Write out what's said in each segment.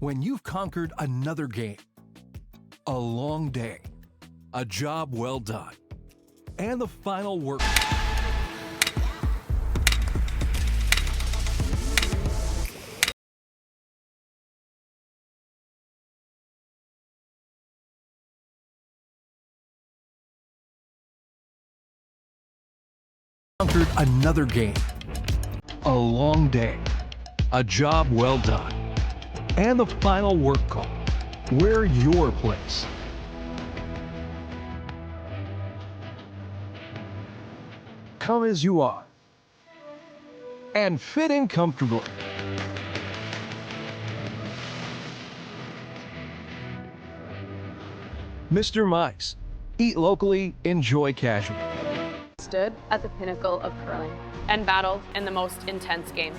When you've conquered another game, a long day, a job well done, and the final work. Conquered another game, a long day, a job well done, and the final work call. Where your place. Come as you are and fit in comfortably. Mr. Mice, eat locally, enjoy casually. Stood at the pinnacle of curling and battled in the most intense games.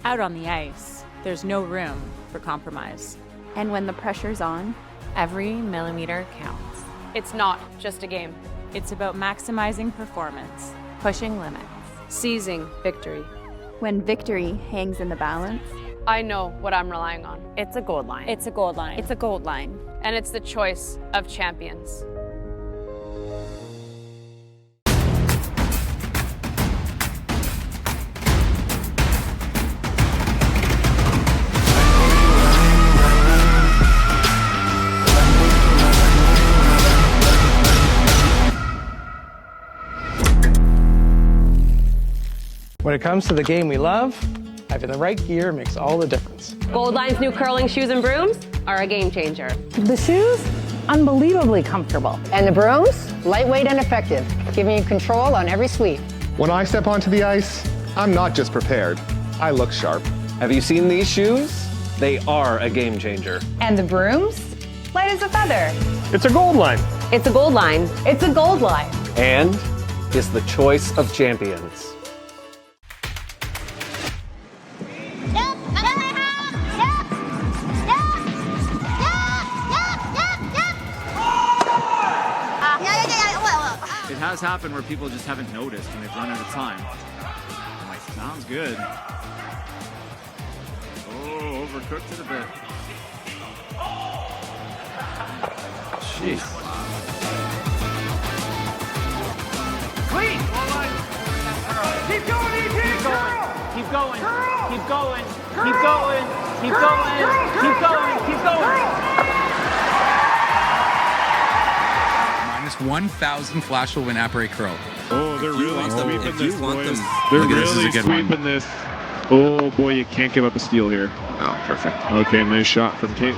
Out on the ice, there's no room for compromise. And when the pressure's on, every millimeter counts. It's not just a game. It's about maximizing performance, Pushing limits. Seizing victory. When victory hangs in the balance, I know what I'm relying on. it's a gold line. It's a gold line. it's a gold line. And it's the choice of champions. When it comes to the game we love, having the right gear makes all the difference. Gold Line's new curling shoes and brooms are a game changer. The shoes, unbelievably comfortable. And the brooms, lightweight and effective, giving you control on every sweep. When I step onto the ice, I'm not just prepared, I look sharp. Have you seen these shoes? They are a game changer. And the brooms, light as a feather. It's a gold line. It's a Gold Line. It's a gold line. And is the choice of champions. It has happened where people just haven't noticed and they've run out of time. I'm like, sounds good. Oh, overcooked it a bit. Jeez. Clean! Keep going, Edin! Keep going. Keep going. Keep going. Keep going. Keep going. Keep going. Minus 1,000 flash will win apres curl. Oh, they're really sweeping this, boys. They're really sweeping this. Oh, boy, you can't give up a steal here. Oh, perfect. Okay, nice shot from Kate.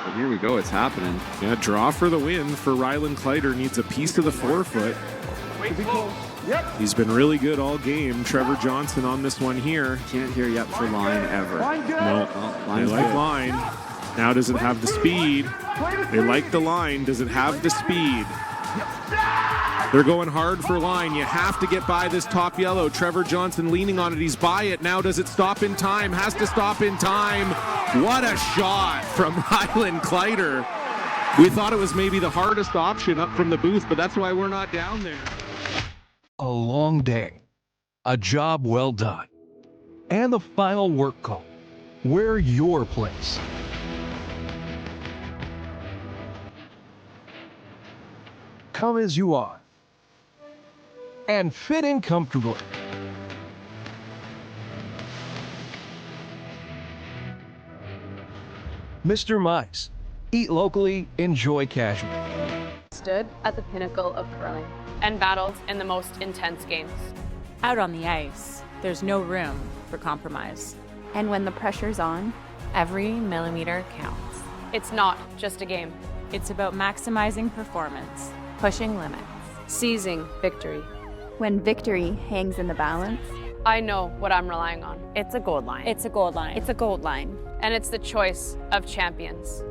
But here we go, it's happening. Yeah, draw for the win for Rylan Kleider. Needs a piece of the forefoot. He's been really good all game. Trevor Johnson on this one here. Can't hear yet for line ever. No, they like line. Now does it have the speed? They like the line. Does it have the speed? They're going hard for line. You have to get by this top yellow. Trevor Johnson leaning on it. He's by it. Now does it stop in time? Has to stop in time. What a shot from Rylan Kleider. We thought it was maybe the hardest option up from the booth, but that's why we're not down there. A long day, a job well done, and the final work call. Where your place. Come as you are and fit in comfortably. Mr. Mice, eat locally, enjoy casually. Stood at the pinnacle of curling and battled in the most intense games. Out on the ice, there's no room for compromise. And when the pressure's on, every millimeter counts. It's not just a game. It's about maximizing performance, Pushing limits. Seizing victory. When victory hangs in the balance, I know what I'm relying on. it's a gold line. It's a gold line. it's a gold line. And it's the choice of champions.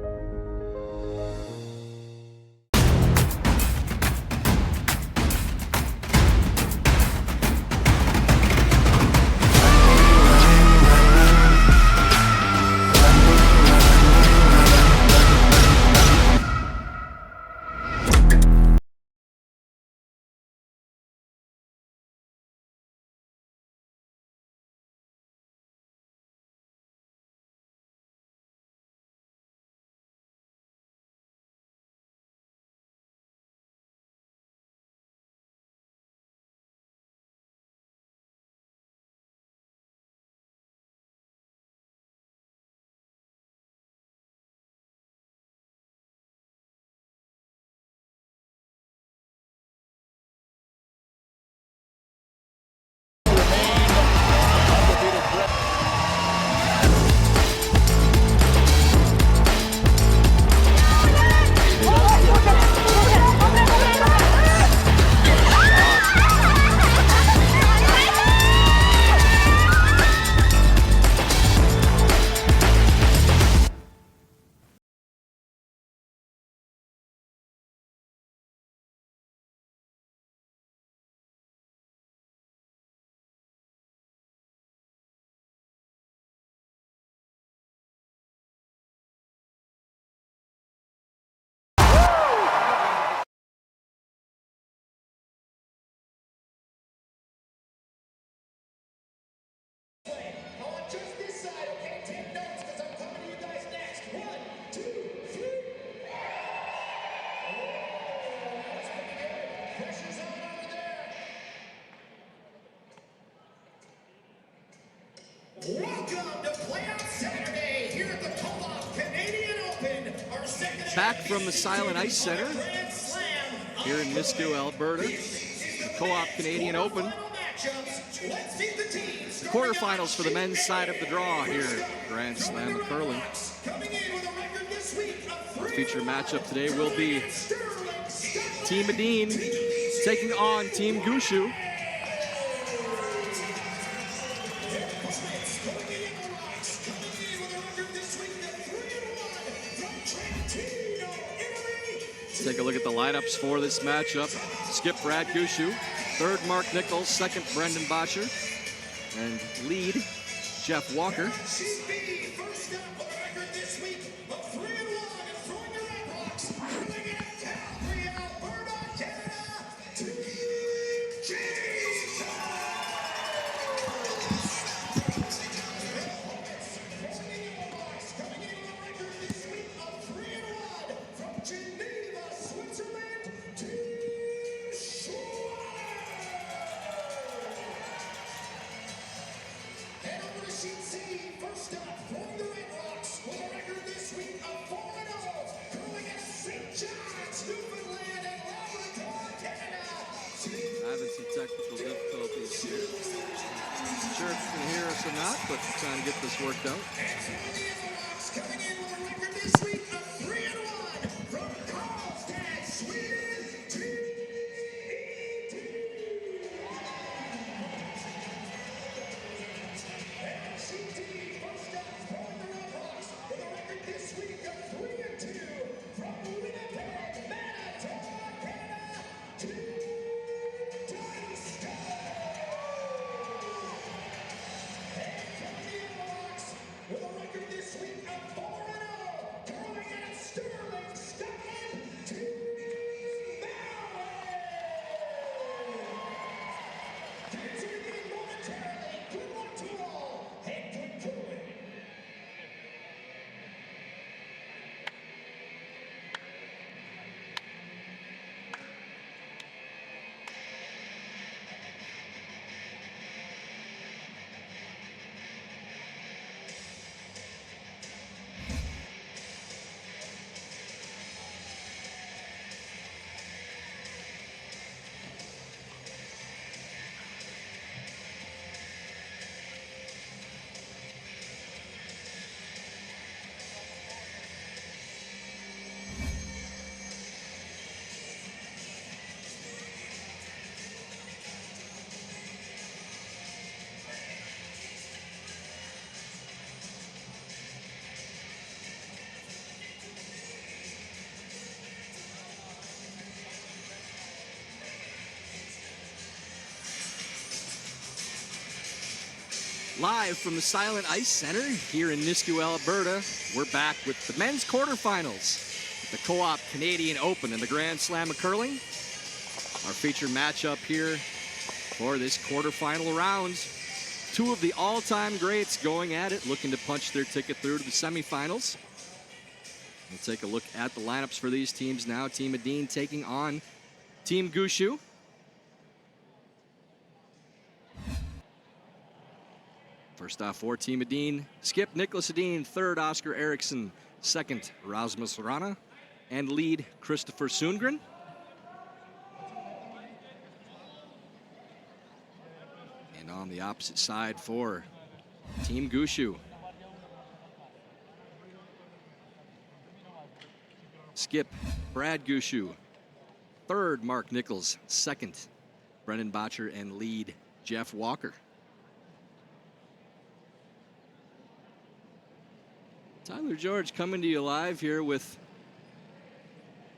Welcome to Playout Saturday here at the Co-op Canadian Open. Our second Back from the Silent Ice Center here in Nisku, Alberta. The Co-op Canadian Open. The quarterfinals for the men's side of the draw here at Grand Slam of Curling. Our feature matchup today will be Team Edin taking on Team Gushue. Take a look at the lineups for this matchup. Skip Brad Gushue, third Mark Nichols, second Brendan Botcher, and lead Jeff Walker. Having some technical difficulties here. Not sure if you can hear us or not, but trying to get this worked out. Live from the Silent Ice Center here in Nisku, Alberta, we're back with the men's quarterfinals, the Co-op Canadian Open and the Grand Slam of Curling. Our featured matchup here for this quarterfinal rounds. Two of the all-time greats going at it, looking to punch their ticket through to the semifinals. We'll take a look at the lineups for these teams now. Team Edin taking on Team Gushue. First off for Team Edin, Skip Nicholas Edin, third Oscar Eriksson, second Rasmus Rana, and lead Christopher Sundgren. And on the opposite side for Team Gushue, Skip Brad Gushue, third Mark Nichols, second Brendan Botcher, and lead Jeff Walker. Tyler George coming to you live here with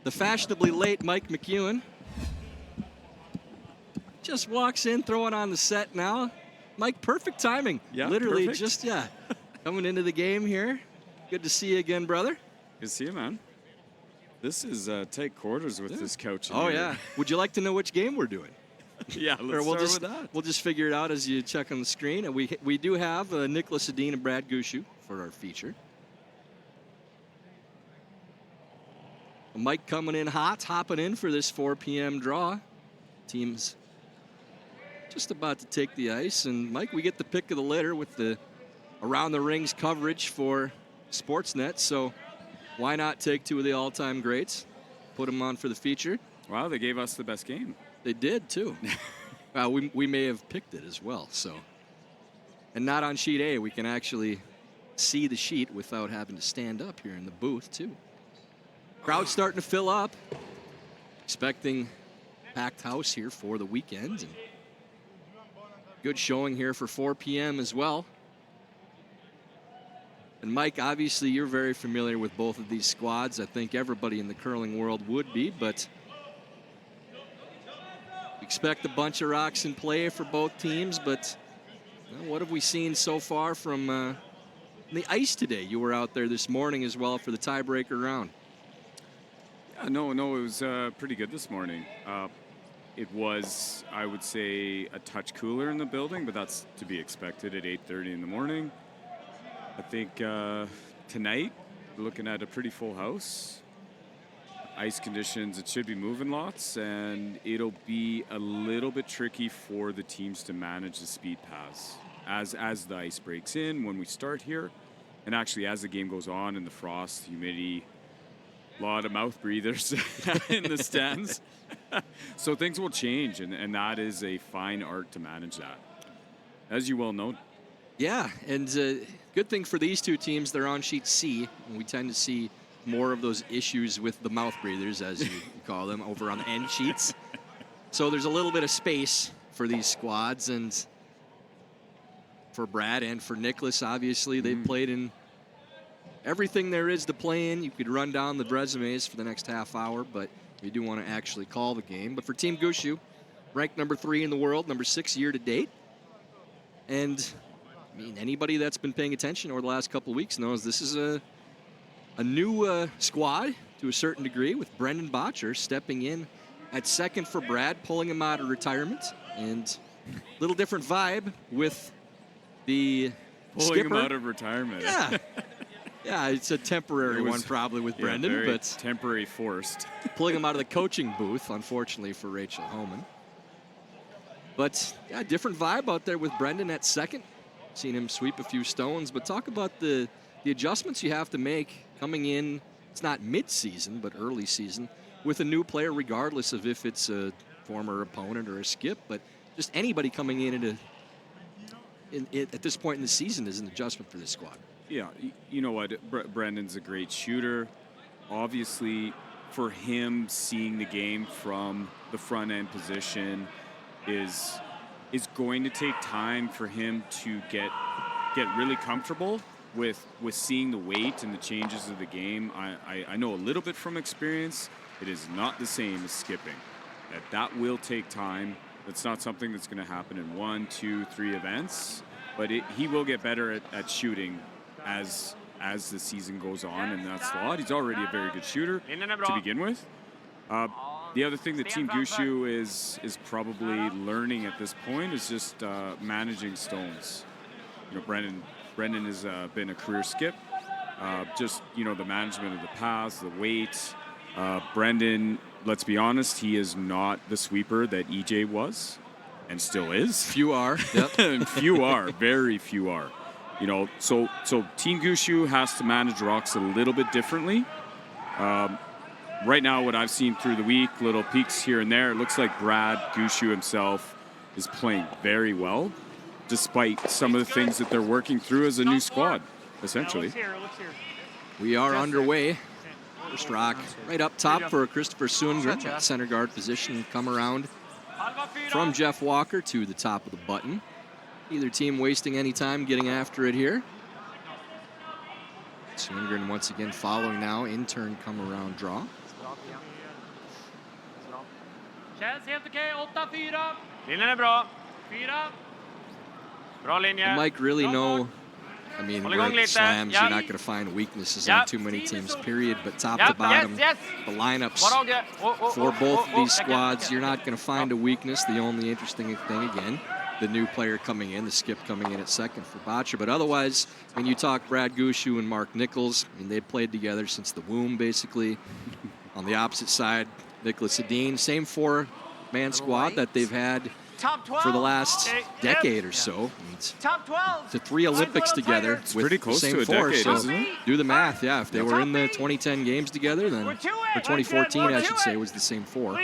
the fashionably late Mike McEwen. Just walks in, throwing on the set now. Mike, perfect timing. Yeah, literally perfect. just, coming into the game here. Good to see you again, brother. Good to see you, man. This is take quarters with this coach. Oh, yeah. Would you like to know which game we're doing? Yeah, let's we'll start with that. We'll just figure it out as you check on the screen. And we do have Nicholas Edin and Brad Gushue for our feature. Mike coming in hot, hopping in for this 4 p.m. draw. Team's just about to take the ice. And, Mike, we get the pick of the litter with the around the rings coverage for Sportsnet, so why not take two of the all-time greats, put them on for the feature? Wow, they gave us the best game. They did, too. We may have picked it as well, so. And not on sheet A. We can actually see the sheet without having to stand up here in the booth, too. Crowd's starting to fill up. Expecting packed house here for the weekend. And good showing here for 4 p.m. as well. And Mike, obviously you're very familiar with both of these squads. I think everybody in the curling world would be, but expect a bunch of rocks in play for both teams. But what have we seen so far from the ice today? You were out there this morning as well for the tiebreaker round. No, it was pretty good this morning. It was, I would say, a touch cooler in the building, but that's to be expected at 8:30 in the morning. I think tonight, we're looking at a pretty full house. Ice conditions, it should be moving lots, and it'll be a little bit tricky for the teams to manage the speed pass as the ice breaks in when we start here, and actually as the game goes on and the frost, humidity, a lot of mouth breathers in the stands. So things will change, and that is a fine art to manage that, as you well know. Yeah, and good thing for these two teams, they're on sheet C, and we tend to see more of those issues with the mouth breathers, as you call them, over on the end sheets. So there's a little bit of space for these squads, and for Brad and for Nicholas, obviously, they've played in everything there is to play in. You could run down the resumes for the next half hour, but we do want to actually call the game. But for Team Gushue, ranked number 3 in the world, number 6 year to date. And I mean, anybody that's been paying attention over the last couple of weeks knows this is a new squad to a certain degree, with Brendan Botcher stepping in at second for Brad, pulling him out of retirement. And a little different vibe with the Pulling skipper. him out of retirement. Yeah. Yeah, it's a temporary one probably with Brendan, very but temporary forced. pulling him out of the coaching booth, unfortunately for Rachel Homan. But yeah, different vibe out there with Brendan at second. Seen him sweep a few stones, but talk about the adjustments you have to make coming in. It's not mid-season, but early season with a new player, regardless of if it's a former opponent or a skip. But just anybody coming in at this point in the season is an adjustment for this squad. Yeah, you know what? Brendan's a great shooter. Obviously, for him, seeing the game from the front end position is going to take time for him to get really comfortable with seeing the weight and the changes of the game. I know a little bit from experience. It is not the same as skipping. That will take time. That's not something that's going to happen in 1, 2, 3 events. But he will get better at shooting as the season goes on in that slot. He's already a very good shooter to begin with. The other thing that Team Gushue is probably learning at this point is just managing stones. You know, Brendan has been a career skip. Just, you know, the management of the pass, the weight. Brendan, let's be honest, he is not the sweeper that EJ was and still is. Few are. Yep. Few are. Very few are. You know, so Team Gushue has to manage rocks a little bit differently. Right now, what I've seen through the week, little peaks here and there, it looks like Brad Gushue himself is playing very well, despite some of the things that they're working through as a new squad, essentially. We are underway. First rock right up top for Christopher Sundgren, at center guard position. Come around from Jeff Walker to the top of the button. Either team wasting any time getting after it here. Sundgren once again following now. In turn, come around draw. Känns helt okej. 8-4. Linjen är bra. 4. Bra linje. Mike really know. I mean, great slams, you're not going to find weaknesses on too many teams, period. But top to bottom, the lineups for both of these squads, you're not going to find a weakness. The only interesting thing, again, the new player coming in, the skip coming in at second for Botcher. But otherwise, when you talk Brad Gushue and Mark Nichols, I mean, they played together since the womb, basically. On the opposite side, Nicholas Edin, same 4-man squad that they've had for the last decade or so. Top 12. To 3 Olympics together with pretty close the same to a force. decade, So isn't it? do the math. Yeah, if they were in the 2010 games together, then or 2014, I should say, was the same 4.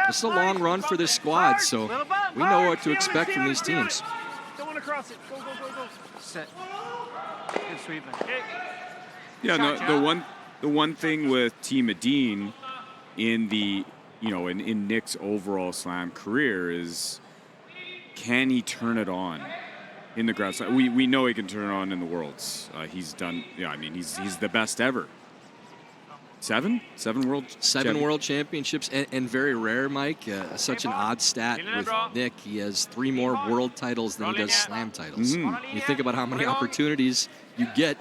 It's a long run for this squad, so we know what to expect from these teams. Don't want to cross it. Go. Set. Good sweeping. Yeah, no, the one thing with Team Edin in the in Nick's overall slam career is, can he turn it on in the Grand Slam? We know he can turn it on in the Worlds. He's done. Yeah, I mean he's the best ever. 7 world championships, and very rare, Mike. Such an odd stat with Nick. He has 3 more world titles than he does slam titles. You think about how many opportunities you get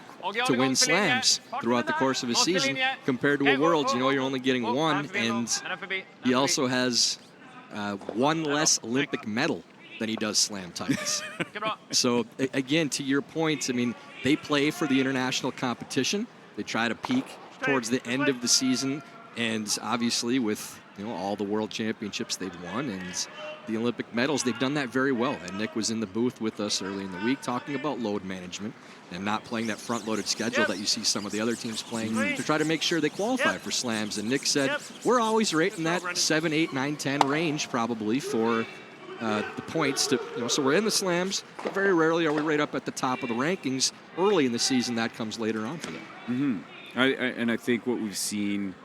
to win slams throughout the course of a season compared to a Worlds. You're only getting 1, and he also has 1 less Olympic medal than he does slam titles. So again, to your point, I mean, they play for the international competition. They try to peak towards the end of the season, and obviously with all the world championships they've won and the Olympic medals, they've done that very well. And Nick was in the booth with us early in the week talking about load management and not playing that front-loaded schedule that you see some of the other teams playing to try to make sure they qualify for slams. And Nick said, we're always right in that 7, 8, 9, 10 range probably for the points to, so we're in the slams, but very rarely are we right up at the top of the rankings early in the season. That comes later on for them. I think what we've seen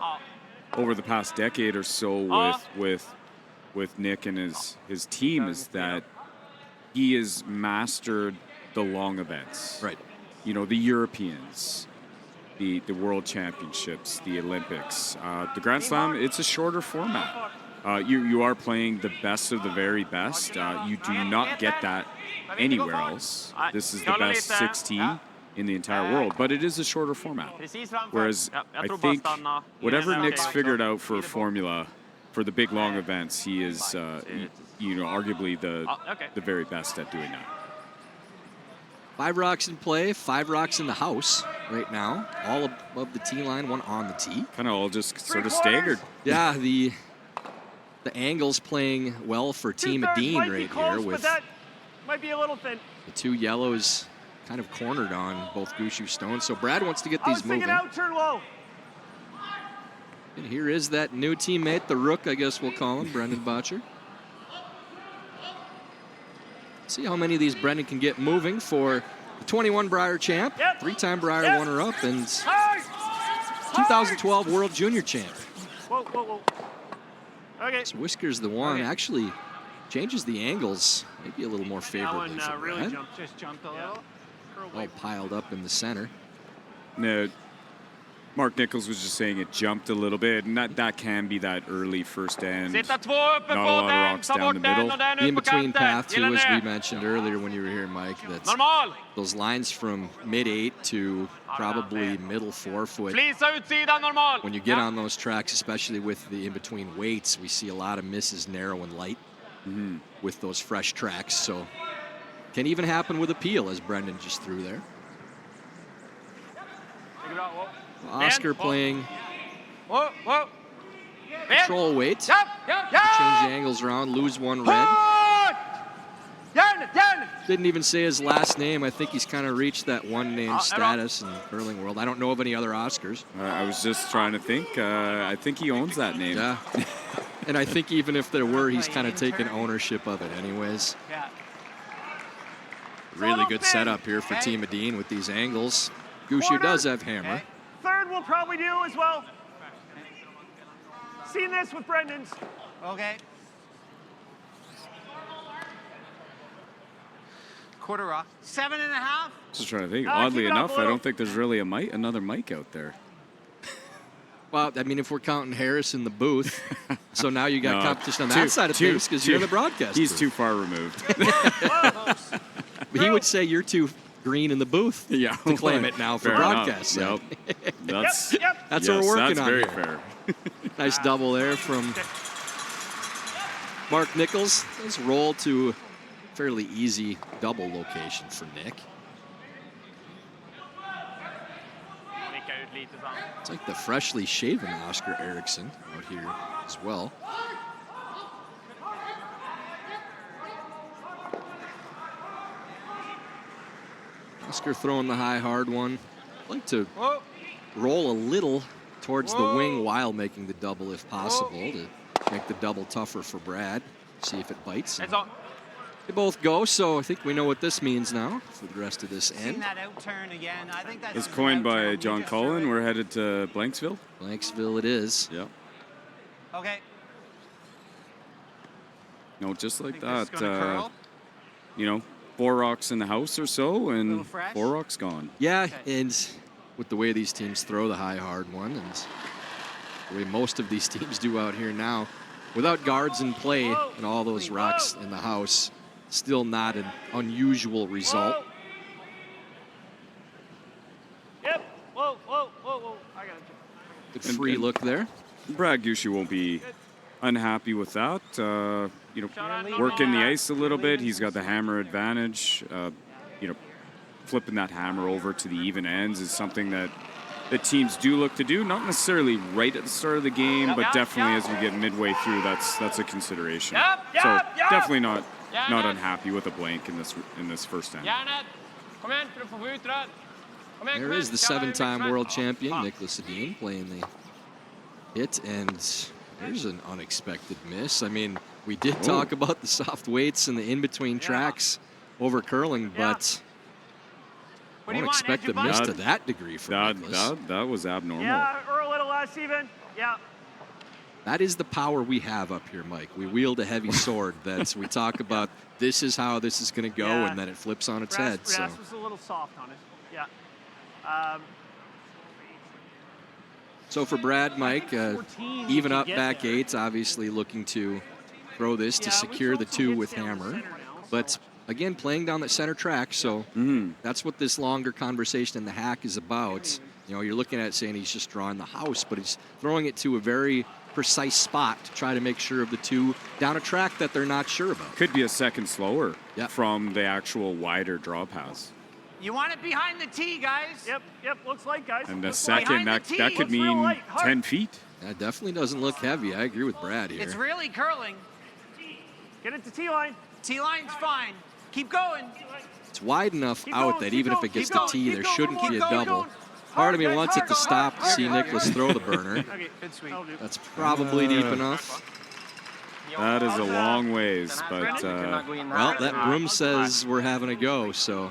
over the past decade or so with Nick and his team is that he has mastered the long events. Right. The Europeans, the World Championships, the Olympics. The Grand Slam, it's a shorter format. You are playing the best of the very best. You do not get that anywhere else. This is the best 16 in the entire world, but it is a shorter format. Whereas I think whatever Nick's figured out for a formula for the big long events, he is arguably the very best at doing that. 5 rocks in play, 5 rocks in the house right now, all above the tee line, 1 on the tee. Kind of all just sort of staggered. Yeah, the angle's playing well for Team Edin right here with might be a little thin. The 2 yellows kind of cornered on both Gushue stones. So Brad wants to get these moving. Out, turn low. And here is that new teammate, the Rook, I guess we'll call him, Brendan Botcher. See how many of these Brendan can get moving for the 21 Brier champ, 3-time Brier runner-up, and 2012 World Junior champ. Whoa. Okay. So Whisker's the one. Actually changes the angles maybe a little more favorably for really Brad. just jumped a little. All piled up in the center. No, Mark Nichols was just saying it jumped a little bit, and that can be that early first end. Not a lot of rocks down the middle. The in-between path, too, as we mentioned earlier when you were here, Mike, that's those lines from mid-8 to probably middle 4-foot. When you get on those tracks, especially with the in-between weights, we see a lot of misses narrow and light with those fresh tracks. So can even happen with a peel, as Brendan just threw there. Oscar playing control weight. Change the angles around, lose 1 red. Didn't even say his last name. I think he's kind of reached that one-name status in the curling world. I don't know of any other Oscars. I was just trying to think. I think he owns that name. Yeah. And I think even if there were, he's kind of taken ownership of it anyways. Really good setup here for Team Edin with these angles. Gushue does have hammer. Third will probably do as well. Seen this with Brendan's. Okay. Quarter rock. 7.5. Just trying to think. Oddly enough, I don't think there's really another mic out there. Well, I mean, if we're counting Harris in the booth, so now you got competition on that side of things because you're in the broadcast. He's too far removed. He would say you're too green in the booth to claim it now for broadcast. Yep. That's what we're working on. That's very here. fair. Nice double there from Mark Nichols. Let's roll to a fairly easy double location for Nick. It's like the freshly shaven Oscar Eriksson out here as well. Oscar throwing the high, hard one. Like to roll a little towards the wing while making the double if possible to make the double tougher for Brad. See if it bites. They both go, so I think we know what this means now for the rest of this end. That out turn again. I think that's It's coined by John Cullen. We're headed to Blanksville. Blanksville it is. Yep. Okay. No, just like that. You know, 4 rocks in the house or so, and 4 rocks gone. Yeah, and with the way these teams throw the high, hard one, and the way most of these teams do out here now, without guards in play and all those rocks in the house, still not an unusual result. Yep. Whoa. I got it. Good free look there. Brad Gushue won't be unhappy with that. You know, working the ice a little bit. He's got the hammer advantage. You know, flipping that hammer over to the even ends is something that the teams do look to do. Not necessarily right at the start of the game, but definitely as we get midway through, that's a consideration. So definitely not unhappy with a blank in this first end. There is the 7-time world champion, Nicholas Edin, playing the hit, and there's an unexpected miss. I mean, we did talk about the soft weights and the in-between tracks over curling, but I don't expect a miss to that degree from Nicholas. That was abnormal. Yeah, or a little less even. Yeah. That is the power we have up here, Mike. We wield a heavy sword. That's we talk about. This is how this is going to go, and then it flips on its head. Brass was a little soft on it. Yeah. So for Brad, Mike, even up back 8's obviously looking to throw this to secure the 2 with hammer. But again, playing down that center track, so that's what this longer conversation in the hack is about. You know, you're looking at it saying he's just drawing the house, but he's throwing it to a very precise spot to try to make sure of the 2 down a track that they're not sure about. Could be a second slower from the actual wider draw pass. You want it behind the tee, guys. Yep, looks like, guys. And the second, that could mean 10 feet. That definitely doesn't look heavy. I agree with Brad here. It's really curling. Get it to tee line. Tee line's fine. Keep going. It's wide enough out that even if it gets to tee, there shouldn't be a double. Part of me wants it to stop to see Nicholas throw the burner. That's probably deep enough. That is a long ways, but well, that broom says we're having a go, so.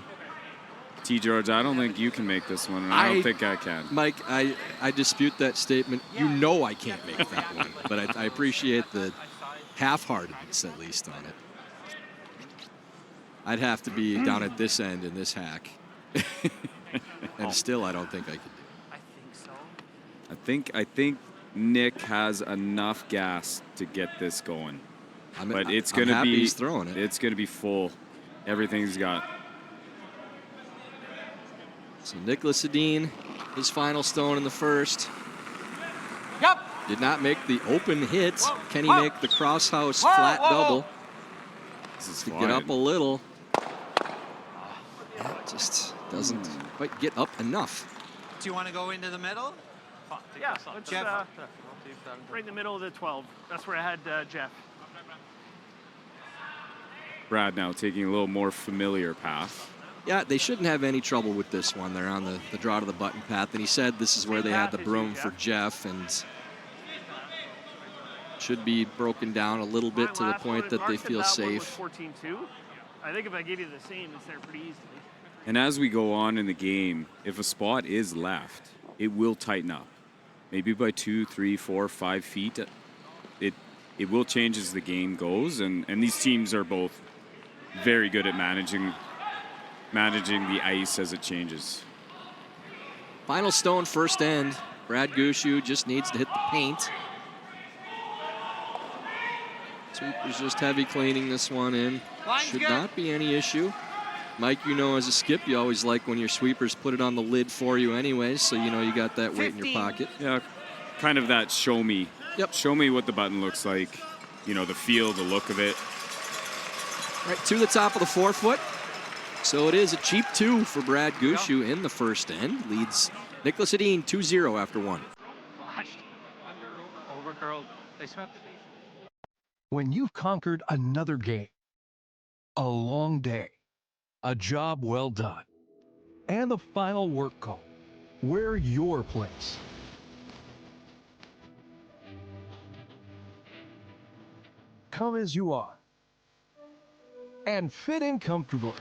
T. George, I don't think you can make this one, and I don't think I can. Mike, I dispute that statement. You know I can't make that one, but I appreciate the half-heartedness at least on it. I'd have to be down at this end in this hack. And still, I don't think I could do it. I think so. I think Nick has enough gas to get this going. But it's going to be, he's throwing it. It's going to be full. Everything's got. So Nicholas Edin, his final stone in the first. Yep. Did not make the open hit. Can he make the crosshouse flat double? This is to get up a little. Just doesn't quite get up enough. Do you want to go into the middle? Yeah, let's, right in the middle of the 12. That's where I had Jeff. Brad now taking a little more familiar path. Yeah, they shouldn't have any trouble with this one. They're on the draw to the button path. And he said this is where they had the broom for Jeff, and should be broken down a little bit to the point that they feel safe. 14-2. I think if I give you the same, it's there pretty easily. And as we go on in the game, if a spot is left, it will tighten up. Maybe by 2, 3, 4, 5 feet. It will change as the game goes, and these teams are both very good at managing the ice as it changes. Final stone, first end. Brad Gushue just needs to hit the paint. Sweeper's just heavy cleaning this one in. Should not be any issue. Mike, you know, as a skip, you always like when your sweepers put it on the lid for you anyways, so you know you got that weight in your pocket. Yeah, kind of that show me. Yep. Show me what the button looks like. You know, the feel, the look of it. Right to the top of the 4-foot. So it is a cheap 2 for Brad Gushue in the first end. Leads Nicholas Edin 2-0 after 1. Overcurled. They swept. When you've conquered another game, a long day, a job well done, and the final work call, where your place. Come as you are and fit in comfortably.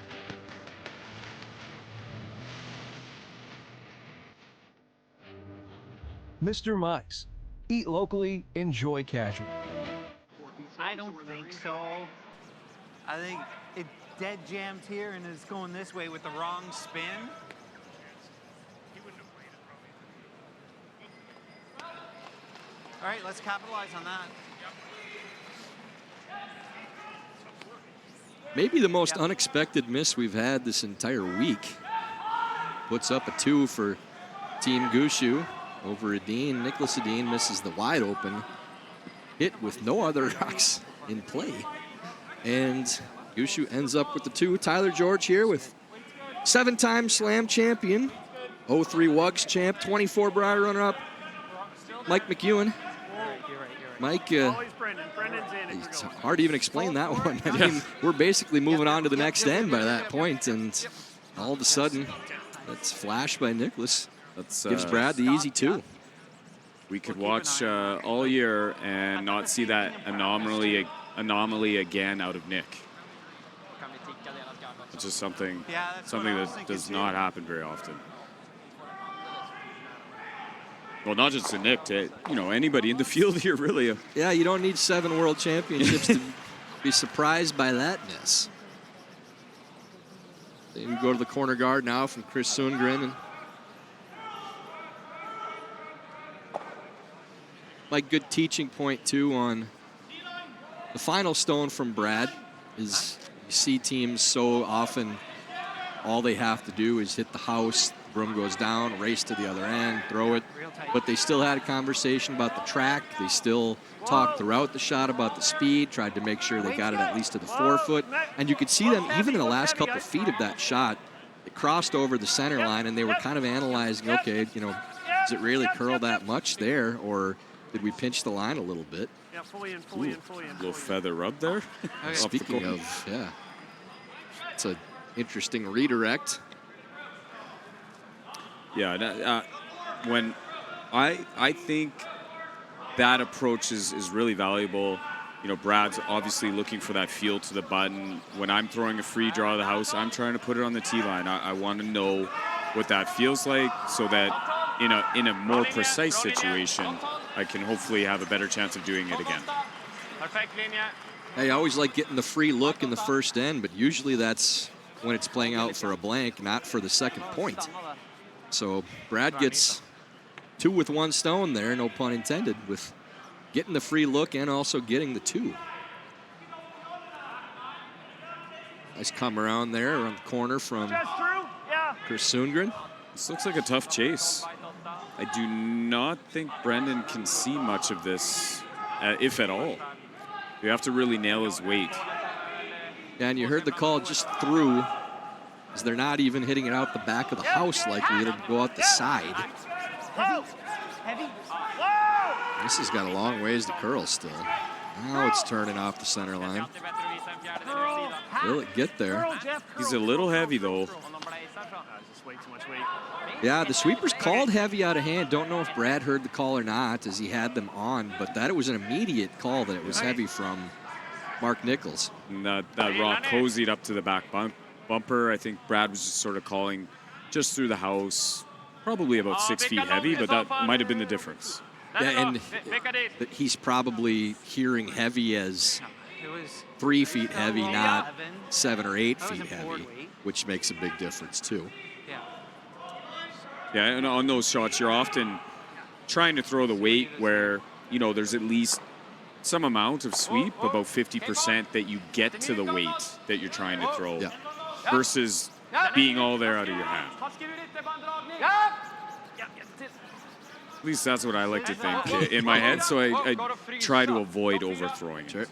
Mr. Mice, eat locally, enjoy casual. I don't think so. I think it dead jammed here and is going this way with the wrong spin. All right, let's capitalize on that. Maybe the most unexpected miss we've had this entire week. Puts up a 2 for Team Gushue over Edin. Nicholas Edin misses the wide open hit with no other rocks in play. And Gushue ends up with the 2. Tyler George here with 7-time slam champion, 03 WUGS champ, 24 Briar runner-up, Mike McEwen. Mike, it's hard to even explain that one. I mean, we're basically moving on to the next end by that point, and all of a sudden, that's flash by Nicholas. Gives Brad the easy 2. We could watch all year and not see that anomaly again out of Nick. It's just something that does not happen very often. Well, not just to Nick, to anybody in the field here, really. Yeah, you don't need 7 world championships to be surprised by that miss. Then you go to the corner guard now from Chris Sundgren. And like good teaching point too on the final stone from Brad is you see teams so often all they have to do is hit the house, the broom goes down, race to the other end, throw it. But they still had a conversation about the track. They still talked throughout the shot about the speed, tried to make sure they got it at least to the forefoot. And you could see them even in the last couple of feet of that shot, it crossed over the center line and they were kind of analyzing, okay, does it really curl that much there, or did we pinch the line a little bit? Yeah, fully in, fully in, fully in. Little feather rub there. Speaking of, yeah, it's an interesting redirect. Yeah, when I think that approach is really valuable. Brad's obviously looking for that feel to the button. When I'm throwing a free draw of the house, I'm trying to put it on the tee line. I want to know what that feels like so that in a more precise situation, I can hopefully have a better chance of doing it again. I always like getting the free look in the first end, but usually that's when it's playing out for a blank, not for the second point. So Brad gets 2 with 1 stone there, no pun intended, with getting the free look and also getting the 2. Nice come around there around the corner from Chris Sundgren. This looks like a tough chase. I do not think Brendan can see much of this, if at all. You have to really nail his weight. Yeah, and you heard the call just through, as they're not even hitting it out the back of the house likely. It'll go out the side. This has got a long ways to curl still. Now it's turning off the center line. Will it get there? He's a little heavy, though. Yeah, the sweeper's called heavy out of hand. Don't know if Brad heard the call or not as he had them on, but that it was an immediate call that it was heavy from Mark Nichols. And that rock cozied up to the back bumper. I think Brad was just sort of calling just through the house, probably about 6 feet heavy, but that might have been the difference. Yeah, and he's probably hearing heavy as 3 feet heavy, not 7 or 8 feet heavy, which makes a big difference too. Yeah, and on those shots, you're often trying to throw the weight where, there's at least some amount of sweep, about 50% that you get to the weight that you're trying to throw, versus being all there out of your hand. At least that's what I like to think in my head, so I try to avoid overthrowing it. Sure.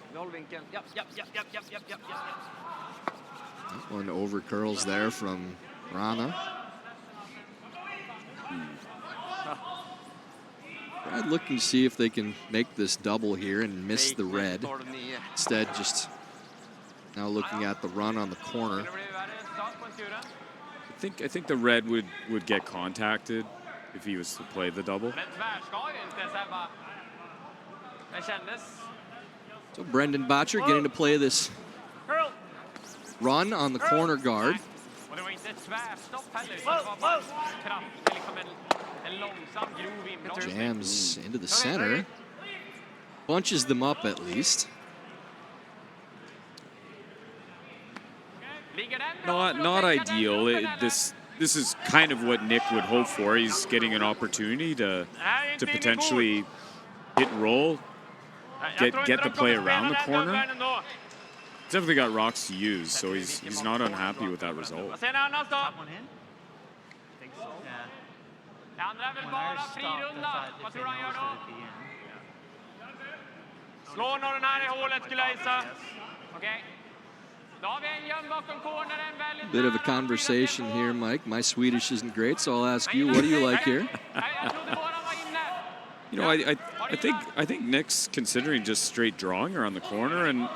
One over curls there from Rana. Brad looking to see if they can make this double here and miss the red. Instead, just now looking at the run on the corner. think the red would get contacted if he was to play the double. So Brendan Botcher getting to play this run on the corner guard. Jams into the center. Bunches them up at least. Not ideal. This is kind of what Nick would hope for. He's getting an opportunity to potentially hit and roll, get the play around the corner. He's definitely got rocks to use, so he's not unhappy with that result. Bit of a conversation here, Mike. My Swedish isn't great, so I'll ask you, what do you like here? You know, I think Nick's considering just straight drawing around the corner, and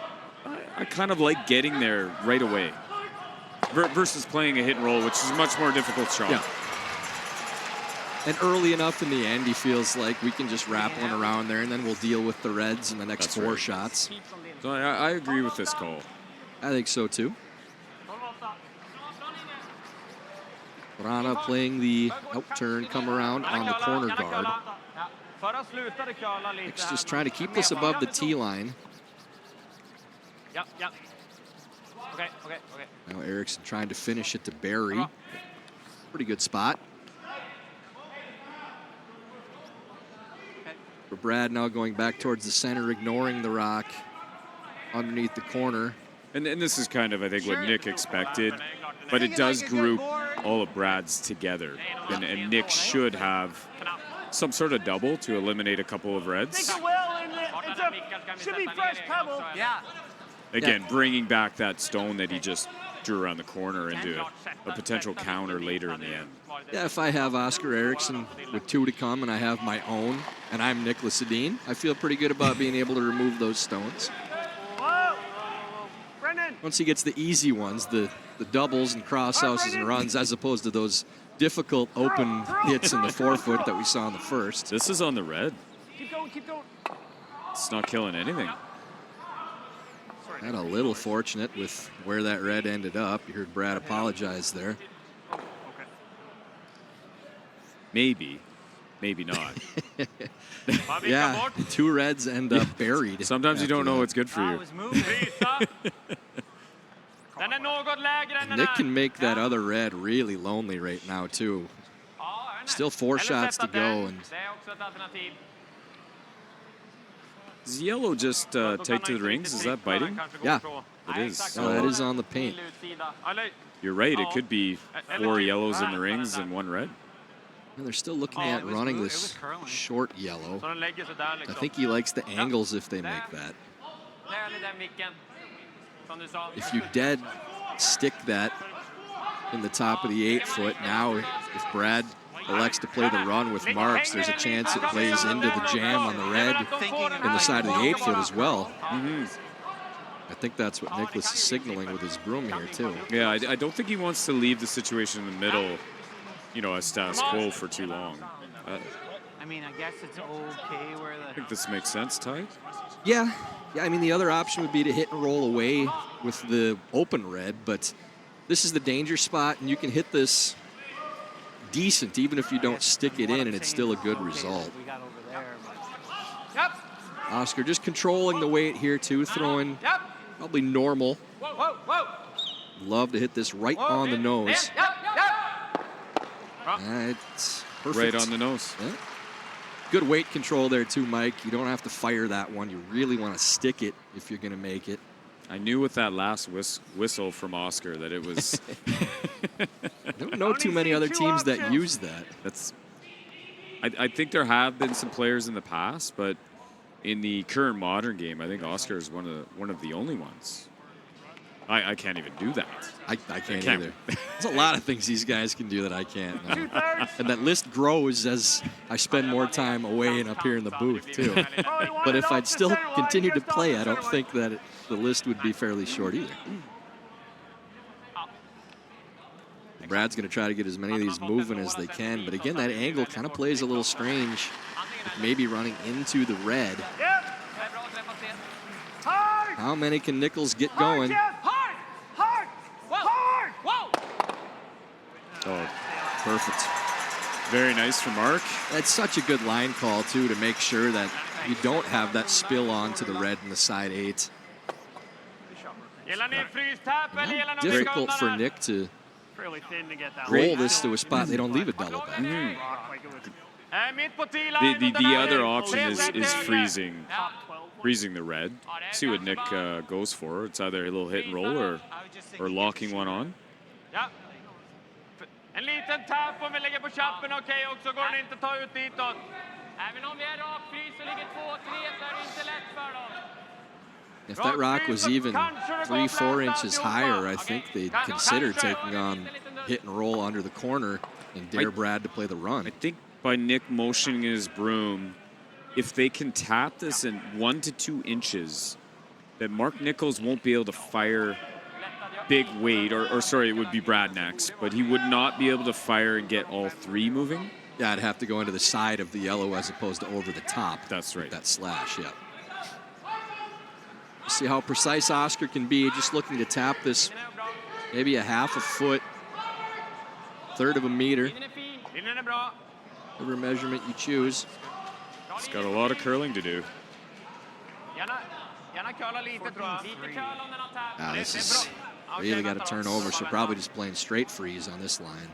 I kind of like getting there right away versus playing a hit and roll, which is a much more difficult shot. Yeah. And early enough in the end, he feels like we can just wrap one around there, and then we'll deal with the reds in the next four shots. So I agree with this call. I think so too. Rana playing the outturn, come around on the corner guard. Nick's just trying to keep this above the tee line. Now Eriksson trying to finish it to Barry. Pretty good spot. For Brad now going back towards the center, ignoring the rock underneath the corner. And this is kind of, I think, what Nick expected, but it does group all of Brad's together. And Nick should have some sort of double to eliminate a couple of reds. Should be fresh pebble. Yeah. Again, bringing back that stone that he just drew around the corner into a potential counter later in the end. Yeah, if I have Oscar Eriksson with two to come and I have my own, and I'm Nicholas Edin, I feel pretty good about being able to remove those stones. Once he gets the easy ones, the doubles and cross houses and runs, as opposed to those difficult open hits in the 4-foot that we saw in the first. This is on the red. Keep going, keep going. It's not killing anything. Had a little fortunate with where that red ended up. You heard Brad apologize there. Maybe not. Yeah, two reds end up buried. Sometimes you don't know what's good for you. Nick can make that other red really lonely right now, too. Still 4 shots to go. And does yellow just take to the rings? Is that biting? Yeah. It is. No, that is on the paint. You're right. It could be 4 yellows in the rings and 1 red. And they're still looking at running this short yellow. I think he likes the angles if they make that. If you dead stick that in the top of the 8-foot, now if Brad elects to play the run with marks, there's a chance it plays into the jam on the red in the side of the 8-foot as well. I think that's what Nicholas is signaling with his broom here, too. Yeah, I don't think he wants to leave the situation in the middle, you know, as status quo for too long. I mean, I guess it's okay where the... I think this makes sense, Ty. Yeah, I mean, the other option would be to hit and roll away with the open red, but this is the danger spot, and you can hit this decent, even if you don't stick it in, and it's still a good result. Oscar just controlling the weight here, too, throwing probably normal. Love to hit this right on the nose. It's perfect. Right on the nose. Yeah. Good weight control there, too, Mike. You don't have to fire that one. You really want to stick it if you're going to make it. I knew with that last whistle from Oscar that it was... I don't know too many other teams that use that. I think there have been some players in the past, but in the current modern game, I think Oscar is one of the only ones. I can't even do that. I can't either. There's a lot of things these guys can do that I can't. No. And that list grows as I spend more time away and up here in the booth, too. But if I'd still continue to play, I don't think that the list would be fairly short either. Brad's going to try to get as many of these moving as they can. But again, that angle kind of plays a little strange. Maybe running into the red. How many can Nichols get going? Oh, perfect. Very nice from Mark. That's such a good line call, too, to make sure that you don't have that spill onto the red in the side 8. Difficult for Nick to roll this to a spot they don't leave a double back. The other option is freezing the red. See what Nick goes for. It's either a little hit and roll or locking one on. En liten tapp om vi lägger på chappen, okej, och så går den inte ta ut ditåt. Även om vi är rakfrys och ligger 2-3 så är det inte lätt för dem. If that rock was even 3-4 inches higher, I think they'd consider taking on hit and roll under the corner and dare Brad to play the run. I think by Nick motioning his broom, if they can tap this in 1 to 2 inches, that Mark Nichols won't be able to fire big weight, or sorry, it would be Brad next, but he would not be able to fire and get all 3 moving. Yeah, I'd have to go into the side of the yellow as opposed to over the top. That's right. That slash, yeah. See how precise Oscar can be, just looking to tap this maybe a half a foot, 1/3 of a meter. Whatever measurement you choose. He's got a lot of curling to do. This is really got to turn over, so probably just playing straight freeze on this line.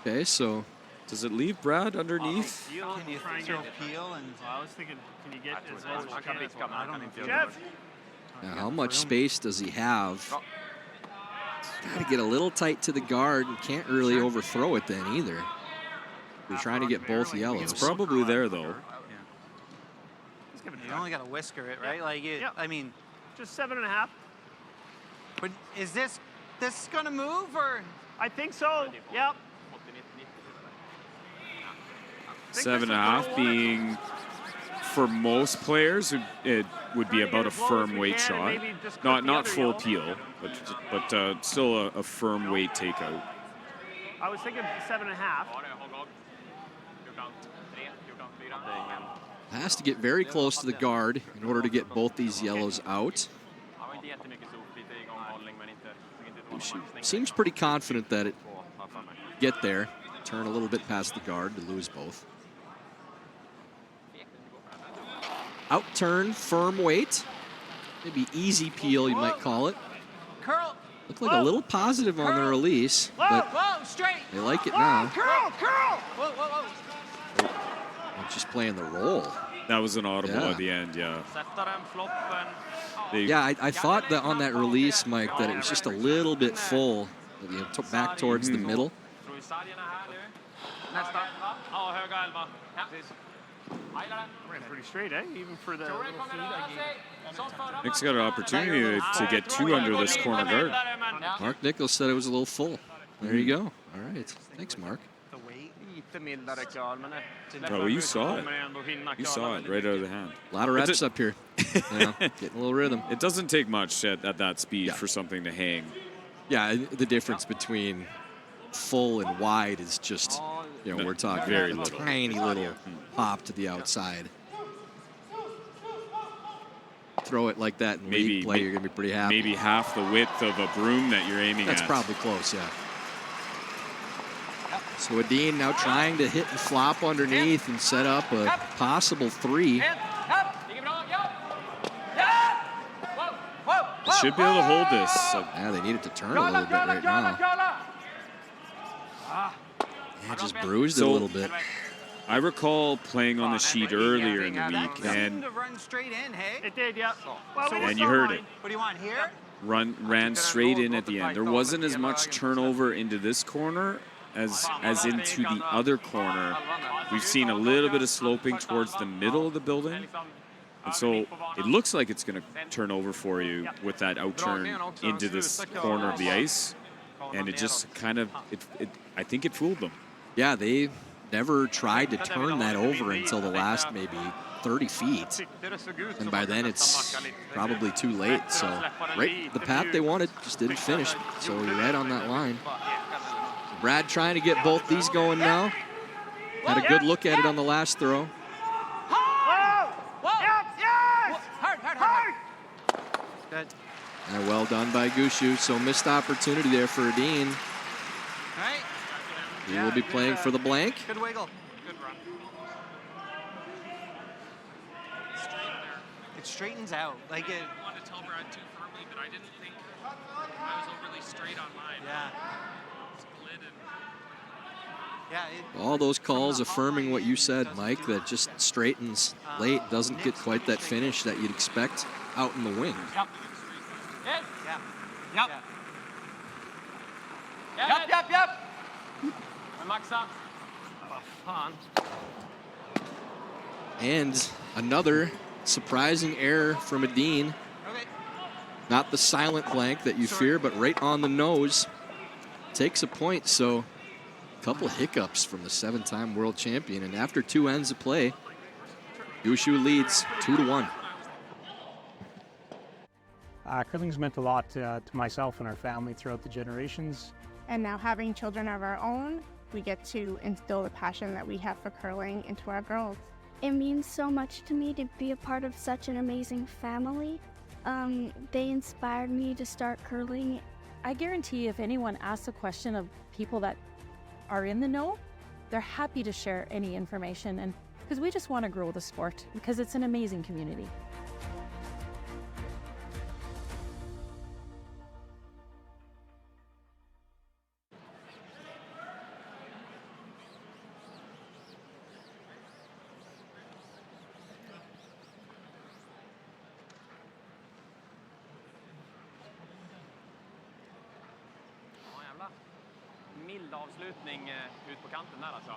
Okay, so does it leave Brad underneath? Can you throw peel? And I was thinking, can you get as low as you can? I don't know. Now, how much space does he have? Got to get a little tight to the guard and can't really overthrow it then either. You're trying to get both yellows. It's probably there though. You only got to whisker it, right? Like, I mean, just 7.5. But is this going to move, or? I think so. Yep. 7.5 being, for most players, it would be about a firm weight shot. Not full peel, but still a firm weight takeout. I was thinking 7.5. Has to get very close to the guard in order to get both these yellows out. Seems pretty confident that it get there. Turn a little bit past the guard to lose both. Out turn, firm weight. Maybe easy peel, you might call it. Curl. Looked like a little positive on the release, but they like it now. Curl. Whoa. Just playing the roll. That was an audible at the end, yeah. Yeah, I thought that on that release, Mike, that it was just a little bit full, back towards the middle. Ran pretty straight, eh? Even for the little feed I gave. Nick's got an opportunity to get 2 under this corner guard. Mark Nichols said it was a little full. There you go. All right. Thanks, Mark. Oh, you saw it. You saw it right out of the hand. A lot of reps up here. Getting a little rhythm. It doesn't take much at that speed for something to hang. Yeah, the difference between full and wide is just, we're talking very a little. tiny little pop to the outside. Throw it like that in league play, you're going to be pretty happy. Maybe half the width of a broom that you're aiming That's at. That's probably close, yeah. So Edin now trying to hit and flop underneath and set up a possible 3. They should be able to hold this. Yeah, they need it to turn a little bit right now. Yeah, just bruised it a little bit. I recall playing on the sheet earlier in the week, and to run straight in, hey? It did, yeah. And you heard it. What do you want here? Ran straight in at the end. There wasn't as much turnover into this corner as into the other corner. We've seen a little bit of sloping towards the middle of the building. And so it looks like it's going to turn over for you with that out turn into this corner of the ice. And it just kind of, I think it fooled them. Yeah, they never tried to turn that over until the last maybe 30 feet. And by then it's probably too late. So right, the path they wanted just didn't finish. So you're right on that line. Brad trying to get both these going now. Had a good look at it on the last throw. Good. And well done by Gushue. So missed opportunity there for Edin. Right. He will be playing for the blank. Good wiggle. Good run. It straightens out. Like it. I wanted to tell Brad too firmly, but I didn't think I was overly straight on mine. Yeah. Split and All those calls affirming what you said, Mike, that just straightens late, doesn't get quite that finish that you'd expect out in the wing. Yep. Yep. Yep. Max up. And another surprising error from Edin. Not the silent blank that you fear, but right on the nose. Takes a point, so a couple hiccups from the 7-time world champion. And after 2 ends of play, Gushue leads 2-1. Curling's meant a lot to myself and our family throughout the generations. And now having children of our own, we get to instill the passion that we have for curling into our girls. It means so much to me to be a part of such an amazing family. They inspired me to start curling. I guarantee if anyone asks a question of people that are in the know, they're happy to share any information, and because we just want to grow the sport because it's an amazing community. Mild avslutning ut på kanten där alltså.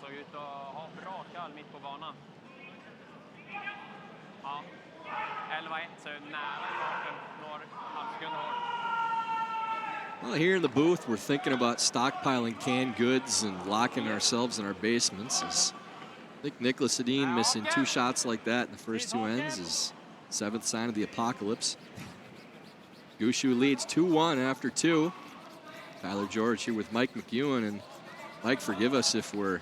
Såg ut att ha bra kall mitt på banan. Ja, 11-1 så nära farten, några halvsekunder hårt. Well, here in the booth, we're thinking about stockpiling canned goods and locking ourselves in our basements. As I think Nicholas Edin missing 2 shots like that in the first 2 ends is 7th sign of the apocalypse. Gushue leads 2-1 after 2. Tyler George here with Mike McEwen, and Mike, forgive us if we're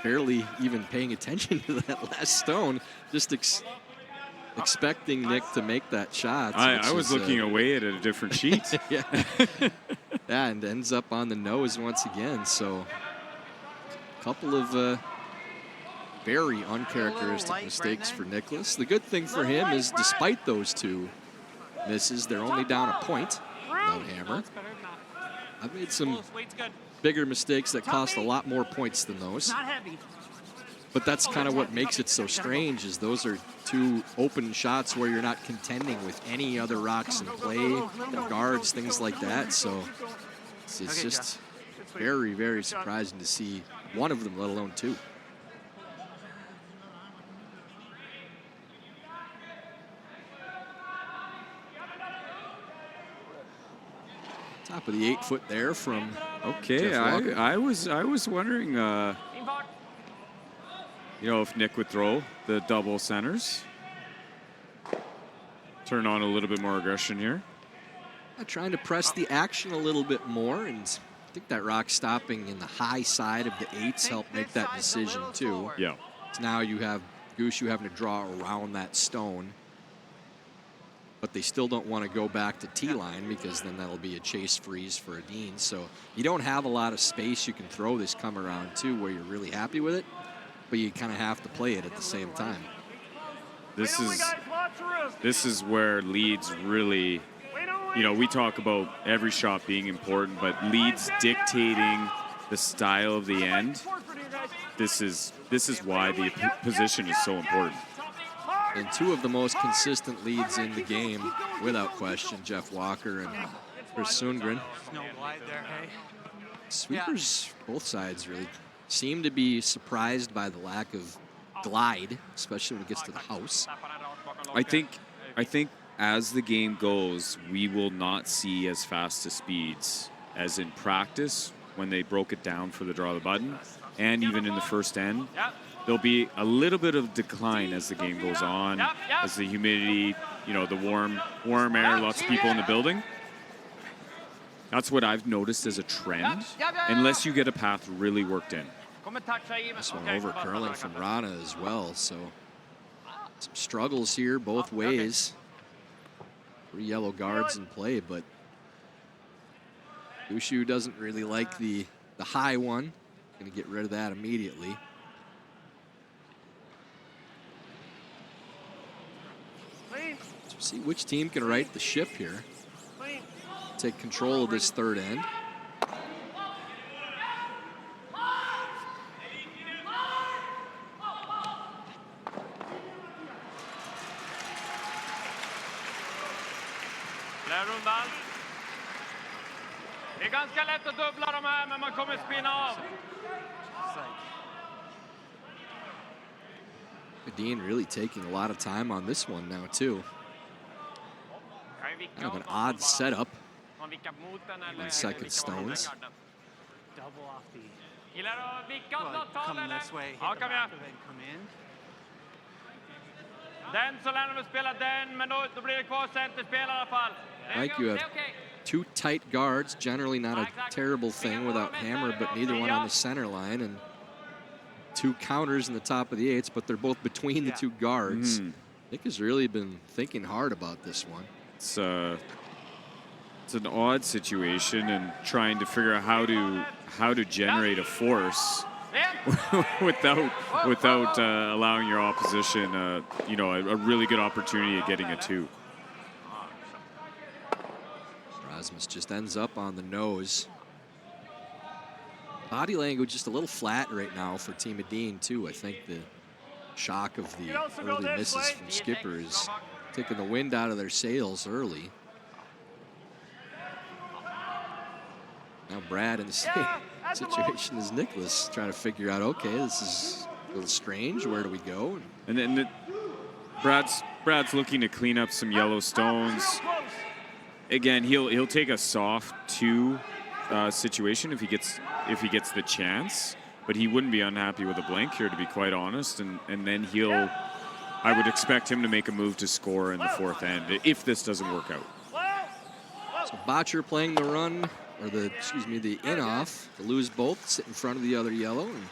barely even paying attention to that last stone, just expecting Nick to make that shot. I was looking away at a different sheet. Yeah. Yeah, and ends up on the nose once again. So a couple of very uncharacteristic mistakes for Nicholas. The good thing for him is despite those 2 misses, they're only down a point without hammer. I've made some bigger mistakes that cost a lot more points than those. But that's kind of what makes it so strange, is those are 2 open shots where you're not contending with any other rocks in play, guards, things like that. So it's just very, very surprising to see one of them, let alone 2. Top of the 8-foot there from Okay, I was wondering, if Nick would throw the double centers. Turn on a little bit more aggression here. Trying to press the action a little bit more, and I think that rock stopping in the high side of the 8s helped make that decision too. Yeah. So now you have Gushue having to draw around that stone, but they still don't want to go back to T-line because then that'll be a chase freeze for Edin. So you don't have a lot of space you can throw this come around too where you're really happy with it, but you kind of have to play it at the same time. This is where leads really, we talk about every shot being important, but leads dictating the style of the end. This is why the position is so important. And 2 of the most consistent leads in the game, without question, Jeff Walker and Chris Sundgren. No glide there, hey? Sweepers, both sides really seem to be surprised by the lack of glide, especially when it gets to the house. I think as the game goes, we will not see as fast of speeds as in practice when they broke it down for the draw the button, and even in the first end. there'll be a little bit of decline as the game goes on, as the humidity, you know, the warm air, lots of people in the building. That's what I've noticed as a trend, unless you get a path really worked in. This one over curling from Rana as well, so some struggles here both ways. 3 yellow guards in play, but Gushue doesn't really like the high one. Gonna get rid of that immediately. So see which team can right the ship here. Take control of this third end. Det är ganska lätt att dubbla de här, men man kommer spinna av. Edin really taking a lot of time on this one now too. Kind of an odd setup on second stones. Double off the. Gillar att vicka åt något håll Come eller? this way, hit Ja, the kom back igen. and then come in. Den så lär de spela den, men då blir det kvar centerspel i alla fall. Like you have 2 tight guards, generally not a terrible thing without Hammer, but neither one on the center line, and 2 counters in the top of the 8s, but they're both between the 2 guards. Nick has really been thinking hard about this one. It's an odd situation, and trying to figure out how to generate a force without allowing your opposition, you know, a really good opportunity of getting a 2. Rasmus just ends up on the nose. Body language just a little flat right now for Team Edin too. I think the shock of the early misses from Skipper is taking the wind out of their sails early. Now Brad in the same situation as Nicholas, trying to figure out, okay, this is a little strange. Where do we go? And then Brad's looking to clean up some yellow stones. Again, he'll take a soft 2 situation if he gets the chance, but he wouldn't be unhappy with a blank here, to be quite honest. And then I would expect him to make a move to score in the 4th end if this doesn't work out. So Botcher playing the run, or the in-off, to lose both, sit in front of the other yellow. And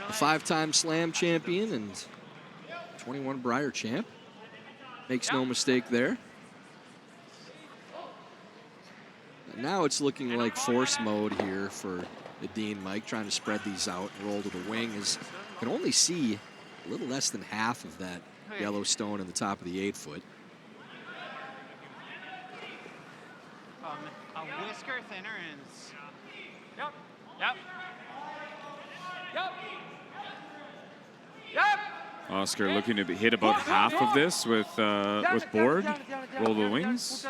the 5-time Slam champion and 21 Brier champ makes no mistake there. Now it's looking like force mode here for Edin, Mike, trying to spread these out and roll to the wing. As you can only see a little less than half of that yellow stone in the top of the 8-foot. A whisker thinner and. Yep. Yep. Yep. Yep. Oscar looking to hit about half of this with board, roll the wings.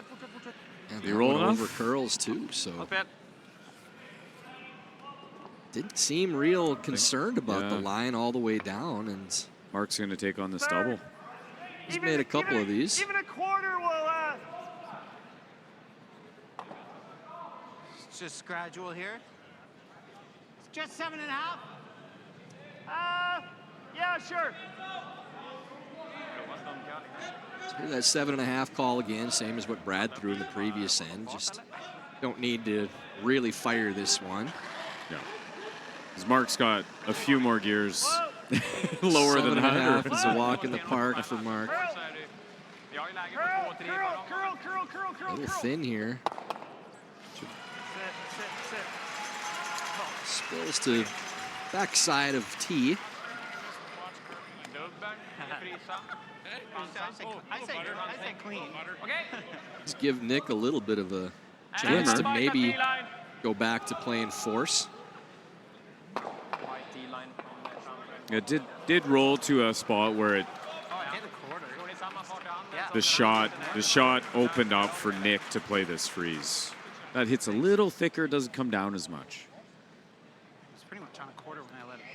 And you roll enough? Over curls too, so didn't seem real concerned about the line all the way down. And Mark's going to take on this double. He's made a couple of these. Even a quarter will. It's just gradual here. It's just 7.5. Yeah, sure. So here's that 7.5 call again, same as what Brad threw in the previous end. Just don't need to really fire this one. Yeah. Because Mark's got a few more gears lower than that. 7.5 is a walk in the park for Mark. A little thin here. Spills to backside of T. I say clean. Just give Nick a little bit of a chance to maybe go back to playing force. It did roll to a spot where it the shot opened up for Nick to play this freeze. That hits a little thicker, doesn't come down as much. It's pretty much on a quarter when I let it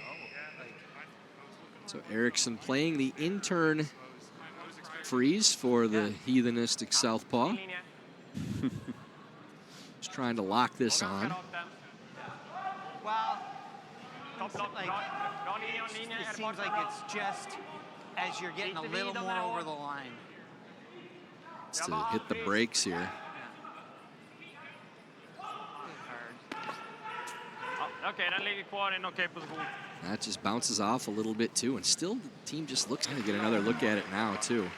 go. So Eriksson playing the intern freeze for the heathenistic southpaw. Just trying to lock this on. seems like it's just as you're getting a little more over the line. It's to hit the brakes here. That just bounces off a little bit too, and still the team just looks to get another look at it now too.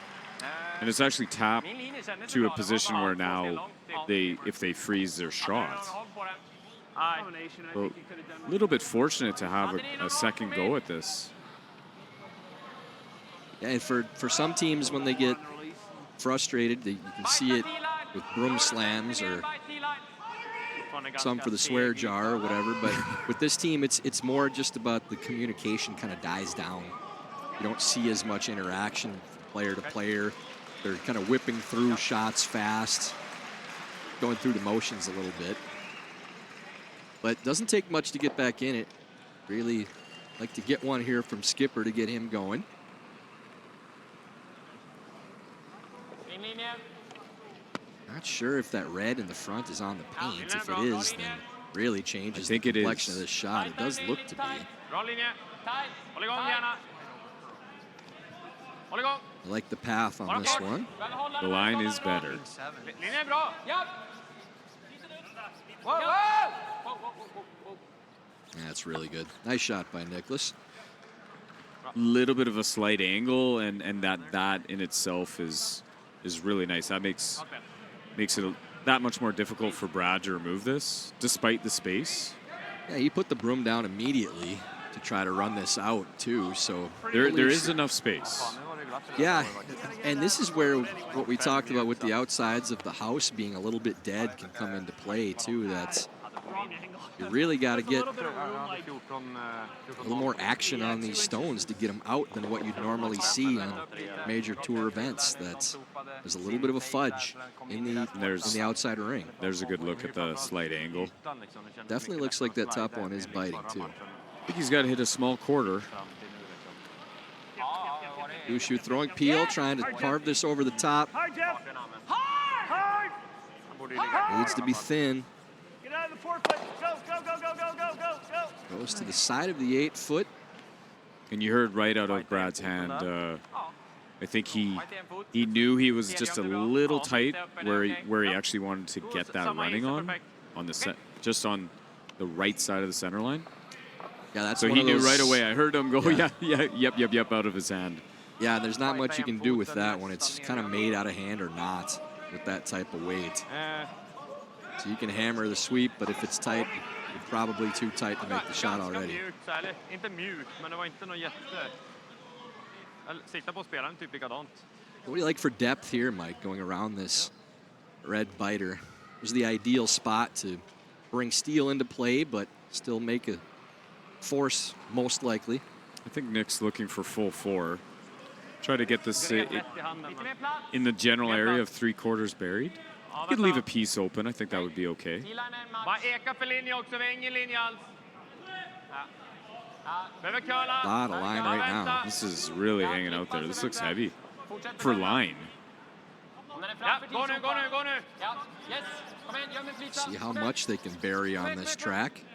And it's actually tapped to a position where now if they freeze their shot. Well, a little bit fortunate to have a second go at this. Yeah, and for some teams, when they get frustrated, you can see it with broom slams or some for the swear jar or whatever. But with this team, it's more just about the communication kind of dies down. You don't see as much interaction from player to player. They're kind of whipping through shots fast, going through the motions a little bit. But it doesn't take much to get back in it. Really like to get one here from Skipper to get him going. Not sure if that red in the front is on the paint. If it is, then really changes the complexion of this shot. It does look to be. I like the path on this one. The line is better. That's really good. Nice shot by Nicholas. Little bit of a slight angle, and that in itself is really nice. That makes it that much more difficult for Brad to remove this, despite the space. Yeah, he put the broom down immediately to try to run this out too. So there is enough space. Yeah, and this is where what we talked about with the outsides of the house being a little bit dead can come into play too. That's you really got to get a little more action on these stones to get them out than what you'd normally see on major tour events. That there's a little bit of a fudge in the outside ring. There's a good look at the slight angle. Definitely looks like that top one is biting too. I think he's got to hit a small quarter. Gushue throwing Peel, trying to carve this over the top. Needs to be thin. Get out of the 4 foot. Go. Goes to the side of the 8 foot. And you heard right out of Brad's hand, I think he knew he was just a little tight where he actually wanted to get that running on the set, just on the right side of the center line. Yeah, that's so he knew right away. I heard him go, yep, out of his hand. Yeah, there's not much you can do with that when it's kind of made out of hand or not with that type of weight. So you can hammer the sweep, but if it's tight, you're probably too tight to make the shot already. What do you like for depth here, Mike, going around this red biter? This is the ideal spot to bring steel into play, but still make a force most likely. I think Nick's looking for full 4. Try to get this in the general area of 3/4 buried. You could leave a piece open. I think that would be okay. Lot of line right now. This is really hanging out there. This looks heavy for line. See how much they can bury on this track.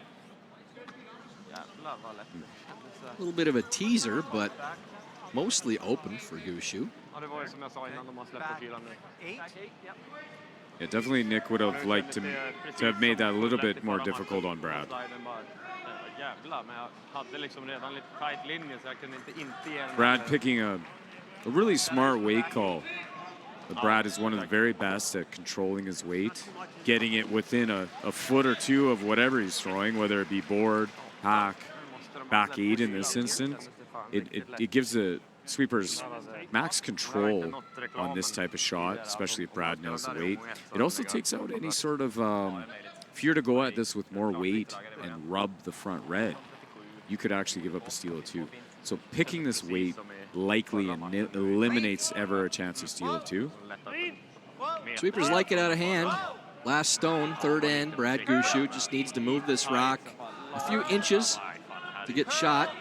A little bit of a teaser, but mostly open for Gushue. Yeah, definitely Nick would have liked to have made that a little bit more difficult on Brad. Brad picking a really smart weight call. But Brad is one of the very best at controlling his weight, getting it within a foot or two of whatever he's throwing, whether it be board, hack, back 8 in this instance. It gives the sweepers max control on this type of shot, especially if Brad knows the weight. It also takes out any sort of, if you're to go at this with more weight and rub the front red, you could actually give up a steal or 2. So picking this weight likely eliminates ever a chance of steal of 2. Sweepers like it out of hand. Last stone, third end. Brad Gushue just needs to move this rock a few inches to get shot.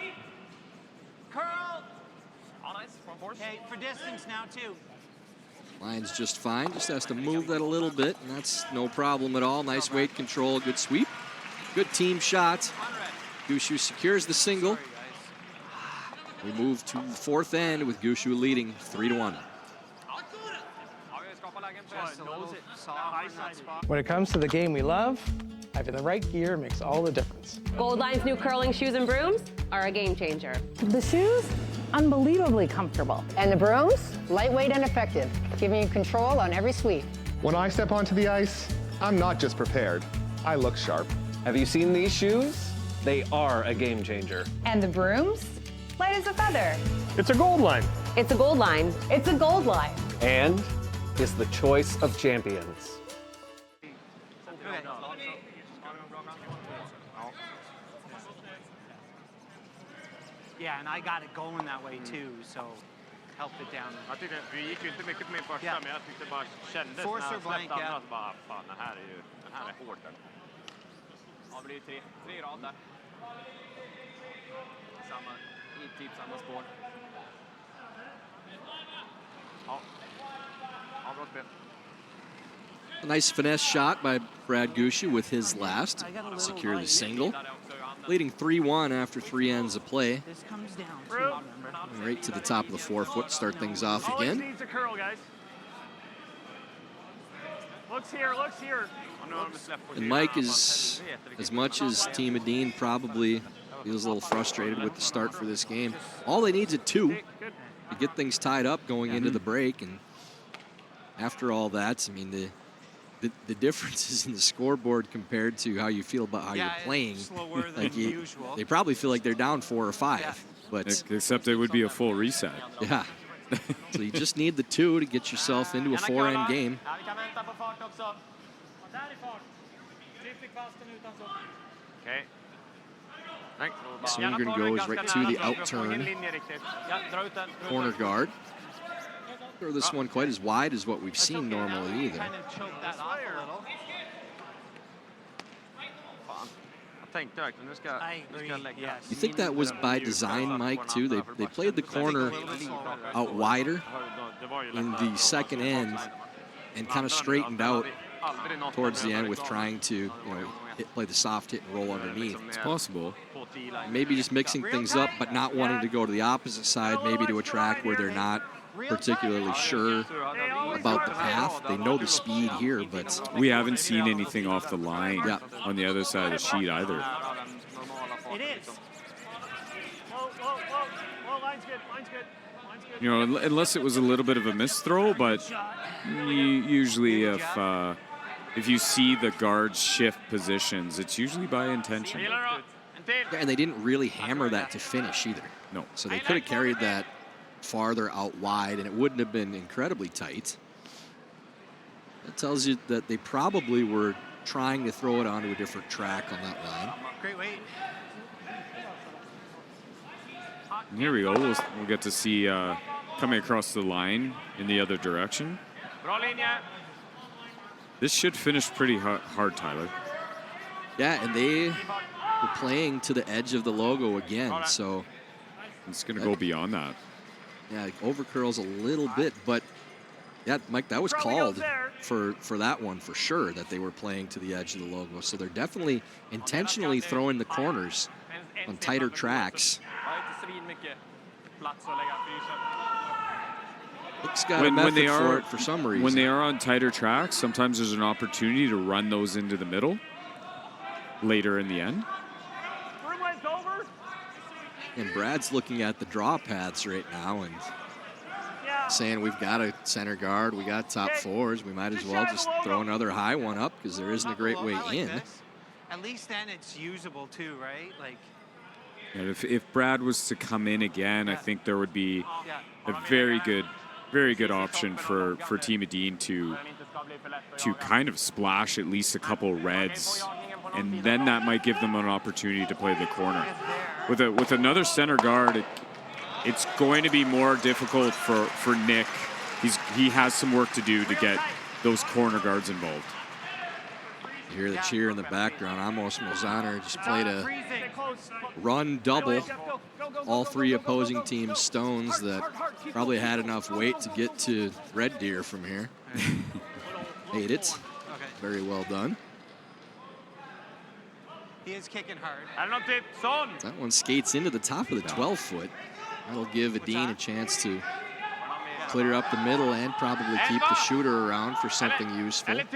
Okay, for distance now too. Line's just fine, just has to move that a little bit, and that's no problem at all. Nice weight control, good sweep. Good team shot. Gushue secures the single. We move to the fourth end with Gushue leading 3-1. When it comes to the game we love, having the right gear makes all the difference. Gold Line's new curling shoes and brooms are a game changer. The shoes, unbelievably comfortable. And the brooms, lightweight and effective, giving you control on every sweep. When I step onto the ice, I'm not just prepared. I look sharp. Have you seen these shoes? They are a game changer. And the brooms, light as a feather. It's a Gold Line. It's a Gold Line. It's a Gold Line. And is the choice of champions. Yeah, and I got it going that way too, so helped it down. Jag tyckte, vi gick ju inte mycket med första, men jag tyckte bara kändes Force när or han blank, släppte andra, ja. så bara, fan, den här är hård. Ja, det blir tre rad där. Typ samma spår. Ja. Ja, bra spel. A nice finesse shot by Brad Gushue with his last. Secure the single. Leading 3-1 after 3 ends of play. This comes down to, Right to the top of the forefoot, start things off Always again. needs a curl, guys. Looks here. And Mike is, as much as Team Edin probably feels a little frustrated with the start for this game, all they need is a 2 to get things tied up going into the break. And after all that, I mean, the differences in the scoreboard compared to how you feel about how you're playing, like they probably feel like they're down 4 or 5. But except it would be a full reset. Yeah. So you just need the 2 to get yourself into a 4-end game. Okay. So you're going to go is right to the out-turn corner guard. Throw this one quite as wide as what we've seen normally either. You think that was by design, Mike, too? They played the corner out wider in the second end and kind of straightened out towards the end with trying to, play the soft hit and roll underneath. It's possible. Maybe just mixing things up, but not wanting to go to the opposite side, maybe to a track where they're not particularly sure about the path. They know the speed here, but we haven't seen anything off the line on the other side of the sheet either. It is. Whoa, line's good. You know, unless it was a little bit of a misthrow, but usually if you see the guards shift positions, it's usually by intention. Yeah, and they didn't really hammer that to finish either. No. So they could have carried that farther out wide, and it wouldn't have been incredibly tight. That tells you that they probably were trying to throw it onto a different track on that line. Great weight. And here we go. We'll get to see coming across the line in the other direction. This should finish pretty hard, Tyler. Yeah, and they were playing to the edge of the logo again, so it's going to go beyond that. Yeah, it overcurls a little bit, but yeah, Mike, that was called for that one for sure, that they were playing to the edge of the logo. So they're definitely intentionally throwing the corners on tighter tracks. Nick's got a method for it for some reason. When they are on tighter tracks, sometimes there's an opportunity to run those into the middle later in the end. And Brad's looking at the draw paths right now and saying we've got a center guard, we got top fours, we might as well just throw another high one up because there isn't a great way in. At least then it's usable too, right? Like. And if Brad was to come in again, I think there would be a very good option for Team Edin to kind of splash at least a couple reds, and then that might give them an opportunity to play the corner. With another center guard, it's going to be more difficult for Nick. He has some work to do to get those corner guards involved. You hear the cheer in the background. Amos Mozaner just played a run double. All 3 opposing teams stones that probably had enough weight to get to Red Deer from here. Made it. Very well done. He is kicking hard. That one skates into the top of the 12-foot. That'll give Edin a chance to clear up the middle and probably keep the shooter around for something useful. Got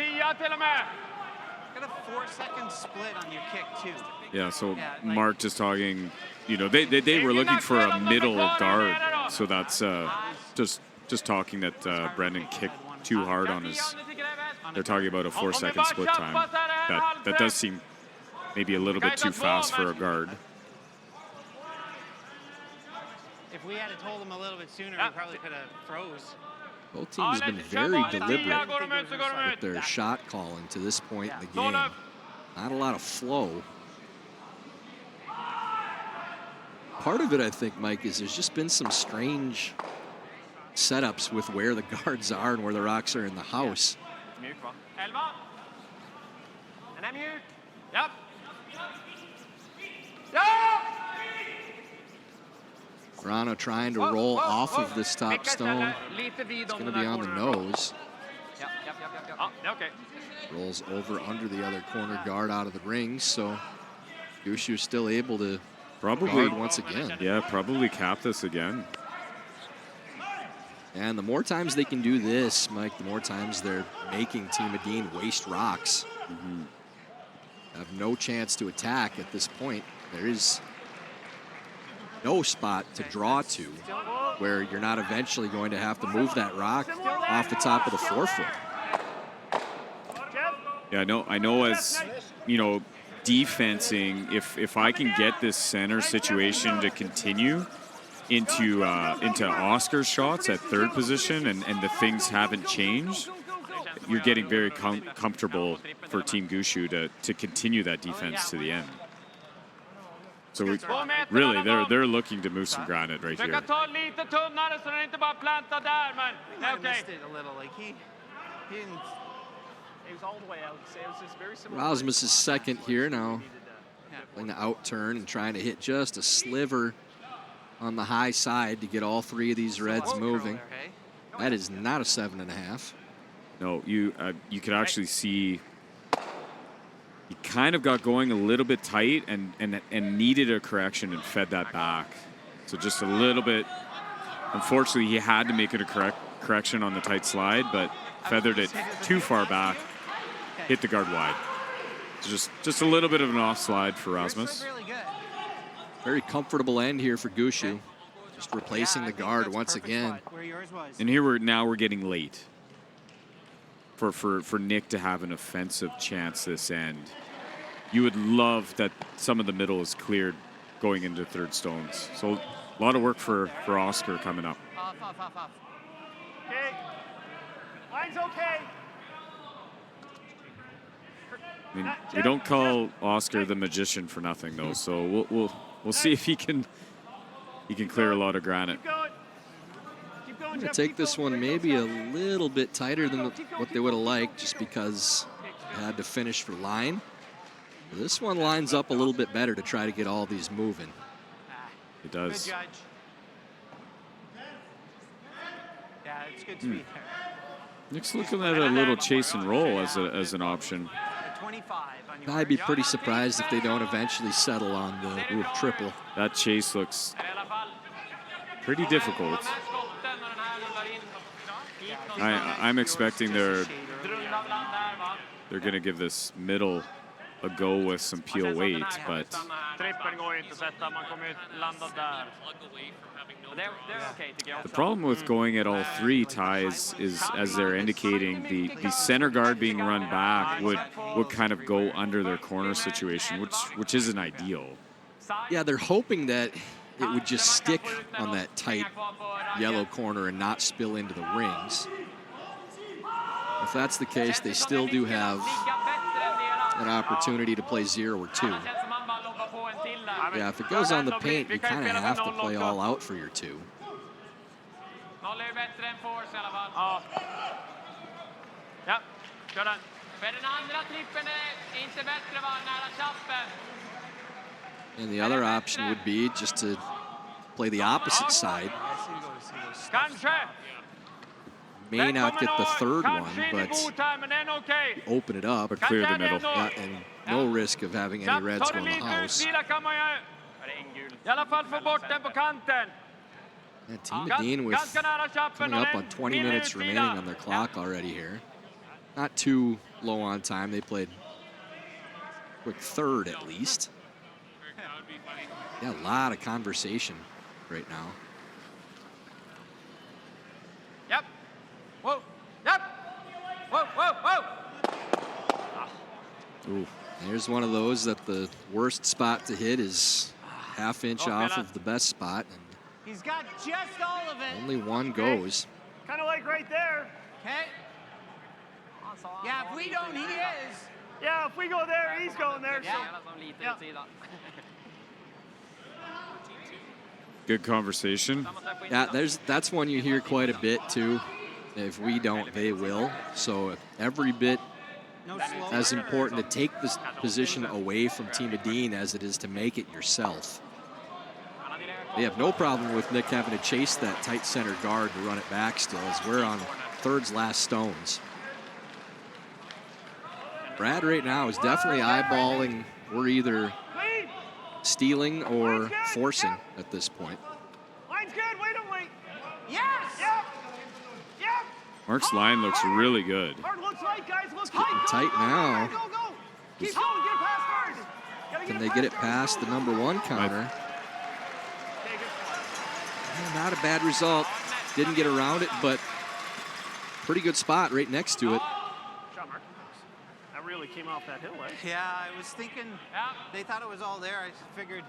a 4-second split on your kick, too. Yeah, so Mark just talking, you know, they were looking for a middle guard. So that's just talking that Brendan kicked too hard on his. They're talking about a 4-second split time. That does seem maybe a little bit too fast for a guard. If we had told him a little bit sooner, we probably could have froze. Both teams have been very deliberate with their shot calling to this point in the game. Not a lot of flow. Part of it, I think, Mike, is there's just been some strange setups with where the guards are and where the rocks are in the house. Verano trying to roll off of this top stone. It's going to be on the nose. Rolls over under the other corner guard out of the ring, so Gushue still able to guard once again. Yeah, probably cap this again. And the more times they can do this, Mike, the more times they're making Team Edin waste rocks. Have no chance to attack at this point. There is no spot to draw to where you're not eventually going to have to move that rock off the top of the 4-foot. Yeah, I know as, you know, defensing, if I can get this center situation to continue into Oscar's shots at third position and the things haven't changed, you're getting very comfortable for Team Gushue to continue that defense to the end. So really, they're looking to move some granite right here. He missed it a little. Like he didn't. He was all the way out. So it was just very similar. Rasmus is second here now, playing the out turn and trying to hit just a sliver on the high side to get all three of these Reds moving. That is not a 7.5. No, you could actually see he kind of got going a little bit tight and needed a correction and fed that back. So just a little bit. Unfortunately, he had to make it a correction on the tight slide, but feathered it too far back, hit the guard wide. So just a little bit of an off slide for Rasmus. Very comfortable end here for Gushue. Just replacing the guard once again. And here we're getting late for Nick to have an offensive chance this end. You would love that some of the middle is cleared going into third stones. So a lot of work for Oscar coming up. Off. Okay. Line's okay. I mean, we don't call Oscar the magician for nothing though, so we'll see if he can clear a lot of granite. I'm going to take this one maybe a little bit tighter than what they would have liked, just because they had to finish for line. This one lines up a little bit better to try to get all these moving. It does. Good judge. Yeah, it's good to be there. Nick's looking at a little chase and roll as an option. I'd be pretty surprised if they don't eventually settle on the triple. That chase looks pretty difficult. I'm expecting they're going to give this middle a go with some peel weight, but the problem with going at all three ties is, as they're indicating, the center guard being run back would kind of go under their corner situation, which isn't ideal. Yeah, they're hoping that it would just stick on that tight yellow corner and not spill into the rings. If that's the case, they still do have an opportunity to play 0 or 2. Yeah, if it goes on the paint, you kind of have to play all out for your 2. And the other option would be just to play the opposite side. may not get the third one, but open it up. Or clear the middle. Yeah, and no risk of having any Reds go in the house. And Team Edin with coming up on 20 minutes remaining on their clock already here. Not too low on time. They played quick third at least. Yeah, a lot of conversation right now. Yep. Whoa. Yep. Whoa, whoa, whoa. Ooh, there's one of those that the worst spot to hit is half-inch off of the best spot. And he's got just all of it. only one goes. Kind of like right there. Okay. Yeah, if we don't, he is. Yeah, if we go there, he's going there. Yeah. So, yeah. Good conversation. Yeah, that's one you hear quite a bit too. If we don't, they will. So every bit as important to take this position away from Team Edin as it is to make it yourself. They have no problem with Nick having to chase that tight center guard to run it back still, as we're on third's last stones. Brad right now is definitely eyeballing. We're either stealing or forcing at this point. Line's good. Wait, don't wait. Yes. Yep. Yep. Mark's line looks really good. Hard looks right, guys. Looks Getting tight now. Go, go. Keep going. Get it past guard. Can they get it past the #1 counter? Not a bad result. Didn't get around it, but pretty good spot right next to it. Shot mark. That really came off that hill, eh? Yeah, I was thinking they thought it was all there. I figured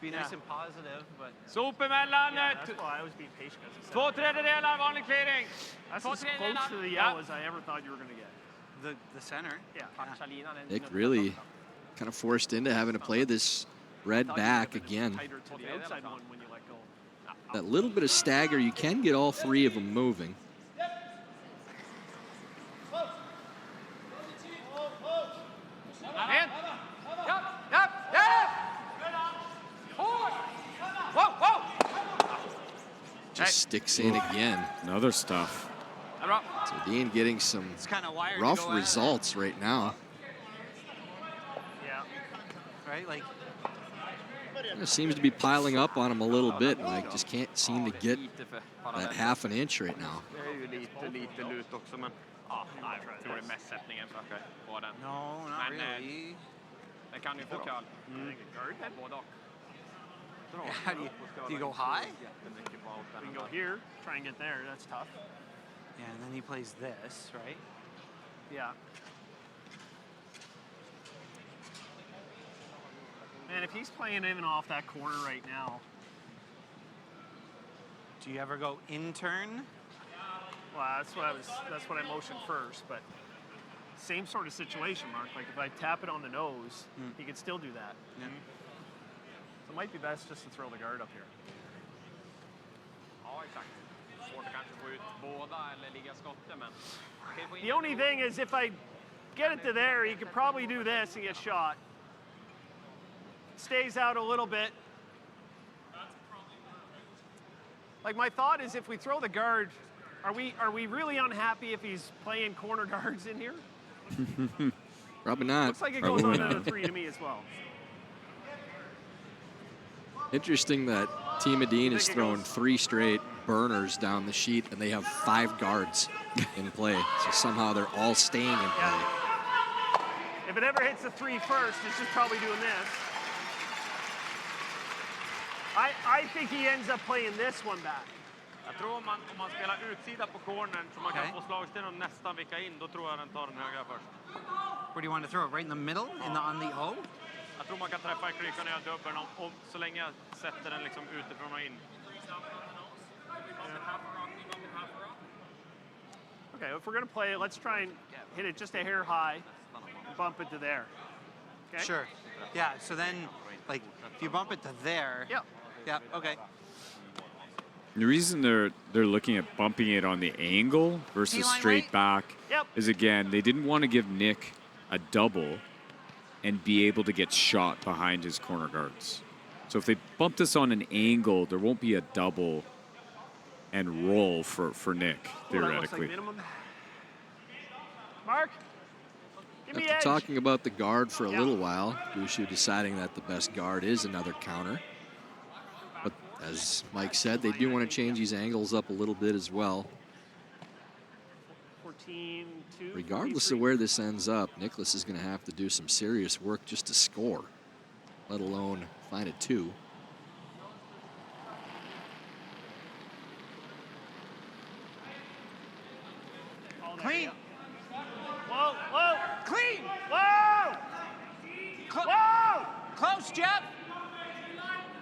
be nice and positive, but Supermellan. That's why I was being patient. 2/3 vanlig clearing. That's as close to the yellow as I ever thought you were going to get. the center. Yeah. Nick really kind of forced into having to play this red back again. That little bit of stagger, you can get all three of them moving. Just sticks in again. Another stuff. So Edin getting some rough results right now. Yeah. Right, like. It seems to be piling up on him a little bit. Like just can't seem to get that half an inch right now. No, not really. Yeah, do you go high? You can go here, try and get there. That's tough. Yeah, and then he plays this, right? Yeah. Man, if he's playing even off that corner right now. Do you ever go in turn? Well, that's what I motioned first, but same sort of situation, Mark. Like if I tap it on the nose, he could still do that. Yeah. So it might be best just to throw the guard up here. The only thing is if I get it to there, he could probably do this and get shot. Stays out a little bit. Like my thought is if we throw the guard, are we really unhappy if he's playing corner guards in here? Probably not. Looks like it goes on to the 3 to me as well. Interesting that Team Edin has thrown 3 straight burners down the sheet, and they have 5 guards in play. So somehow they're all staying in play. If it ever hits the 3 first, it's just probably doing this. I think he ends up playing this one back. Jag tror om man spelar utsida på cornern så man kan få slagsten och nästan vicka in, då tror jag den tar den högra först. Where do you want to throw it? Right in the middle? On the O? Jag tror man kan träffa i kryckan när jag dubbeln om så länge jag sätter den liksom utifrån och in. Okay, if we're going to play it, let's try and hit it just a hair high and bump it to there. Okay? Sure. Yeah, so then, like, if you bump it to there. Yep. Yeah, okay. The reason they're looking at bumping it on the angle versus straight back is, again, they didn't want to give Nick a double and be able to get shot behind his corner guards. So if they bump this on an angle, there won't be a double and roll for Nick, theoretically. Mark, give me After edge. talking about the guard for a little while, Gushue deciding that the best guard is another counter. But as Mike said, they do want to change these angles up a little bit as well. 14-2. Regardless of where this ends up, Nicholas is going to have to do some serious work just to score, let alone find a 2. Clean. Whoa, whoa. Clean. Whoa. Whoa. Close, Jeff.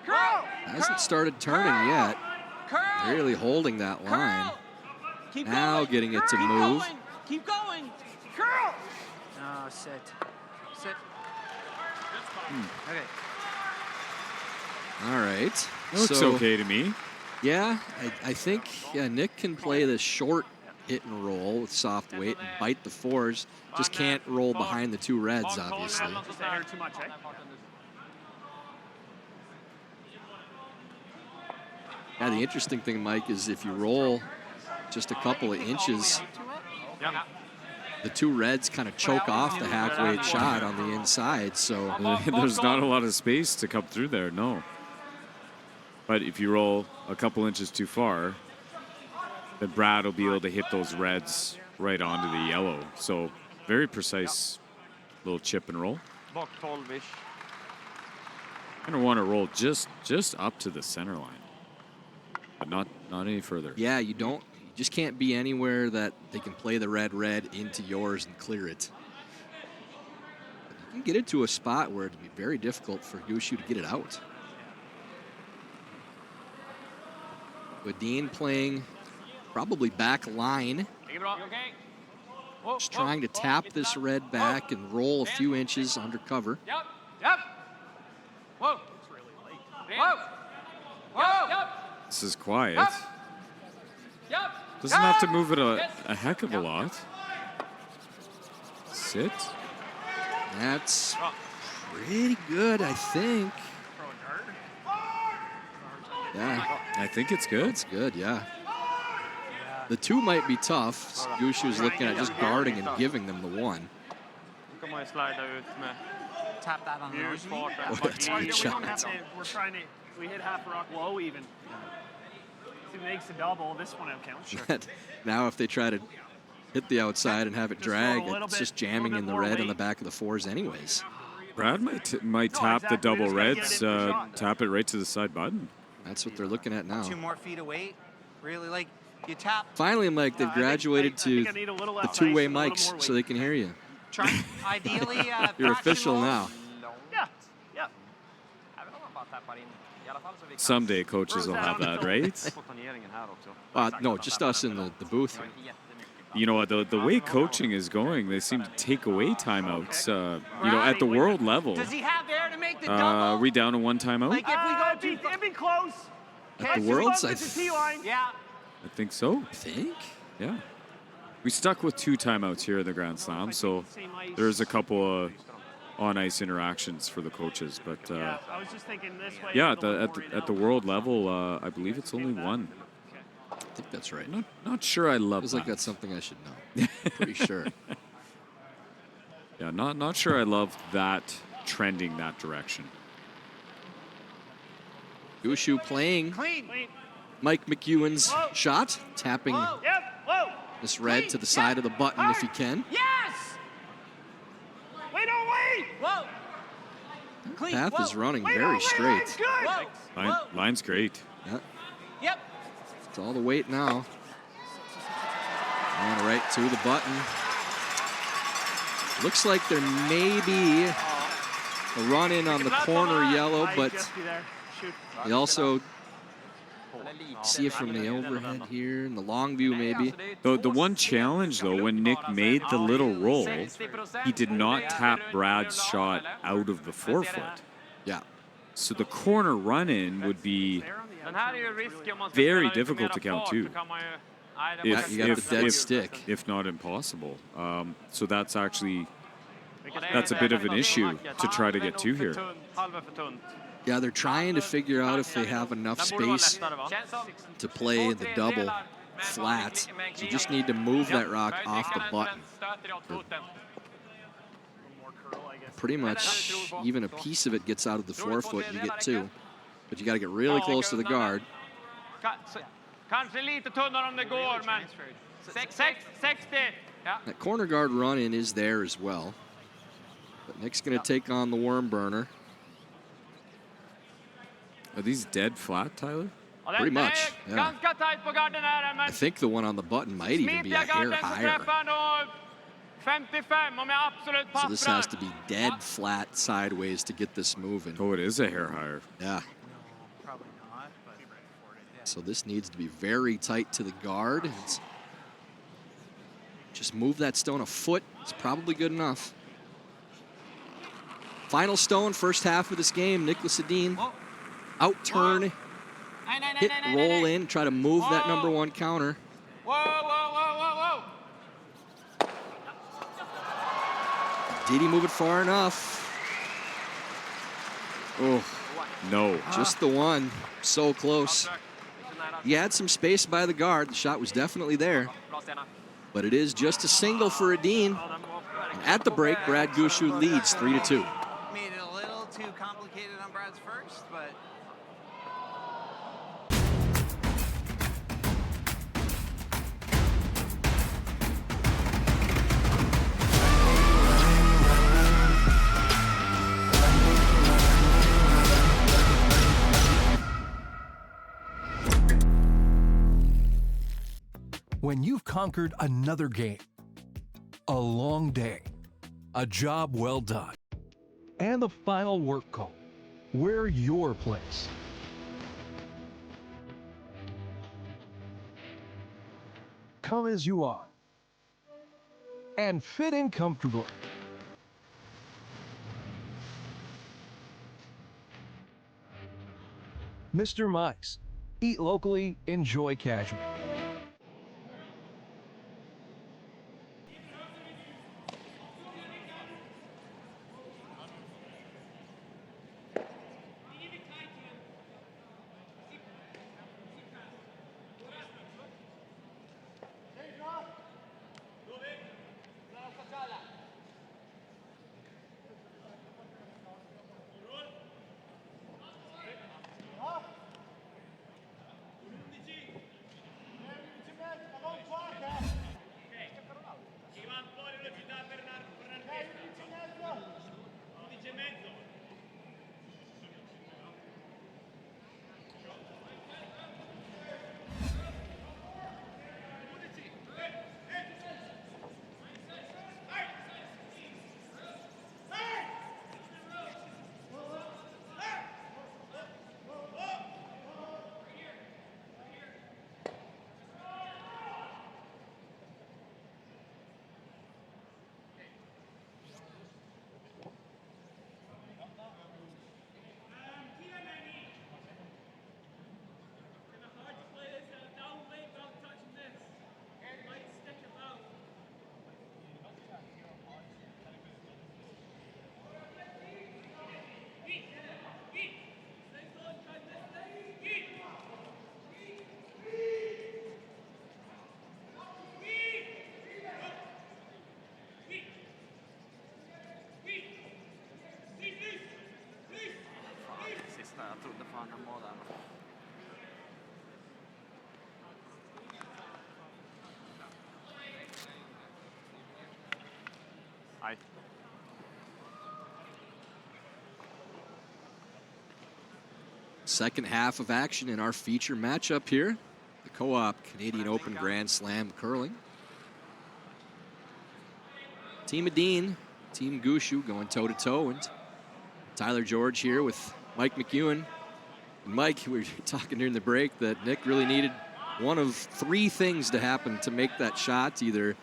Curl. Hasn't started turning yet. Really holding that line. Keep now going. getting it to Keep move. Going. Keep going. Curl. No, sit. Sit. Okay. All right. It looks okay to me. Yeah, I think Nick can play the short hit and roll with soft weight and bite the 4s. Just can't roll behind the 2 reds, obviously. Just air too much, eh? Yeah, the interesting thing, Mike, is if you roll just a couple of inches, the 2 reds kind of choke off the hack weight shot on the inside. So there's not a lot of space to come through there, no. But if you roll a couple inches too far, then Brad will be able to hit those reds right onto the yellow. So very precise little chip and roll. Gonna want to roll just up to the center line, but not any further. Yeah, you just can't be anywhere that they can play the red into yours and clear it. But you can get it to a spot where it'd be very difficult for Gushue to get it out. Edin playing probably back line. Just trying to tap this red back and roll a few inches under cover. Yep. Whoa. It's really late. Whoa. Whoa. This is quiet. Yep. Doesn't have to move it a heck of a lot. Sit. That's pretty good, I think. Yeah. I think it's good. It's good, yeah. The 2 might be tough. Gushue's looking at just guarding and giving them the 1. Tap that on the nose. Oh, that's a good shot. We're trying to. We hit half rock low even. If it makes a double, this one will count. Sure. Now if they try to hit the outside and have it drag, it's just jamming in the red on the back of the 4s anyways. Brad might tap the double reds, tap it right to the side button. That's what they're looking at now. 2 more feet of weight. Really, like, you tap. Finally, Mike, they've graduated to the 2-way mics so they can hear you. Ideally, you're official now. Yeah. Someday coaches will have that, right? No, just us in the booth. You know what, the way coaching is going, they seem to take away timeouts. At the world level. Does he have air to make the double? Are we down to 1 timeout? Like if we go it'd be close. At the Worlds, I think so. I think? Yeah. We stuck with 2 timeouts here in the Grand Slam, so there's a couple of on-ice interactions for the coaches. But I was just thinking this way. yeah, at the world level, I believe it's only 1. I think that's right. Not sure I love Feels that. like that's something I should know. Pretty sure. Yeah, not sure I love that trending that direction. Gushue playing Clean. Mike McEwen's shot, tapping this red to the side of the button if he can. Yes! Wait, don't wait! Whoa! Clean. Path is running very straight. Line's great. Yeah. Yep. It's all the weight now. And right to the button. Looks like there may be a run-in on the corner yellow, but you also see it from the overhead here, and the long view maybe. The one challenge, though, when Nick made the little roll, he did not tap Brad's shot out of the 4-foot. Yeah. So the corner run-in would be very difficult to count, too. You got the dead stick. If not impossible. So that's that's a bit of an issue to try to get to here. Yeah, they're trying to figure out if they have enough space to play in the double flat. You just need to move that rock off the button. Pretty much even a piece of it gets out of the forefoot, you get two. But you got to get really close to the guard. That corner guard run-in is there as well. But Nick's going to take on the worm burner. Are these dead flat, Tyler? Pretty much, yeah. I think the one on the button might even be a hair higher. So this has to be dead flat sideways to get this moving. Oh, it is a hair higher. Yeah. So this needs to be very tight to the guard. Just move that stone a foot. It's probably good enough. Final stone, first half of this game. Nicholas Edin, out turn, hit, roll in, try to move that number one counter. Did he move it far enough? Oh, no. Just the one. So close. He had some space by the guard. The shot was definitely there. But it is just a single for Edin. And at the break, Brad Gushue leads 3-2. Made it a little too complicated on Brad's first, but When you've conquered another game, a long day, a job well done, and the final work call, we're your place. Come as you are and fit in comfortably. Mr. Mike's. Eat locally, enjoy casual. Second half of action in our feature matchup here. The Co-op Canadian Open Grand Slam curling. Team Edin, Team Gushue going toe-to-toe, and Tyler George here with Mike McEwen. And Mike, we were talking during the break that Nick really needed one of three things to happen to make that shot. Either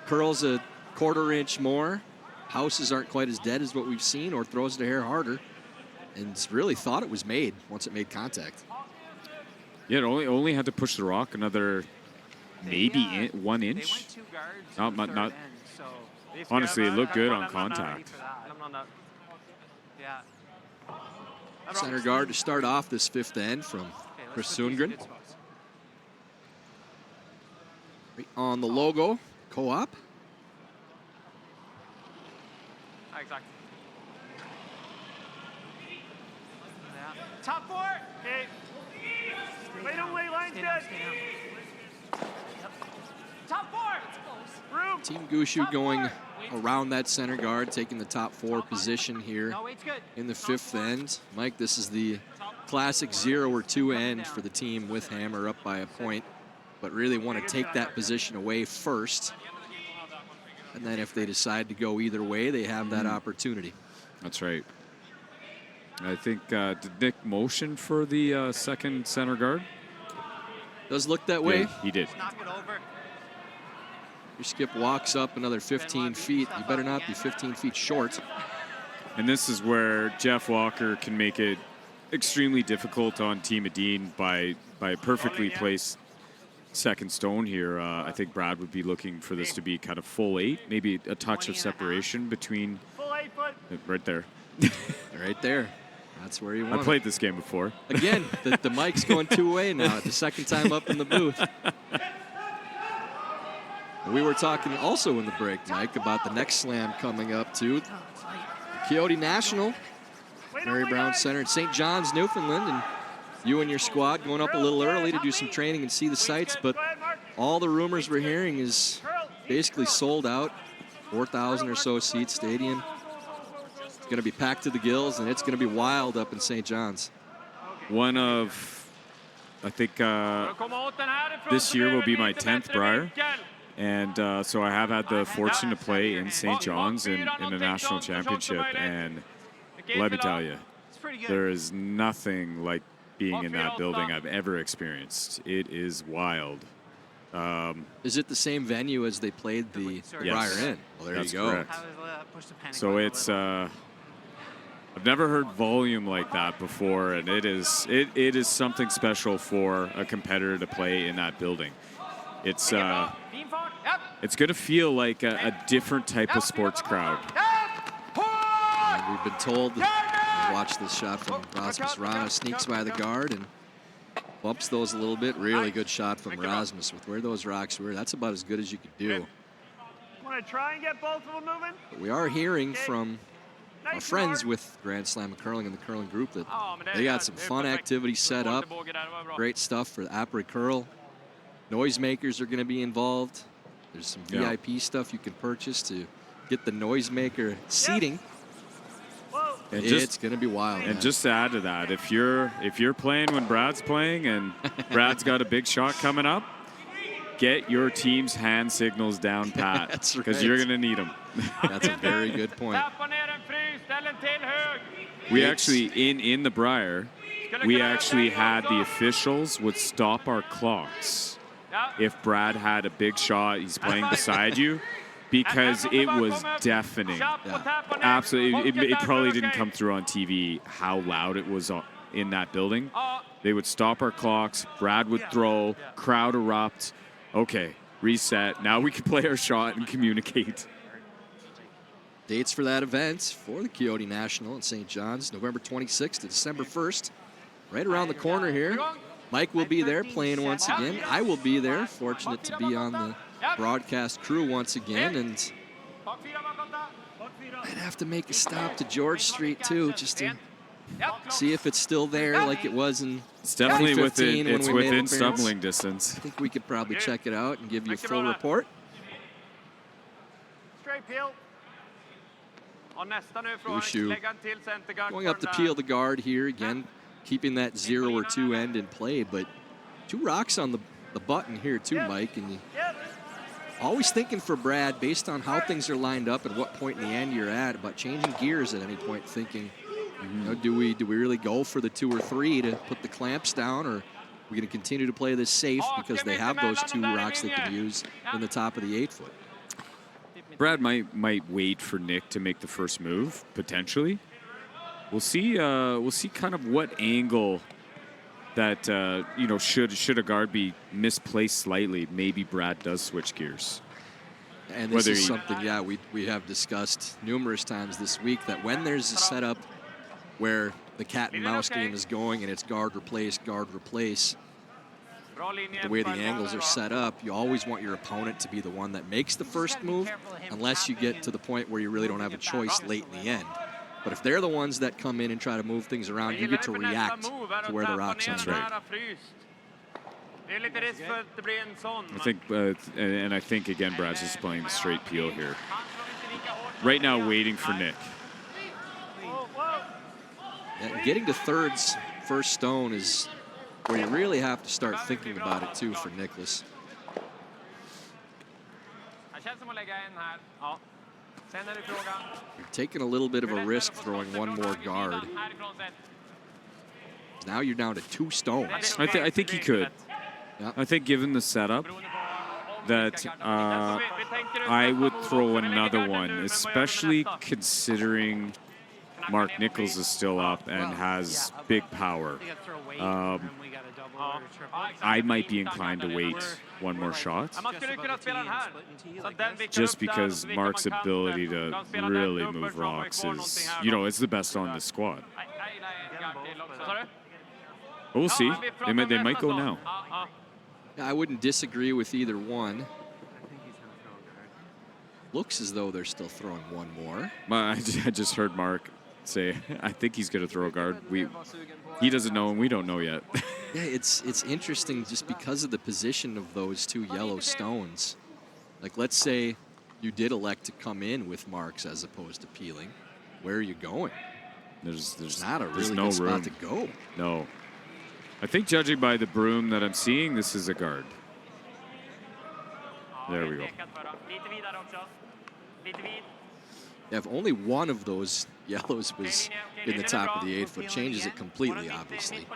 curls a quarter inch more, houses aren't quite as dead as what we've seen, or throws it a hair harder. And really thought it was made once it made contact. Yeah, it only had to push the rock another maybe 1 inch. They went two guards not end, so Honestly, it looked good on contact. Center guard to start off this fifth end from Chris Sundgren. Right on the logo, co-op. Exactly. Top four. Okay. Wait on lay line dead. Top four. Room. Team Gushue going around that center guard, taking the top four position here in the fifth end. Mike, this is the classic 0 or 2 end for the team with Hammer up by a point, but really want to take that position away first. And then if they decide to go either way, they have that opportunity. That's right. I think, did Nick motion for the second center guard? Does look that way. Yeah, he did. Your skip walks up another 15 feet. You better not be 15 feet short. And this is where Jeff Walker can make it extremely difficult on Team Edin by a perfectly placed second stone here. I think Brad would be looking for this to be kind of full 8, maybe a touch of separation between. Full 8 foot. Right there. Right there. That's where you want I played this game before. Again, the mic's going 2-way now. The second time up in the booth. We were talking also in the break, Mike, about the next slam coming up too. Coyote National, Mary Brown Center in St. John's, Newfoundland, and you and your squad going up a little early to do some training and see the sights, but all the rumors we're hearing is basically sold out. 4,000 or so seat stadium. It's going to be packed to the gills, and it's going to be wild up in St. John's. One of, I think this year will be my 10th Brier. And so I have had the fortune to play in St. John's in the national championship. And let me tell you, there is nothing like being in that building I've ever experienced. It is wild. Is it the same venue as they played the Brier in? Well, there That's you go. Correct. So it's, I've never heard volume like that before, and it is something special for a competitor to play in that building. It's going to feel like a different type of sports crowd. And we've been told, watch this shot from Rasmus Rana, sneaks by the guard and bumps those a little bit. Really good shot from Rasmus with where those rocks were. That's about as good as you could do. Want to try and get both of them moving? But we are hearing from our friends with Grand Slam of Curling and the curling group that they got some fun activities set up. Great stuff for the Après Curl. Noisemakers are going to be involved. There's some VIP stuff you can purchase to get the noisemaker seating. And it's going to be wild. And just to add to that, if you're playing when Brad's playing and Brad's got a big shot coming up, get your team's hand signals down pat. That's because right. you're going to need them. That's a very good point. We actually, in the Brier, we actually had the officials would stop our clocks if Brad had a big shot, he's playing beside you, because it was deafening. Yeah. Absolutely. It probably didn't come through on TV how loud it was in that building. They would stop our clocks. Brad would throw, crowd erupt. Okay, reset. Now we can play our shot and communicate. Dates for that event for the Coyote National in St. John's, November 26th to December 1st. Right around the corner here. Mike will be there playing once again. I will be there, fortunate to be on the broadcast crew once again. And I'd have to make a stop to George Street, too, just to see if it's still there like it was in It's definitely 2015 it's when we made within an appearance. stumbling distance. I think we could probably check it out and give you a full report. Straight peel. Gushue going up to peel the guard here again, keeping that 0 or 2 end in play, but 2 rocks on the button here too, Mike. And you always thinking for Brad, based on how things are lined up and what point in the end you're at, about changing gears at any point, thinking, you know, do we really go for the 2 or 3 to put the clamps down, or are we going to continue to play this safe because they have those 2 rocks they can use in the top of the 8 foot? Brad might wait for Nick to make the first move, potentially. We'll see kind of what angle that should a guard be misplaced slightly, maybe Brad does switch gears. And this is something, yeah, we have discussed numerous times this week, that when there's a setup where the cat and mouse game is going and it's guard, replace, the way the angles are set up, you always want your opponent to be the one that makes the first move, unless you get to the point where you really don't have a choice late in the end. But if they're the ones that come in and try to move things around, you get to react to where the rock's on. Right. I think, and I think, again, Brad's just playing the straight peel here. Right now, waiting for Nick. Yeah, getting to thirds first stone is where you really have to start thinking about it, too, for Nicholas. You're taking a little bit of a risk throwing one more guard. Now you're down to 2 stones. I think he could. Yeah. I think given the setup that I would throw another one, especially considering Mark Nichols is still up and has big power. I might be inclined to wait one more shot, just because Mark's ability to really move rocks is, it's the best on this squad. But we'll see. They might go now. I wouldn't disagree with either one. Looks as though they're still throwing one more. I just heard Mark say, I think he's going to throw a guard. He doesn't know, and we don't know yet. Yeah, it's interesting just because of the position of those 2 yellow stones. Like, let's say you did elect to come in with marks as opposed to peeling. Where are you going? There's not a really no good spot room to go. No. I think judging by the broom that I'm seeing, this is a guard. There we go. Yeah, if only one of those yellows was in the top of the 8-foot, changes it completely, obviously.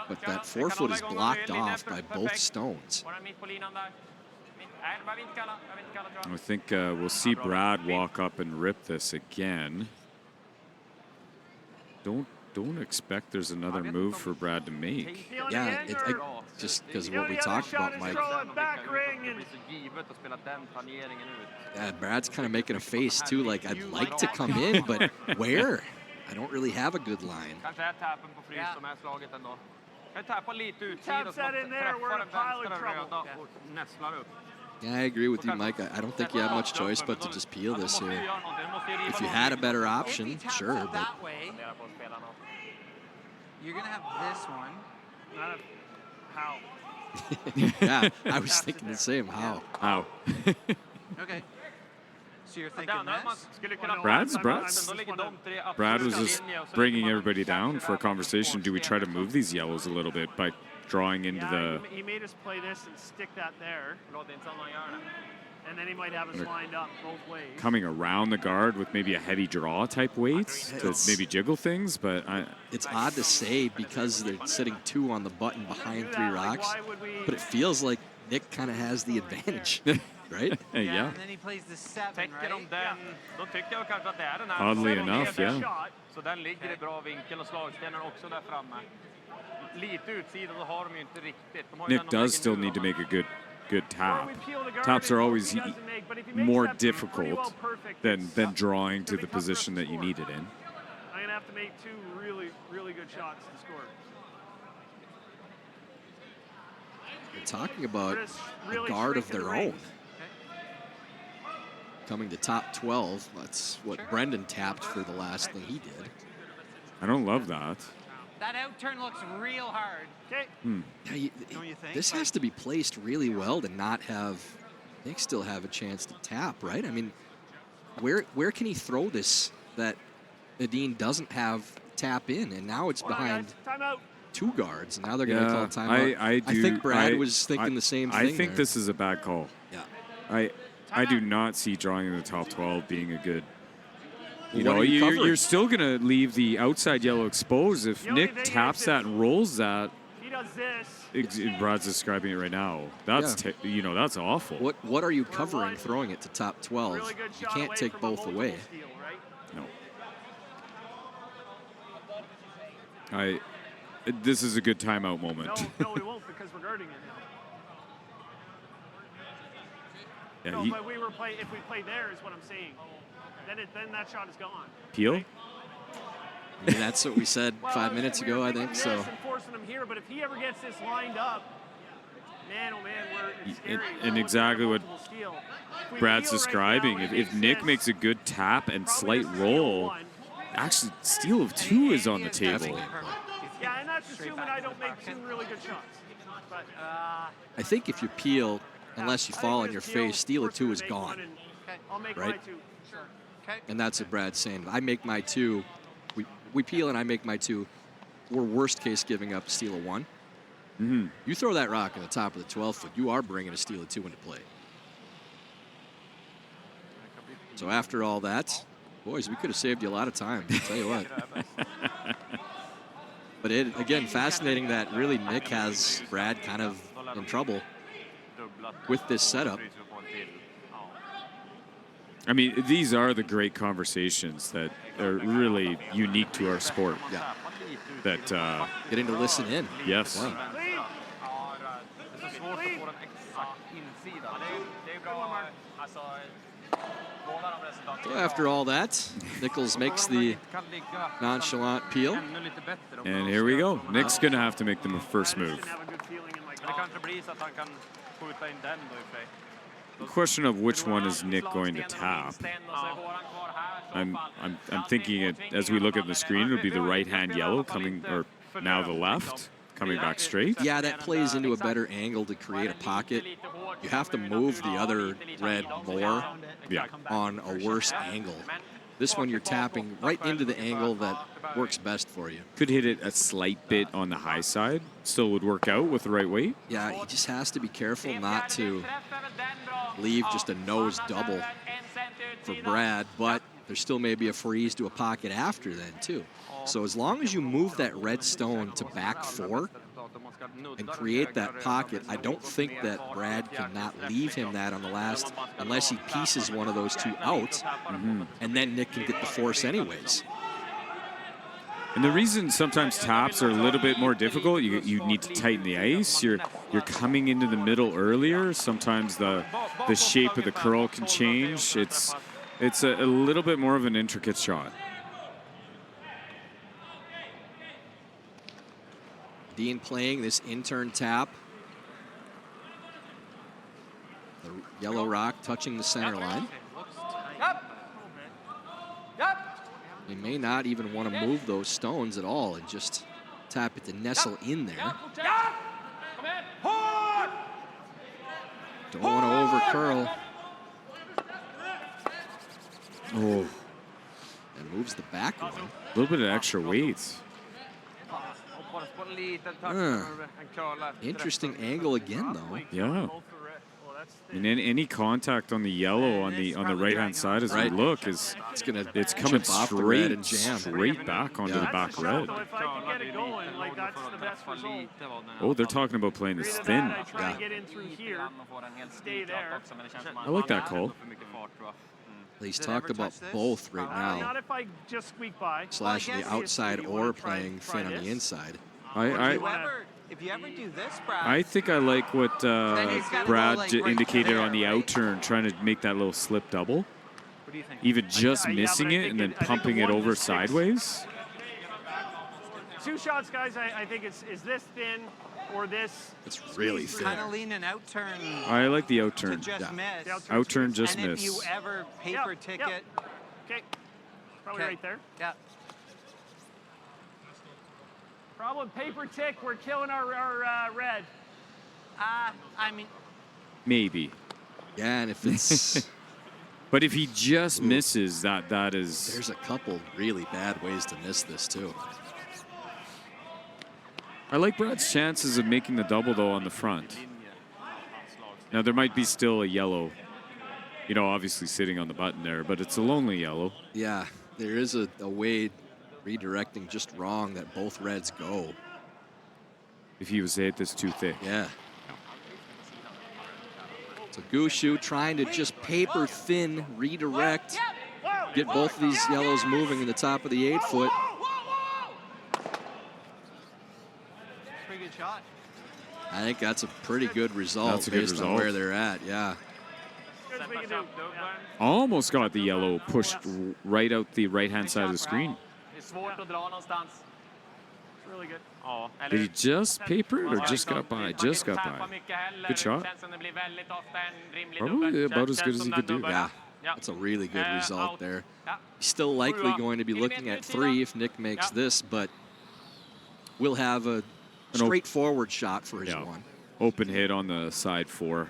But that 4-foot is blocked off by both stones. I think we'll see Brad walk up and rip this again. Don't expect there's another move for Brad to make. Yeah, just because of what we talked about, Mike. Yeah, Brad's kind of making a face, too, like, I'd like to come in, but where? I don't really have a good line. Yeah, I agree with you, Mike. I don't think you have much choice but to just peel this here. If you had a better option, sure, but... You're going to have this one. How? Yeah, I was thinking the same. How? How? Okay. So you're thinking this? Brad was just bringing everybody down for a conversation. Do we try to move these yellows a little bit by drawing into the... He made us play this and stick that there. And then he might have us lined up both ways. Coming around the guard with maybe a heavy draw type weights to maybe jiggle things, but it's odd to say because they're sitting 2 on the button behind 3 rocks, but it feels like Nick kind of has the advantage, right? Yeah. And then he plays the 7, right? Oddly enough, yeah. Så den ligger i bra vinkel och slagstenen också där framme. Lite utsida så har de ju inte riktigt. Nick does still need to make a good tap. Taps are always more difficult than drawing to the position that you need it in. I'm going to have to make 2 really, really good shots to score. We're talking about a guard of their own. Coming to top 12. That's what Brendan tapped for the last thing he did. I don't love that. That outturn looks real hard. Okay. Yeah, Don't you think? This has to be placed really well to not have Nick still have a chance to tap, right? I mean, where can he throw this that Edin doesn't have tap in? And now it's behind 2 guards. And now they're going to call timeout. I think Brad was thinking the same thing. I think this is a bad call. Yeah. I do not see drawing in the top 12 being a good... You're still going to leave the outside yellow exposed. If Nick taps that and rolls that, he does this. Brad's describing it right now. That's that's awful. What are you covering throwing it to top 12? You can't take both away. No. This is a good timeout moment. No, we won't because we're guarding it now. Yeah, No, but if we play there is what I'm saying. Then that shot is gone. Peel? Right? I mean, that's what we said 5 minutes ago, I think. So. And forcing him here, but if he ever gets this lined up, man, oh man, it's scary. And exactly what Brad's describing. Right now, if Nick makes a good tap and slight roll, actually steal of 2 is on the table. Yeah, and that's assuming I don't make 2 really good shots. But I think if you peel, unless you fall on your face, steal of 2 is gone. I'll make right? my 2. Sure. Okay. And that's what Brad's saying. I make my 2. We peel and I make my 2. We're worst case giving up steal of 1. Mm-hmm. You throw that rock in the top of the 12 foot, you are bringing a steal of 2 into play. So after all that, boys, we could have saved you a lot of time. I'll tell you what. But again, fascinating that really Nick has Brad kind of in trouble with this setup. I mean, these are the great conversations that are really unique to our sport. Yeah. That getting to listen in. Yes. Wow. So after all that, Nichols makes the nonchalant peel. And here we go. Nick's going to have to make the first move. The question of which one is Nick going to tap. I'm thinking it, as we look at the screen, it would be the right-hand yellow coming, or now the left, coming back straight. Yeah, that plays into a better angle to create a pocket. You have to move the other red more on a worse angle. This one you're tapping right into the angle that works best for you. Could hit it a slight bit on the high side. Still would work out with the right weight. Yeah, he just has to be careful not to leave just a nose double for Brad, but there still may be a freeze to a pocket after then too. So as long as you move that red stone to back 4 and create that pocket, I don't think that Brad cannot leave him that on the last unless he pieces one of those 2 out, and then Nick can get the force anyways. And the reason sometimes taps are a little bit more difficult, you need to tighten the ice. You're coming into the middle earlier. Sometimes the shape of the curl can change. It's a little bit more of an intricate shot. Dean playing this in-turn tap. The yellow rock touching the center line. He may not even want to move those stones at all and just tap it to nestle in there. Don't want to over curl. Oh. And moves the back one. A little bit of extra weight. Interesting angle again, though. Yeah. And any contact on the yellow on the right hand side as we look is it's coming straight back onto the back red. Oh, they're talking about playing this thin. Yeah. I like that call. He's talked about both right now. Not if I just squeak by. Slashing the outside or playing thin on the inside. If you ever do this, Brad, I think I like what Brad indicated on the out turn, trying to make that little slip double. What do you think? Even just missing it and then pumping it over sideways. 2 shots, guys. I think is this thin or this? It's really thin. Kind of lean an out turn. I like the out turn. Just miss. Out turn, just and miss. If you ever paper ticket. Okay. Probably right there. Yeah. Problem paper tick. We're killing our red. I mean. Maybe. Yeah, and if it's. But if he just misses, that is. There's a couple really bad ways to miss this too. I like Brad's chances of making the double though on the front. Now there might be still a yellow, obviously sitting on the button there, but it's a lonely yellow. Yeah, there is a way redirecting just wrong that both reds go. If he was to hit this too thick. Yeah. So Gushue trying to just paper thin redirect, get both of these yellows moving in the top of the 8 foot. Pretty good shot. I think that's a pretty good result based on where they're at. Yeah. Almost got the yellow pushed right out the right-hand side of the screen. Det är svårt att dra någonstans. It's really good. Ja, eller Did he just paper it or just got by? Just got by. Good shot. Probably about as good as he could do. Yeah, that's a really good result there. He's still likely going to be looking at 3 if Nick makes this, but we'll have a straightforward shot for his 1. Open hit on the side 4,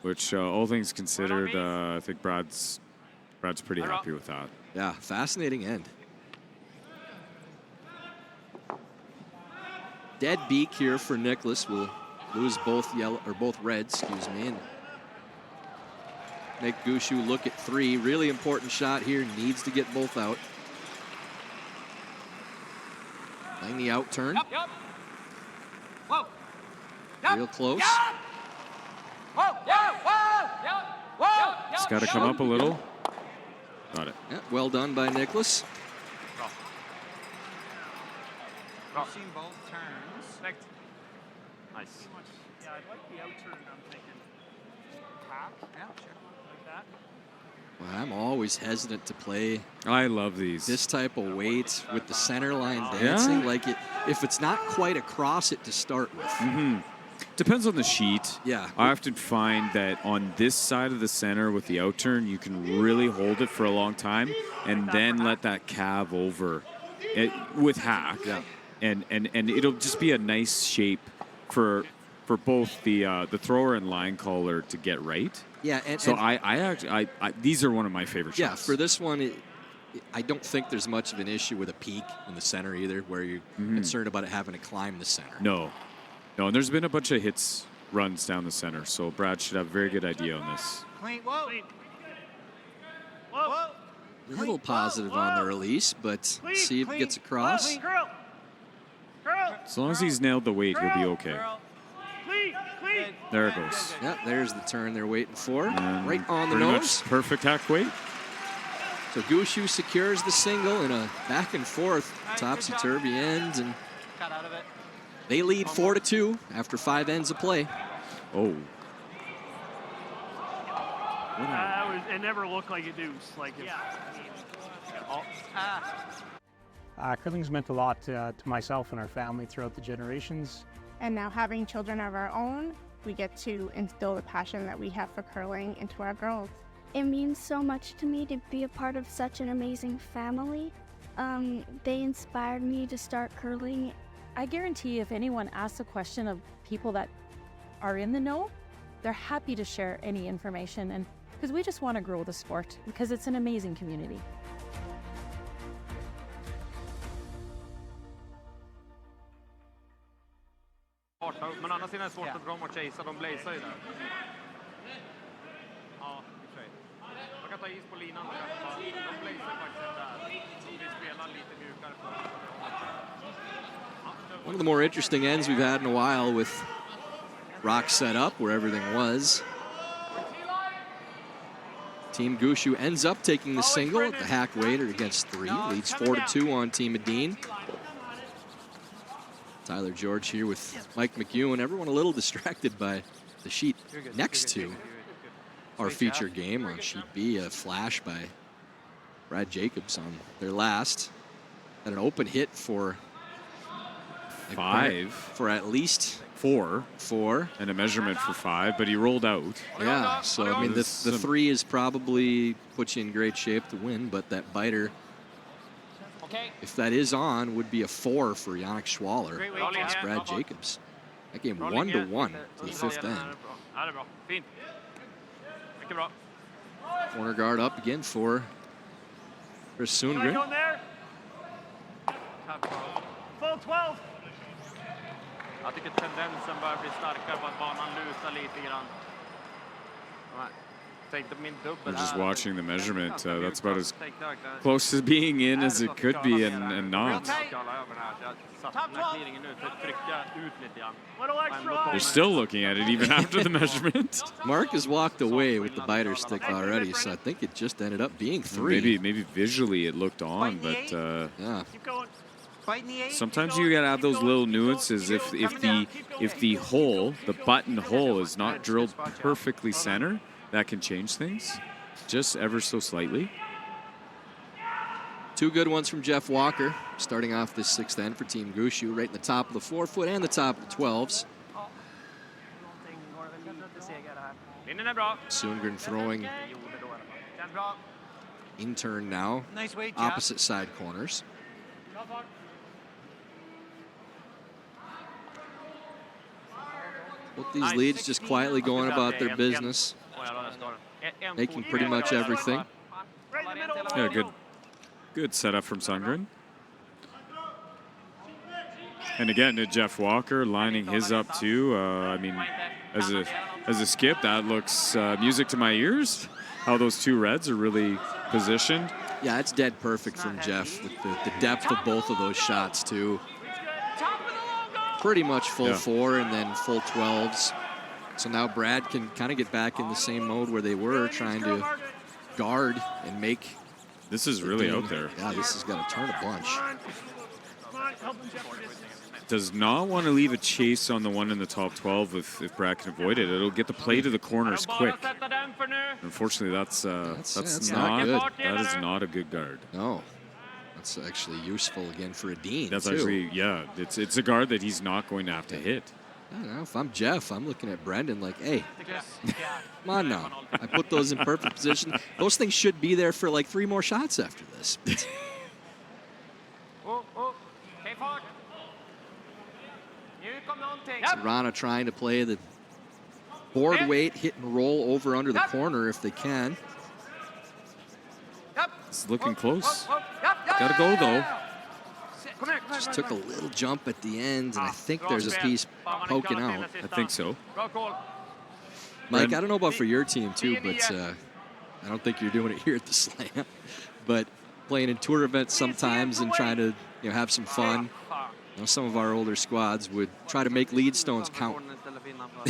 which all things considered, I think Brad's pretty happy with that. Yeah, fascinating end. Dead beak here for Nicholas. Will lose both yellow or both reds, excuse me, and make Gushue look at 3. Really important shot here. Needs to get both out. Playing the out turn. Whoa. Real close. It's got to come up a little. Got it. Yeah, well done by Nicholas. I've seen both turns. Nice. Yeah, I'd like the out turn. I'm thinking. Tap. Yeah, sure. Like that. Well, I'm always hesitant to play. I love these. This type of weight with the center line dancing. Yeah. Like if it's not quite across it to start with. Depends on the sheet. Yeah. I often find that on this side of the center with the out turn, you can really hold it for a long time and then let that calve over it, with hack. Yeah. And it'll just be a nice shape for both the thrower and line caller to get right. Yeah, so I actually these are one of my favorite shots. Yeah, for this one, I don't think there's much of an issue with a peak in the center either, where you're concerned about it having to climb the center. No, and there's been a bunch of hits runs down the center, so Brad should have a very good idea on this. Clean. Whoa. Whoa. A little positive on the release, but see if it gets across. Girl. As long as he's nailed the weight, he'll be okay. Clean. There it goes. Yeah, there's the turn they're waiting for. Right on the pretty nose. Much perfect hack weight. So Gushue secures the single in a back and forth topsy-turvy end, and Cut out of it. they lead 4-2 after 5 ends of play. Oh. It never looked like a deuce. Like Curling's meant a lot to myself and our family throughout the generations. And now having children of our own, we get to instill the passion that we have for curling into our girls. It means so much to me to be a part of such an amazing family. They inspired me to start curling. I guarantee if anyone asks a question of people that are in the know, they're happy to share any information, and because we just want to grow the sport because it's an amazing community. Men annars är det svårt att dra mot Chase, de blazar ju där. Ja, i och för sig. Man kan ta is på linan. De blazar faktiskt där. Vi spelar lite mjukare på. One of the more interesting ends we've had in a while with rock set up where everything was. Team Gushue ends up taking the single at the hack weight against 3. Leads 4-2 on Team Edin. Tyler George here with Mike McEwen. Everyone a little distracted by the sheet next to our feature game on sheet B. A flash by Brad Jacobs on their last. Had an open hit for 5. For at least 4. 4. And a measurement for 5, but he rolled out. Yeah, so I mean the 3 is probably put you in great shape to win, but that biter, if that is on, would be a 4 for Yannick Schwaller against Brad Jacobs. That game 1-1 to the 5th end. Corner guard up again for Chris Sundgren. Full 12. Jag tycker tendensen börjar bli starkare på att banan lutar lite grann. We're just watching the measurement. That's about as close to being in as it could be and not. They're still looking at it even after the measurement. Mark has walked away with the biter stick already, so I think it just ended up being 3. Maybe visually it looked on, but yeah. Sometimes you gotta have those little nuances. If the hole, the button hole, is not drilled perfectly center, that can change things just ever so slightly. Two good ones from Jeff Walker, starting off this 6th end for Team Gushue, right in the top of the 4-foot and the top of the 12s. Sundgren throwing in turn now, opposite side corners. Both these leads just quietly going about their business, making pretty much everything. Yeah, good setup from Sundgren. And again, Jeff Walker lining his up too. I mean, as a skip, that looks music to my ears. How those two reds are really positioned. Yeah, it's dead perfect from Jeff with the depth of both of those shots too. Pretty much full 4 and then full 12s. So now Brad can kind of get back in the same mode where they were, trying to guard and make. This is really out there. Yeah, this has got to turn a bunch. Does not want to leave a chase on the one in the top 12 if Brad can avoid it. It'll get the play to the corners quick. Unfortunately, that's not good. That is not a good guard. No. That's actually useful again for Edin. That's too. actually, yeah, it's a guard that he's not going to have to hit. I don't know. If I'm Jeff, I'm looking at Brendan like, hey, come on now. I put those in perfect position. Those things should be there for like 3 more shots after this. Rana trying to play the board weight, hit and roll over under the corner if they can. It's looking close. Gotta go though. Just took a little jump at the end, and I think there's a piece poking out. I think so. Mike, I don't know about for your team too, but I don't think you're doing it here at the Slam. But playing in tour events sometimes and trying to have some fun. Some of our older squads would try to make lead stones count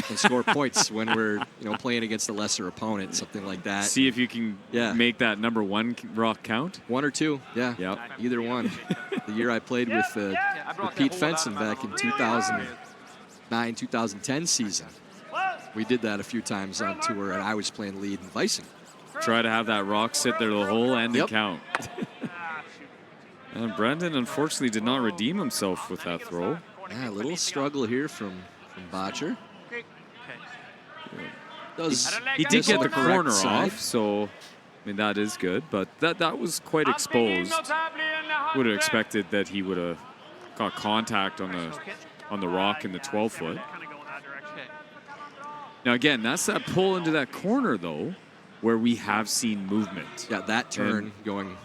and score points when we're playing against a lesser opponent, something like that. See if you can make that number 1 rock count. 1 or 2, yeah. Yep. Either one. The year I played with Pete Fenson back in 2009, 2010 season, we did that a few times on tour, and I was playing lead and vicing. Try to have that rock sit there the whole end and count. And Brendan unfortunately did not redeem himself with that throw. Yeah, a little struggle here from Botcher. He did get the corner off, so I mean that is good, but that was quite exposed. Would have expected that he would have got contact on the rock in the 12-foot. Now again, that's that pull into that corner though, where we have seen movement. Yeah, that turn going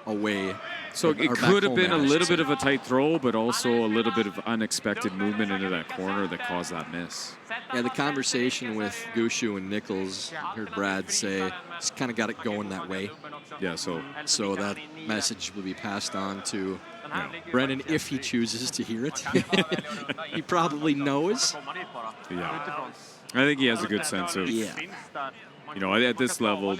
away. So it could have been a little bit of a tight throw, but also a little bit of unexpected movement into that corner that caused that miss. Yeah, the conversation with Gushue and Nichols, I heard Brad say, just kind of got it going that way. Yeah, so that message will be passed on to Brendan if he chooses to hear it. He probably knows. Yeah, I think he has a good sense of, at this level,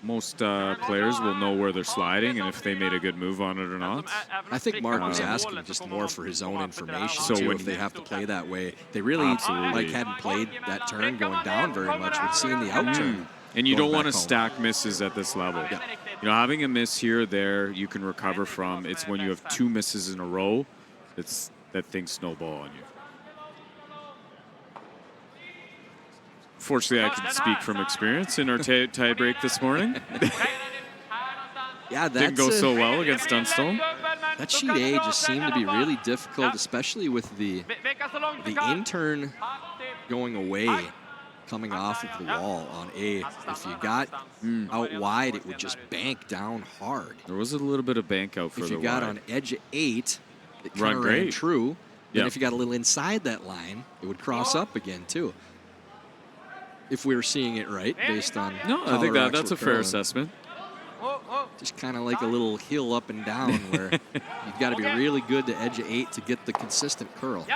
most players will know where they're sliding and if they made a good move on it or not. I think Mark was asking just more for his own information, so too, if they have to play that way. They really hadn't played that turn going down very much with seeing the out turn. And you don't want to stack misses at this level. Yeah. Having a miss here or there, you can recover from. It's when you have 2 misses in a row, that things snowball on you. Fortunately, I can speak from experience in our tie break this morning. Yeah, that didn't go so well against Dunstone. That sheet A just seemed to be really difficult, especially with the in-turn going away, coming off of the wall on A. If you got out wide, it would just bank down hard. There was a little bit of bank out for the wide. If you got on edge 8, it kind of ran true. And if you got a little inside that line, it would cross up again too. If we were seeing it right, based on I think that's a fair assessment. Just kind of like a little hill up and down where you've got to be really good to edge 8 to get the consistent curl.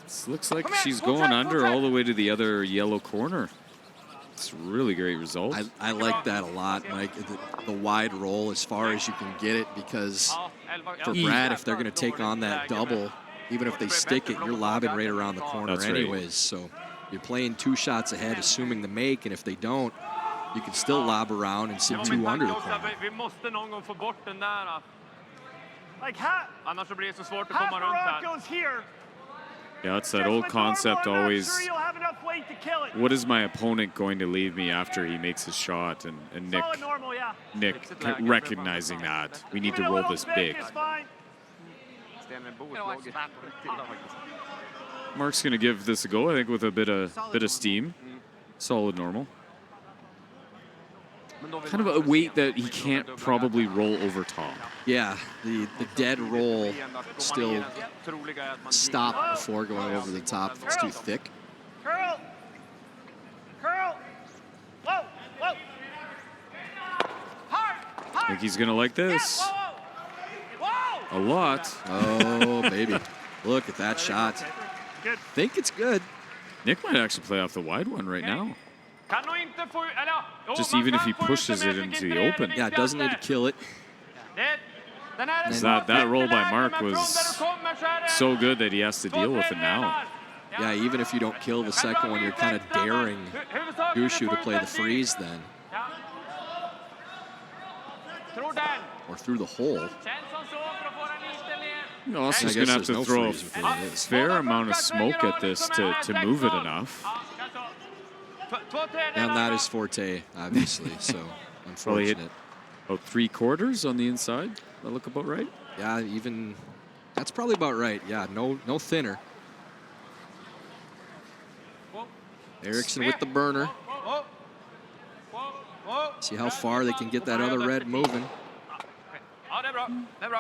This looks like she's going under all the way to the other yellow corner. It's a really great result. I like that a lot, Mike. The wide roll as far as you can get it, because for Brad, if they're going to take on that double, even if they stick it, you're lobbing right around the corner anyways. So You're playing 2 shots ahead, assuming the make, and if they don't, you can still lob around and sit 2 under the corner. Vi måste någon gång få bort den där. Like Annars så blir det så svårt att half komma the runt rock här. goes here. Yeah, it's that old concept always. Sure you'll have enough weight to kill it. What is my opponent going to leave me after he makes his shot? And Nick, Solid normal, yeah. Nick recognizing that we need to roll this big. Mark's going to give this a go, I think, with a bit of steam. Solid normal. Kind of a weight that he can't probably roll over top. Yeah, the dead roll still stop before going over the top if it's too thick. Curl. Curl. Whoa, whoa. Hard, I think he's going to like this. A lot. Oh, baby. Look at that shot. Good. Think it's good. Nick might actually play off the wide one right now. Just even if he pushes it into the open. Yeah, doesn't need to kill it. That roll by Mark was so good that he has to deal with it now. Yeah, even if you don't kill the second one, you're kind of daring Gushue to play the freeze then. Or through the hole. Austin's going to have to throw a fair amount of smoke at this to move it enough. And not his forte, obviously, so unfortunate. About 3/4 on the inside. That look about right? Yeah, even that's probably about right. Yeah, no thinner. Eriksson with the burner. See how far they can get that other red moving.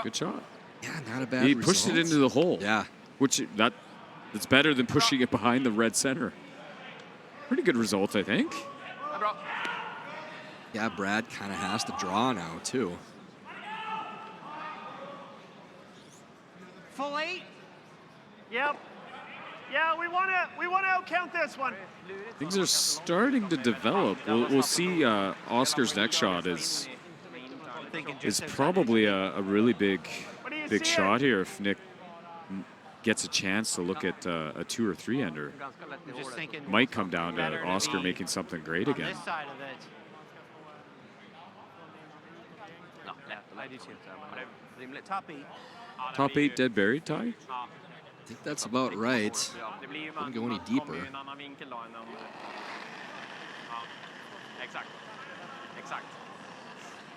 Good shot. Yeah, not a bad He result. pushed it into the hole. Yeah. Which that's better than pushing it behind the red center. Pretty good result, I think. Yeah, Brad kind of has to draw now, too. Full 8? Yep. Yeah, we want to outcount this one. Things are starting to develop. We'll see. Oscar's next shot is probably a really big shot here if Nick gets a chance to look at a 2 or 3 ender. Might come down to Oscar making something great again. This side of it. Top 8 dead buried tie? I think that's about right. Wouldn't go any deeper.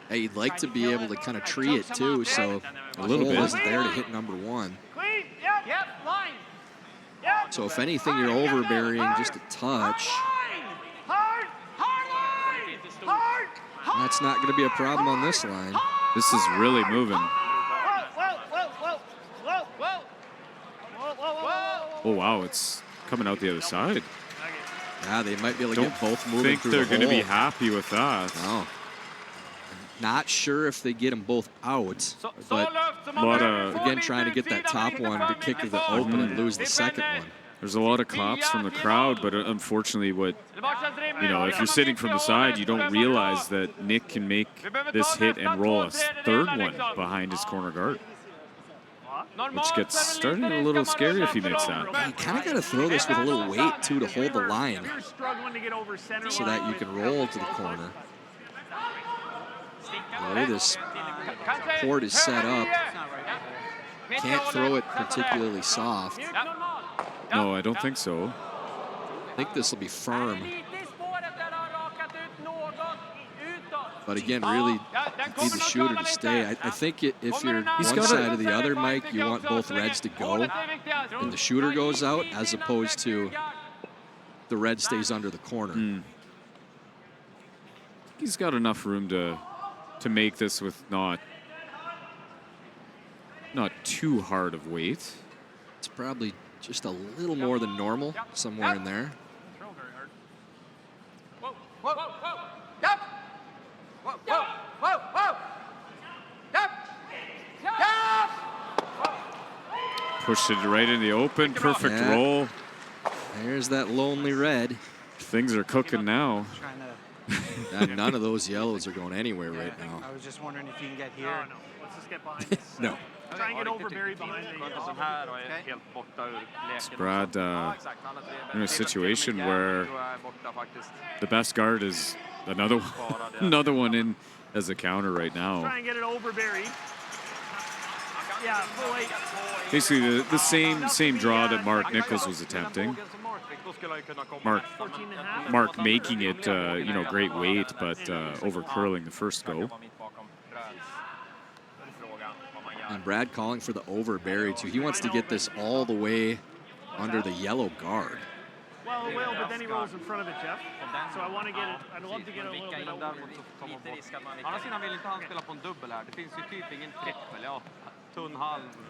Hey, you'd like to be able to kind of tree it too, so a little bit isn't there to hit number 1. Clean. Yep. Line. Yep. So if anything, you're overburying just a touch. Hard. Line. Hard. That's not going to be a problem on this line. This is really moving. Oh, wow, it's coming out the other side. Yeah, they might be able to get both moving through the hole. Think they're going to be happy with that. No. Not sure if they get them both out, but again, trying to get that top one to kick it open and lose the second one. There's a lot of claps from the crowd, but unfortunately if you're sitting from the side, you don't realize that Nick can make this hit and roll a third one behind his corner guard. Which gets starting a little scary if he makes that. You kind of got to throw this with a little weight, too, to hold the line so that you can roll to the corner. The way this court is set up, can't throw it particularly soft. No, I don't think so. I think this will be firm. But again, really need the shooter to stay. I think if you're one side or the other, Mike, you want both reds to go and the shooter goes out as opposed to the red stays under the corner. He's got enough room to make this with not too hard of weight. It's probably just a little more than normal, somewhere in there. Pushed it right in the open. Perfect roll. There's that lonely red. Things are cooking now. None of those yellows are going anywhere right now. I was just wondering if you can get here. No. Let's just get behind this. No. Try and get overburied behind the It's Brad in a situation where the best guard is another one in as a counter right now. Try and get it overburied. Yeah, fully. Basically the same draw that Mark Nichols was attempting. Mark making it great weight, but over curling the first go. And Brad calling for the overbury too. He wants to get this all the way under the yellow guard. Well, it will, but then he rolls in front of it, Jeff. So I want to get it. I'd love to get it a little bit over.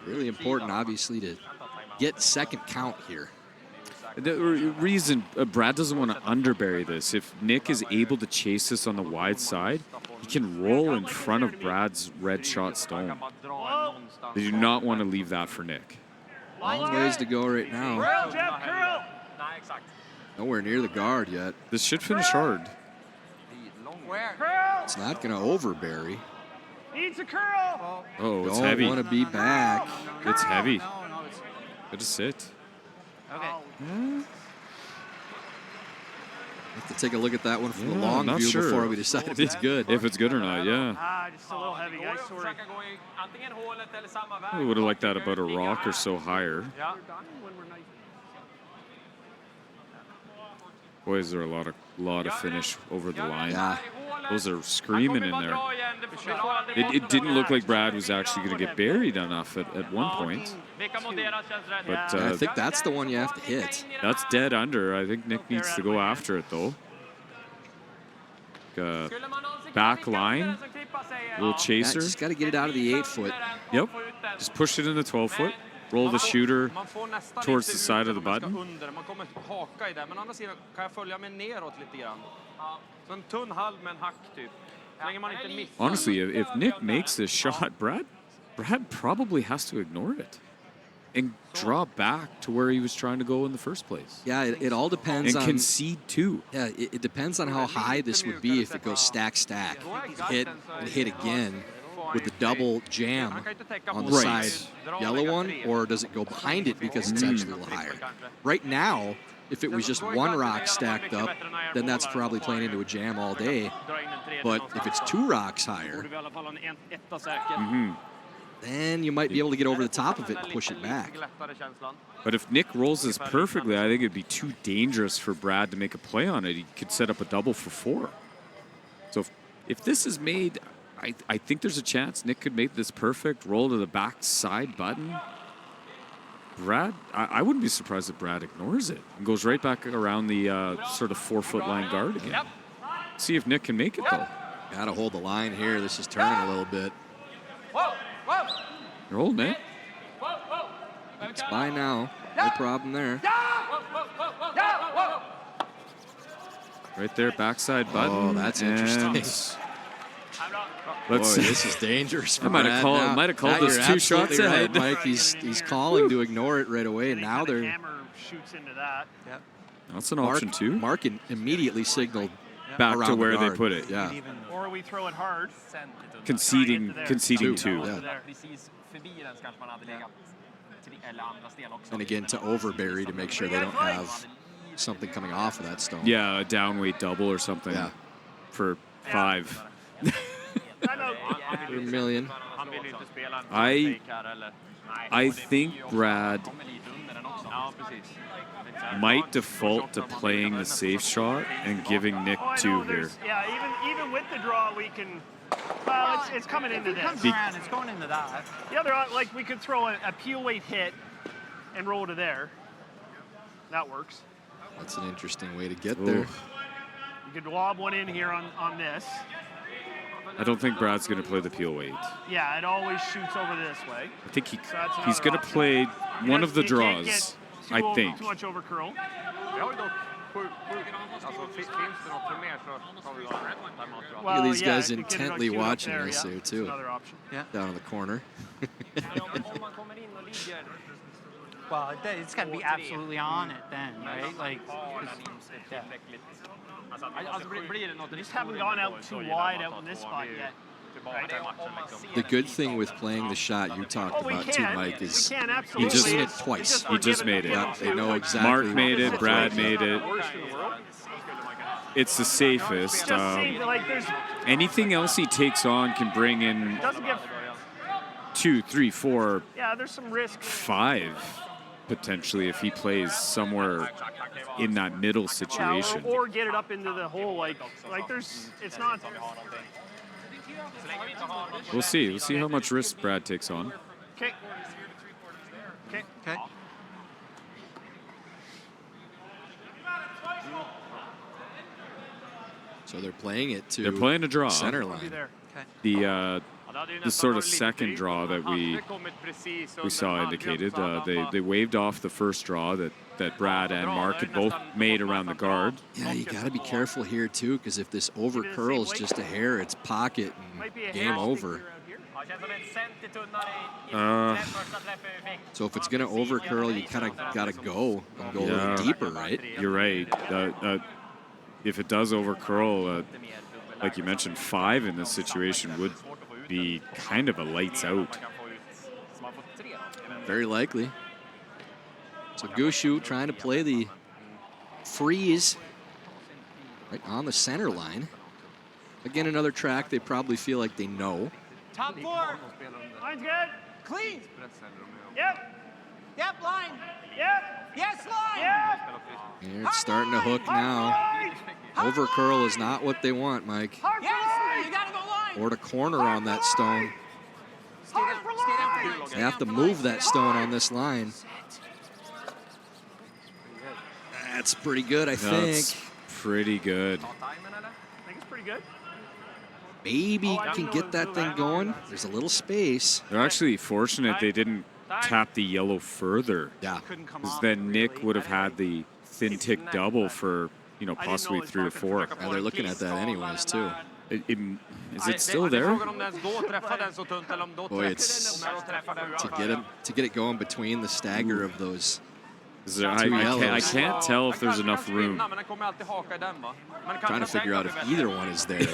Really important, obviously, to get second count here. The reason Brad doesn't want to underbury this, if Nick is able to chase this on the wide side, he can roll in front of Brad's red shot stone. They do not want to leave that for Nick. Long ways to go right now. Curl, Jeff, curl! Nowhere near the guard yet. This should finish hard. It's not going to overbury. Needs a curl! Oh, it's Don't heavy. want to be back. It's heavy. Good to sit. Okay. Have to take a look at that one from the Yeah, long not view sure. before we decide if it's good. If it's good or not, yeah. Just a little heavy, guys. Sorry. I would have liked that about a rock or so higher. Boy, is there a lot of finish over the line. Yeah. Those are screaming in there. It didn't look like Brad was actually going to get buried enough at one point. But I think that's the one you have to hit. That's dead under. I think Nick needs to go after it, though. Back line. Little chaser. Yeah, just got to get it out of the 8-foot. Yep. Just push it in the 12-foot. Roll the shooter towards the side of the button. Honestly, if Nick makes this shot, Brad probably has to ignore it and draw back to where he was trying to go in the first place. Yeah, it all depends and on... concede too. Yeah, it depends on how high this would be if it goes stack. Hit and hit again with the double jam on the side yellow one, or does it go behind it because it's actually a little higher? Right now, if it was just one rock stacked up, then that's probably playing into a jam all day. But if it's 2 rocks higher, then you might be able to get over the top of it and push it back. But if Nick rolls this perfectly, I think it'd be too dangerous for Brad to make a play on it. He could set up a double for 4. So if this is made, I think there's a chance Nick could make this perfect, roll to the back side button. Brad, I wouldn't be surprised if Brad ignores it and goes right back around the sort of 4-foot line guard again. See if Nick can make it, though. Got to hold the line here. This is turning a little bit. You're holding it. It's by now. No problem there. Right there, backside button. Oh, that's interesting. Boy, this is dangerous for Brad now. Might have called this 2 shots ahead. Right, Mike. He's calling to ignore it right away. And now they're... Hammer shoots into that. Yep. That's an option, too. Mark immediately signaled back to where they put it. Yeah. Or we throw it hard. Conceding 2. Yeah. And again, to overbury to make sure they don't have something coming off of that stone. Yeah, a downweight double or something. Yeah. For 5. For a million. I think Brad might default to playing the safe shot and giving Nick 2 here. Yeah, even with the draw, we can. Well, it's coming into this. It's going into that. The other, like, we could throw a peel weight hit and roll to there. That works. That's an interesting way to get there. You could lob one in here on this. I don't think Brad's going to play the peel weight. Yeah, it always shoots over this way. I think he's going to play one of the draws, I think. Too much over curl. Look at these guys intently watching this here, too. Another option. Yeah. Down in the corner. Well, it's got to be absolutely on it then, right? Like, yeah. We just haven't gone out too wide out in this spot yet. Right? The good thing with playing the shot you talked about too, Mike, is He you've seen it twice. He just made it. Yeah, they know exactly. Mark made it. Brad made it. It's the safest. Anything else he takes on can bring in 2, 3, 4. Yeah, there's some risk. 5 potentially if he plays somewhere in that middle situation. Yeah, or get it up into the hole. Like there's, it's not. We'll see. We'll see how much risk Brad takes on. Okay. Okay. Okay. So they're playing it to. They're playing a draw. Center line. The sort of second draw that we saw indicated. They waved off the first draw that Brad and Mark had both made around the guard. Yeah, you got to be careful here too, because if this over curls just a hair, it's pocket and game over. So if it's going to over curl, you kind of got to go and go a little deeper, right? You're right. If it does over curl, like you mentioned, 5 in this situation would be kind of a lights out. Very likely. So Gushue trying to play the freeze right on the center line. Again, another track they probably feel like they know. Top 4. Line's good. Clean. Yep. Yep, line. Yep. Yes, line. Yep. Here it's starting to hook now. Over curl is not what they want, Mike. Yes, you gotta go line. Or to corner on that stone. They have to move that stone on this line. That's pretty good, I think. That's pretty good. I think it's pretty good. Maybe can get that thing going. There's a little space. They're actually fortunate they didn't tap the yellow further. Yeah. Because then Nick would have had the thin tick double for, possibly 3 to 4. Yeah, they're looking at that anyways, too. Is it still there? Boy, it's to get it going between the stagger of those. I can't tell if there's enough room. Trying to figure out if either one is there.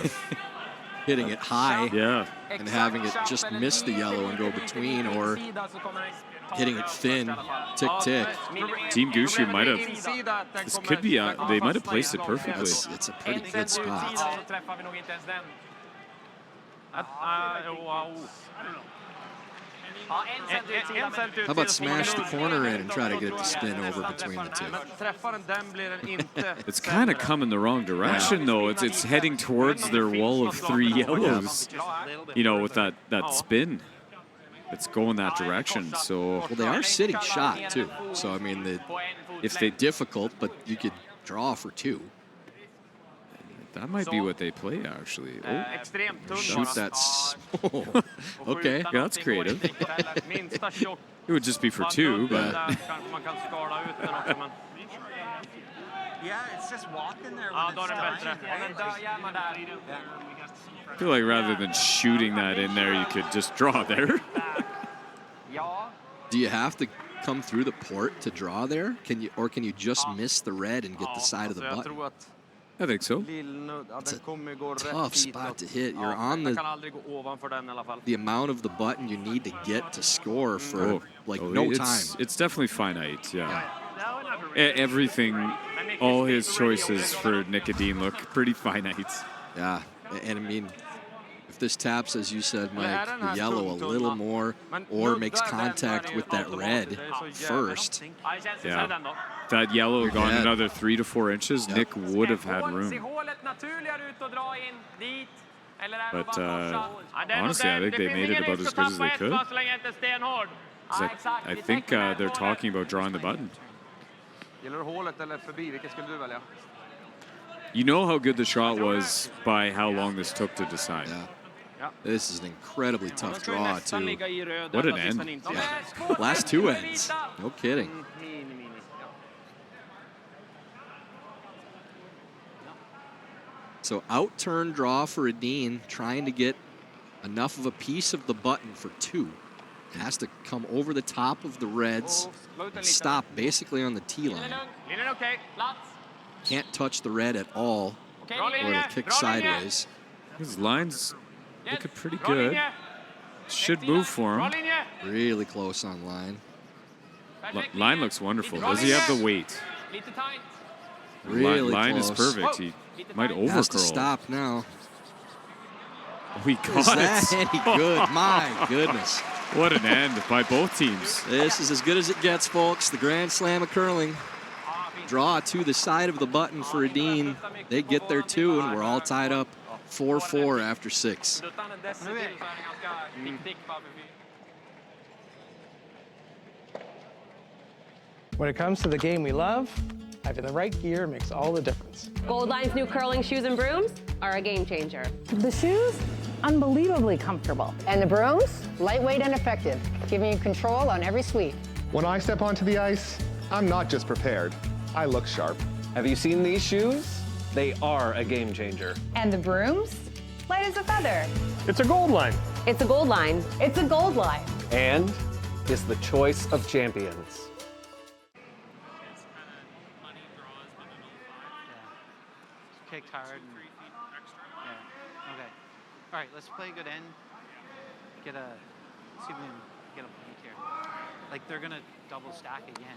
Hitting it high and having it just miss the yellow and go between, or hitting it thin, tick, tick. Team Gushue might have, this could be, they might have placed it perfectly. It's a pretty good spot. How about smash the corner in and try to get it to spin over between the two? It's kind of coming the wrong direction, though. It's heading towards their wall of 3 yellows, with that spin. It's going that direction, so... Well, they are sitting shot, too. So, I mean, if they're difficult, but you could draw for 2. That might be what they play, actually. Oh, shoot that. Okay. Yeah, that's creative. It would just be for 2, but... Yeah, it's just walking there when it's I feel like rather than shooting that in there, you could just draw there. Do you have to come through the port to draw there? Can you just miss the red and get the side of the button? I think so. It's a tough spot to hit. You're on the amount of the button you need to get to score for no time. It's definitely finite, yeah. Everything, all his choices for Nick Edin look pretty finite. Yeah, and I mean, if this taps, as you said, Mike, the yellow a little more or makes contact with that red first. Yeah. That yellow gone another 3 to 4 inches, Nick would have had room. But honestly, I think they made it about as good as they could. I think they're talking about drawing the button. You know how good the shot was by how long this took to decide. Yeah. This is an incredibly tough draw, too. What an end. Yeah. Last 2 ends. No kidding. So out-turn draw for Edin, trying to get enough of a piece of the button for 2. has to come over the top of the Reds and stop basically on the tee line. Can't touch the red at all, or it'll kick sideways. His line's looking pretty good. Should move for him. Really close on line. Line looks wonderful. Does he have the weight? Really line close. is perfect. He might overcurl. Has to stop now. We got Is that it. any good? My goodness. What an end by both teams. This is as good as it gets, folks. The Grand Slam of curling. Draw to the side of the button for Edin. They get there too, and we're all tied up 4-4 after 6. When it comes to the game we love, having the right gear makes all the difference. Gold Line's new curling shoes and brooms are a game changer. The shoes, unbelievably comfortable. And the brooms, lightweight and effective, giving you control on every sweep. When I step onto the ice, I'm not just prepared, I look sharp. Have you seen these shoes? They are a game changer. And the brooms, light as a feather. It's a Gold Line. It's a Gold Line. It's a Gold Line. And is the choice of champions. Kicked hard. And, yeah. Okay. All right, let's play a good end. See if we can get a point here. Like, they're going to double stack again.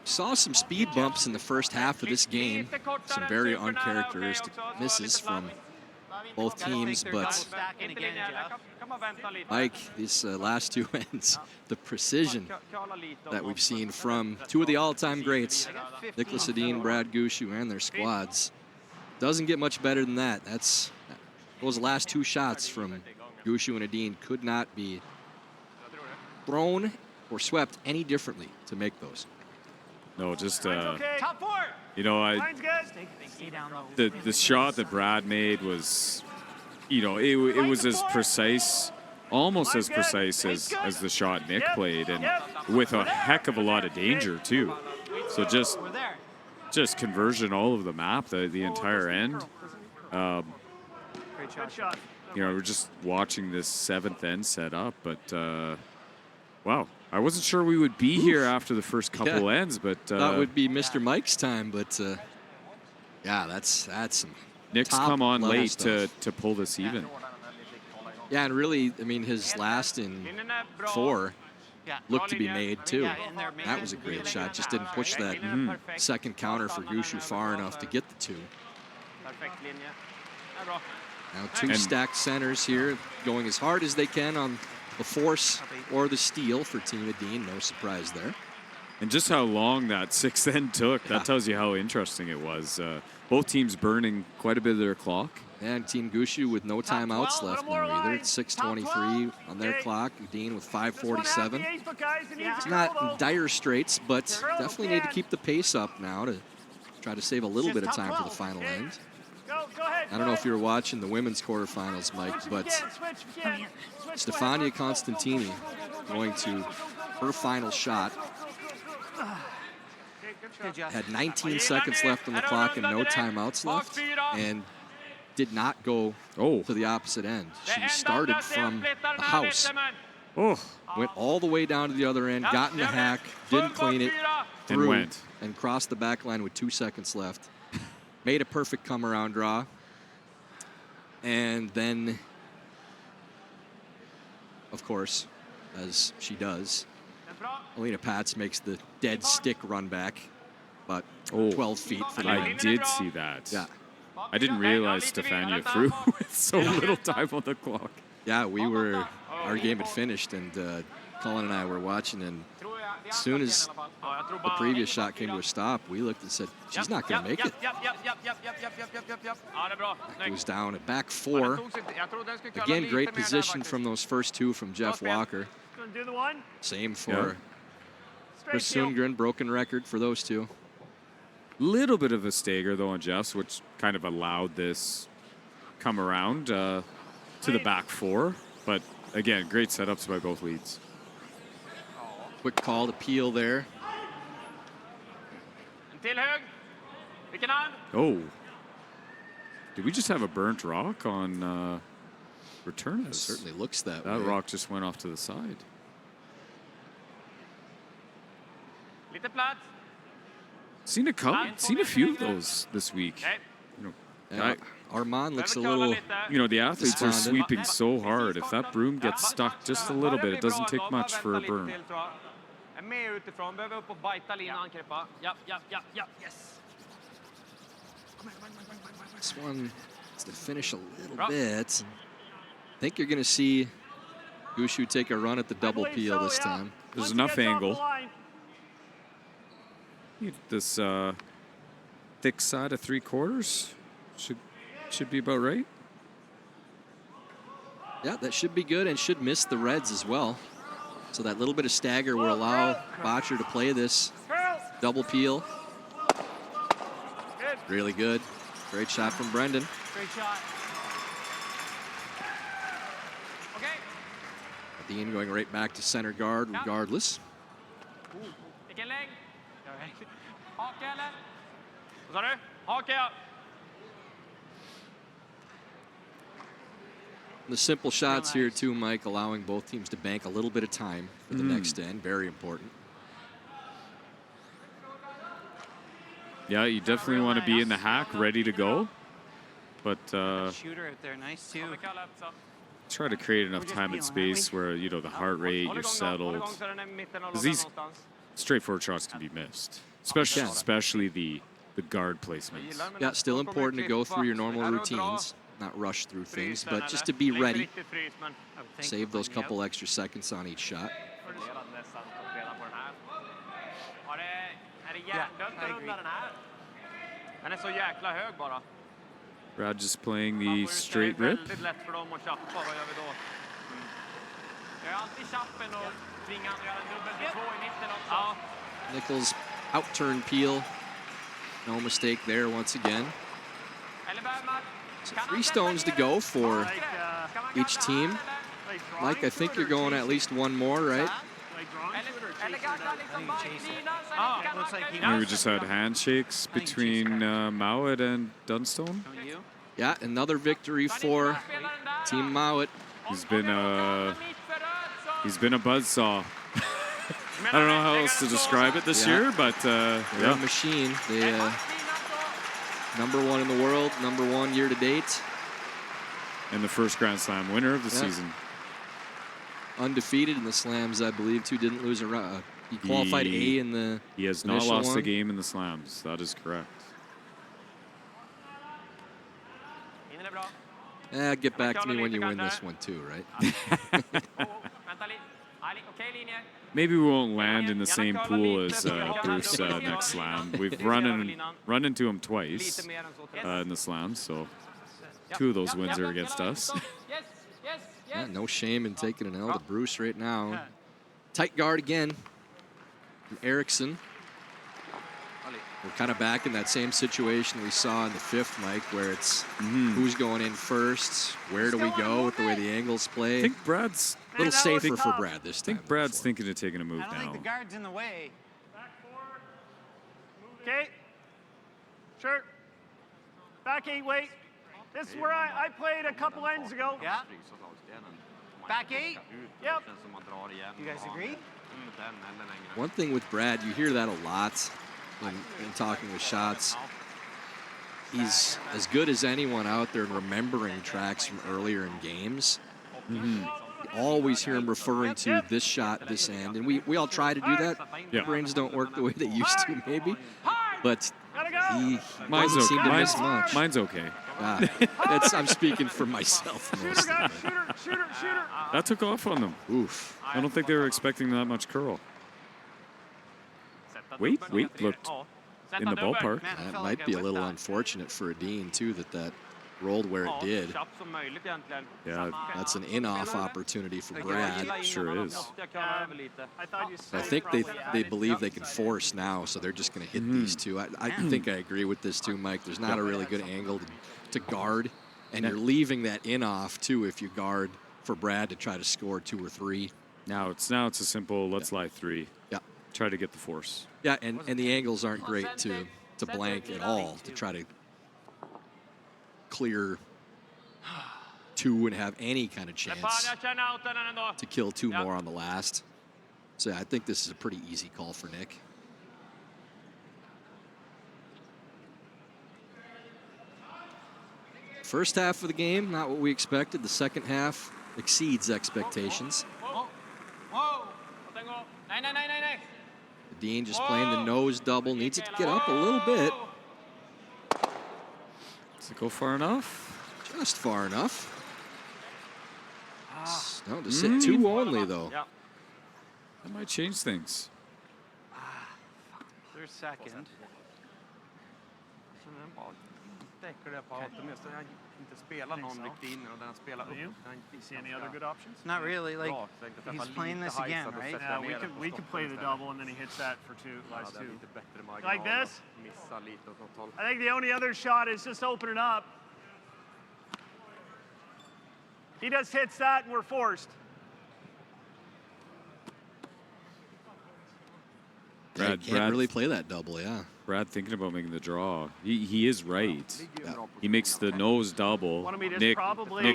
Saw some speed bumps in the first half of this game. Some very uncharacteristic misses from both teams, but Mike, these last two ends, the precision that we've seen from two of the all-time greats, Nicholas Edin, Brad Gushue, and their squads, doesn't get much better than that. Those last two shots from Gushue and Edin could not be thrown or swept any differently to make those. No, just you know, the shot that Brad made was, you know, it was as precise, almost as precise as the shot Nick played, and with a heck of a lot of danger too. So just conversion all over the map, the entire end. You know, we're just watching this 7th end set up, but wow. I wasn't sure we would be here after the first couple ends, but that would be Mr. Mike's time. But yeah, that's some. Nick's come on late to pull this even. Yeah, and really, I mean, his last in 4 looked to be made too. That was a great shot. Just didn't push that second counter for Gushue far enough to get the 2. Now 2 stacked centers here, going as hard as they can on the force or the steal for Team Edin. No surprise there. And just how long that 6th end took, that tells you how interesting it was. Both teams burning quite a bit of their clock. And Team Gushue with no timeouts left now either. It's 6:23 on their clock. Edin with 5:47. It's not in dire straits, but definitely need to keep the pace up now to try to save a little bit of time for the final end. I don't know if you were watching the women's quarterfinals, Mike, but Stefania Constantini going to her final shot. Had 19 seconds left on the clock and no timeouts left, and did not go to the opposite end. She started from the house, went all the way down to the other end, got in the hack, didn't clean it, threw, and crossed the back line with 2 seconds left. Made a perfect come-around draw, and then, of course, as she does, Alina Pats makes the dead stick run back, but 12 feet for the I win. did see that. Yeah. I didn't realize Stefania threw with so little time on the clock. Yeah, our game had finished, and Colin and I were watching, and as soon as the previous shot came to a stop, we looked and said, she's not going to make it. It was down at back 4. Again, great position from those first 2 from Jeff Walker. Same for Chris Sundgren, broken record for those 2. Little bit of a stagger, though, on Jeff's, which kind of allowed this come around to the back 4. But, again, great setups by both leads. Quick call to Peel there. Oh. Did we just have a burnt rock on return? It certainly looks that way. That rock just went off to the side. Seen a few of those this week. You know, Armand looks a little. You know, the athletes are despondent. sweeping so hard. If that broom gets stuck just a little bit, it doesn't take much for a berm. This one is to finish a little bit. I think you're going to see Gushue take a run at the double peel this time. There's enough angle. This thick side of 3/4 should be about right. Yeah, that should be good and should miss the reds as well. So that little bit of stagger will allow Botcher to play this double peel. Really good. Great shot from Brendan. Great shot. Okay. Edin going right back to center guard regardless. Vilken längd? Hake eller? Vad sa du? Hake, ja. The simple shots here too, Mike, allowing both teams to bank a little bit of time for the next end. Very important. Yeah, you definitely want to be in the hack, ready to go. But Shooter out there, nice too. try to create enough time and space where, you know, the heart rate, you're settled. 'Cause these straightforward shots can be missed, especially the guard placements. Yeah, still important to go through your normal routines, not rush through things, but just to be ready. Save those couple extra seconds on each shot. Den är så jäkla hög bara. Brad just playing the straight rip. Väldigt lätt för dem att chappa. Vad gör vi då? Jag är alltid chappen och tvingar att göra en dubbel till 2 i mitten också. Ja. Nichols out-turn peel. No mistake there once again. So 3 stones to go for each team. Mike, I think you're going at least one more, right? We just had handshakes between Mowat and Dunstone. Yeah, another victory for Team Mowat. He's been a buzzsaw. I don't know how else to describe it this year, but they're yeah. a machine. They #1 in the world, #1 year to date, and the first Grand Slam winner of the season. Undefeated in the slams, I believe, too. Didn't lose a round. He qualified A in the He has not lost a game in the slams. That is correct. Get back to me when you win this one too, right? Maybe we won't land in the same pool as Bruce next slam. We've run into him twice in the slams, so 2 of those wins are against us. Yeah, no shame in taking an L to Bruce right now. Tight guard again from Eriksson. We're kind of back in that same situation we saw in the 5th, Mike, where it's who's going in first, where do we go with the way the angles play. I think Brad's a little safer for Brad this time. I think Brad's thinking of taking a move I don't think the now. guard's in the way. Back 4. Okay. Sure. Back 8, wait. This is where I played a couple ends ago. Yeah. Back 8? Yep. You guys agree? One thing with Brad, you hear that a lot in talking with shots. He's as good as anyone out there in remembering tracks from earlier in games. You always hear him referring to this shot, this end, and we all try to do that. Yeah. Brains don't work the way they used to, maybe, but he Mine's doesn't seem okay. to miss much. Mine's okay. I'm speaking for myself mostly. Shooter. That took off on them. Oof. I don't think they were expecting that much curl. Weight looked in the ballpark. That might be a little unfortunate for Edin too, that rolled where it did. Yeah, that's an in-off opportunity for Brad. Sure is. I think they believe they can force now, so they're just going to hit these 2. I think I agree with this too, Mike. There's not a really good angle to guard, and you're leaving that in-off too if you guard for Brad to try to score 2 or 3. Now it's a simple let's lie 3. Yeah. Try to get the force. Yeah, and the angles aren't great to blank at all to try to clear 2 and have any kind of chance to kill 2 more on the last. So yeah, I think this is a pretty easy call for Nick. First half of the game, not what we expected. The second half exceeds expectations. Edin just playing the nose double, needs it to get up a little bit. Does it go far enough? Just far enough. No, to sit 2 only, though. That might change things. Third second. You see any other good options? Not really. Like, he's playing this again, right? Yeah, we could play the double, and then he hits that for 2, lies 2. Like this? I think the only other shot is just open it up. He just hits that, and we're forced. Brad can't really play that double, yeah. Brad thinking about making the draw. He is right. Yeah. He makes the nose double. Nick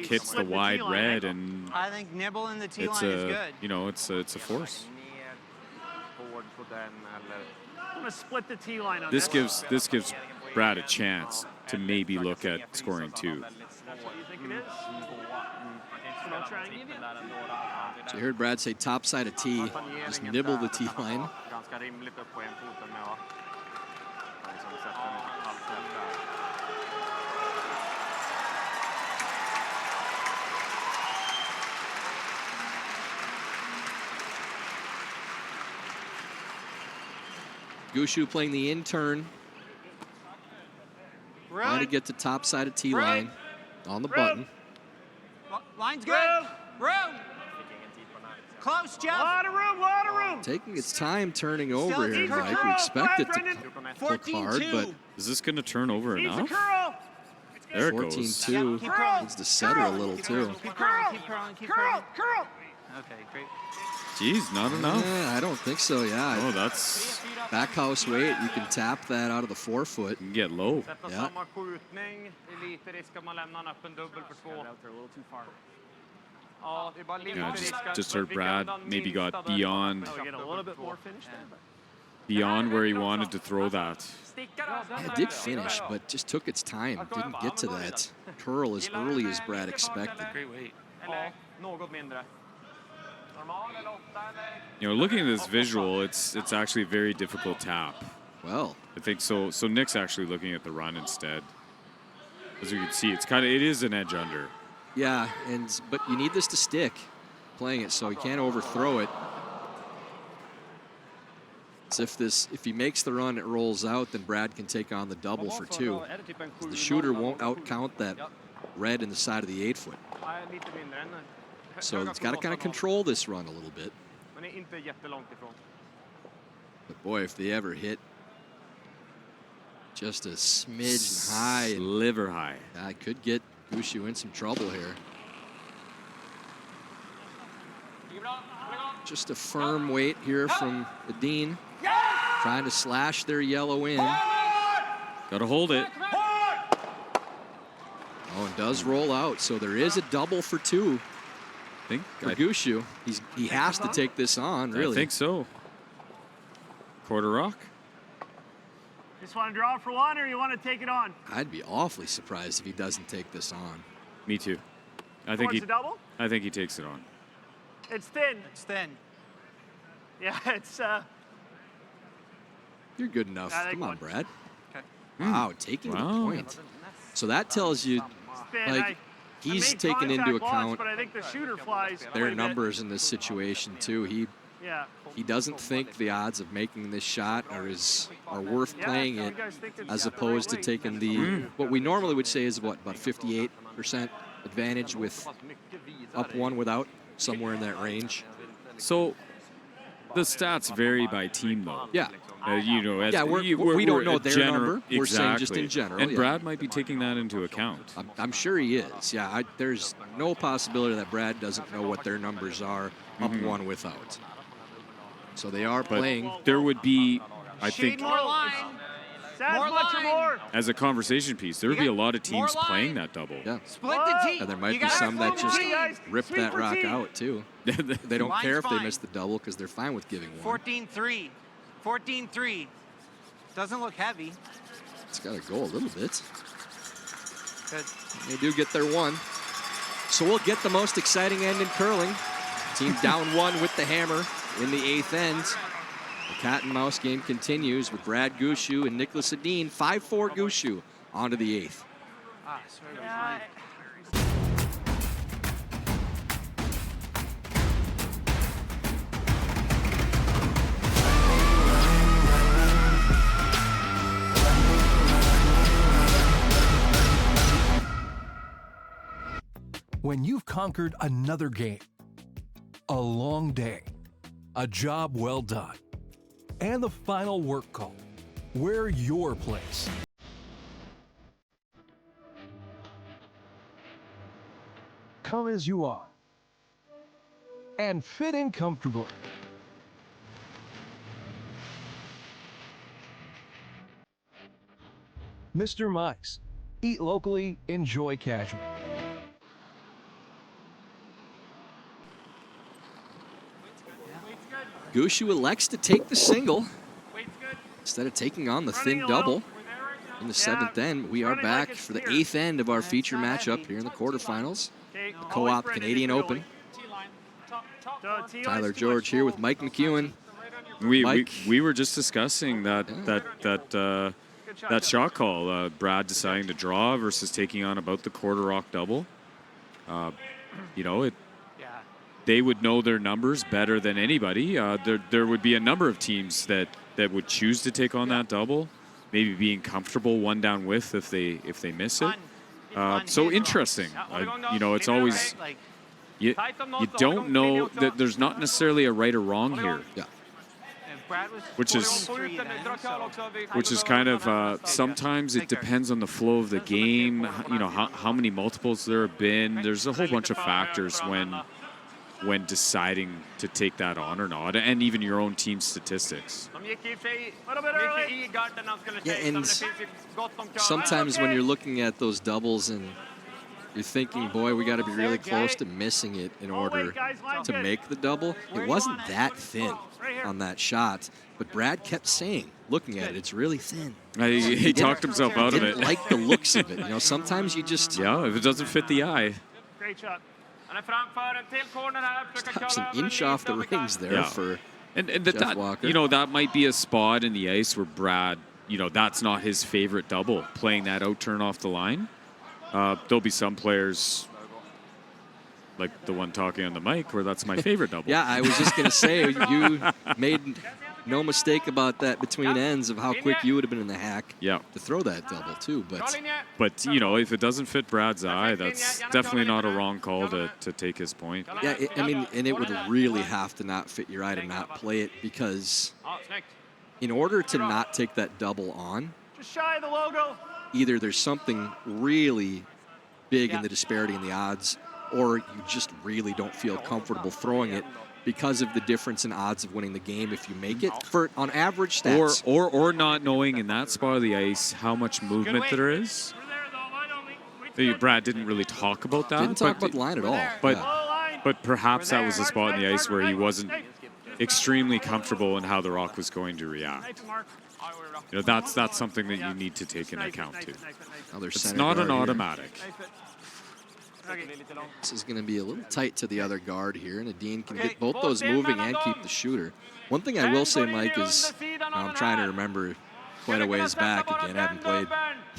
hits the wide red, and I think nibble in the T line is good. You know, it's a force. I'm gonna split the T line on this gives Brad a chance to maybe look at scoring 2. You think it is? So you heard Brad say top side of T, just nibble the T line. Gushue playing the in-turn. Trying to get to top side of T line on the button. Line's good. Room. Close, Jeff. Lot of room. Taking its time turning over here, Mike. We expect it to look hard, but is this going to turn over enough? There it goes. 14-2. Needs to settle a little, too. Keep curling. Okay, great. Geez, not enough. I don't think so, yeah. Oh, that's... Back house weight, you can tap that out of the forefoot. You can get low. Yeah. Yeah, just heard Brad maybe got beyond where he wanted to throw that. Yeah, it did finish, but just took its time. Didn't get to that curl as early as Brad expected. Great weight. You know, looking at this visual, it's actually a very difficult tap. Well, I think so. So Nick's actually looking at the run instead. As you can see, it is an edge under. Yeah, but you need this to stick, playing it, so you can't overthrow it. It's if he makes the run, it rolls out, then Brad can take on the double for 2. The shooter won't outcount that red in the side of the 8-foot. So it's got to kind of control this run a little bit. But boy, if they ever hit just a smidge high, sliver high, I could get Gushue in some trouble here. Just a firm weight here from Edin, trying to slash their yellow in. Got to hold it. Oh, and does roll out, so there is a double for 2. For Gushue, he has to take this on, really. I think so. Quarter rock. Just want to draw for 1, or you want to take it on? I'd be awfully surprised if he doesn't take this on. Me too. I think he takes it on. It's thin. It's thin. Yeah, it's. You're good enough. Come on, Brad. Okay. Wow, taking the point. So that tells you, like, he's taken into account but I think the shooter flies their numbers in this situation too. He doesn't think the odds of making this shot are worth playing it, as opposed to taking the what we normally would say is what, about 58% advantage with up 1 without, somewhere in that range. So the stats vary by team, though. Yeah. You know, we don't know their number. Exactly. We're saying just in general. And Brad might be taking that into account. I'm sure he is. Yeah, there's no possibility that Brad doesn't know what their numbers are up 1 without. So they are playing. There would be, I think, More line. as a conversation piece, there would be a lot of teams playing that double. Yeah. Split the T. And there might be some that just rip that rock out, too. They don't care if they miss the double because they're fine with giving 1. 14-3. 14-3. Doesn't look heavy. It's got to go a little bit. Good. They do get their one. So we'll get the most exciting end in curling. Team down one with the hammer in the 8th end. The cat and mouse game continues with Brad Gushue and Nicholas Edin. 5-4 Gushue on to the 8th. Ah, sorry about mine. When you've conquered another game, a long day, a job well done, and the final work call, we're your place. Come as you are and fit in comfortably. Mr. Mike's. Eat locally, enjoy casual. Gushue elects to take the single instead of taking on the thin double. In the 7th end, we are back for the 8th end of our feature matchup here in the quarterfinals. The Co-op Canadian Open. Tyler George here with Mike McEwen. We were just discussing that shot call. Brad deciding to draw versus taking on about the quarter rock double. You know, they would know their numbers better than anybody. There would be a number of teams that would choose to take on that double, maybe being comfortable one down with if they miss it. So interesting. You know, it's always you don't know that there's not necessarily a right or wrong here. Yeah. Which is kind of sometimes it depends on the flow of the game. You know how many multiples there have been. There's a whole bunch of factors when deciding to take that on or not, and even your own team statistics. Yeah, and sometimes when you're looking at those doubles and you're thinking, boy, we got to be really close to missing it in order to make the double. It wasn't that thin on that shot, but Brad kept saying, looking at it, it's really thin. He talked himself out of it. Didn't like the looks of it. You know, sometimes you just... Yeah, if it doesn't fit the eye. Great shot. Stops an inch off the rings there for Jeff Walker. You know, that might be a spot in the ice where Brad, you know, that's not his favorite double, playing that out turn off the line. There'll be some players, like the one talking on the mic, where that's my favorite double. Yeah, I was just going to say, you made no mistake about that between ends of how quick you would have been in the hack to throw that double, too. But you know, if it doesn't fit Brad's eye, that's definitely not a wrong call to take his point. Yeah, I mean, and it would really have to not fit your eye to not play it, because in order to not take that double on, just shy of the logo. Either there's something really big in the disparity in the odds, or you just really don't feel comfortable throwing it because of the difference in odds of winning the game if you make it for on average stats. Or not knowing in that spot of the ice how much movement there is. Brad didn't really talk about that. Didn't talk about the line at all. But perhaps that was a spot in the ice where he wasn't extremely comfortable in how the rock was going to react. You know, that's something that you need to take into account too. It's not an automatic. This is going to be a little tight to the other guard here, and Edin can get both those moving and keep the shooter. One thing I will say, Mike, is I'm trying to remember quite a ways back. Again, I haven't played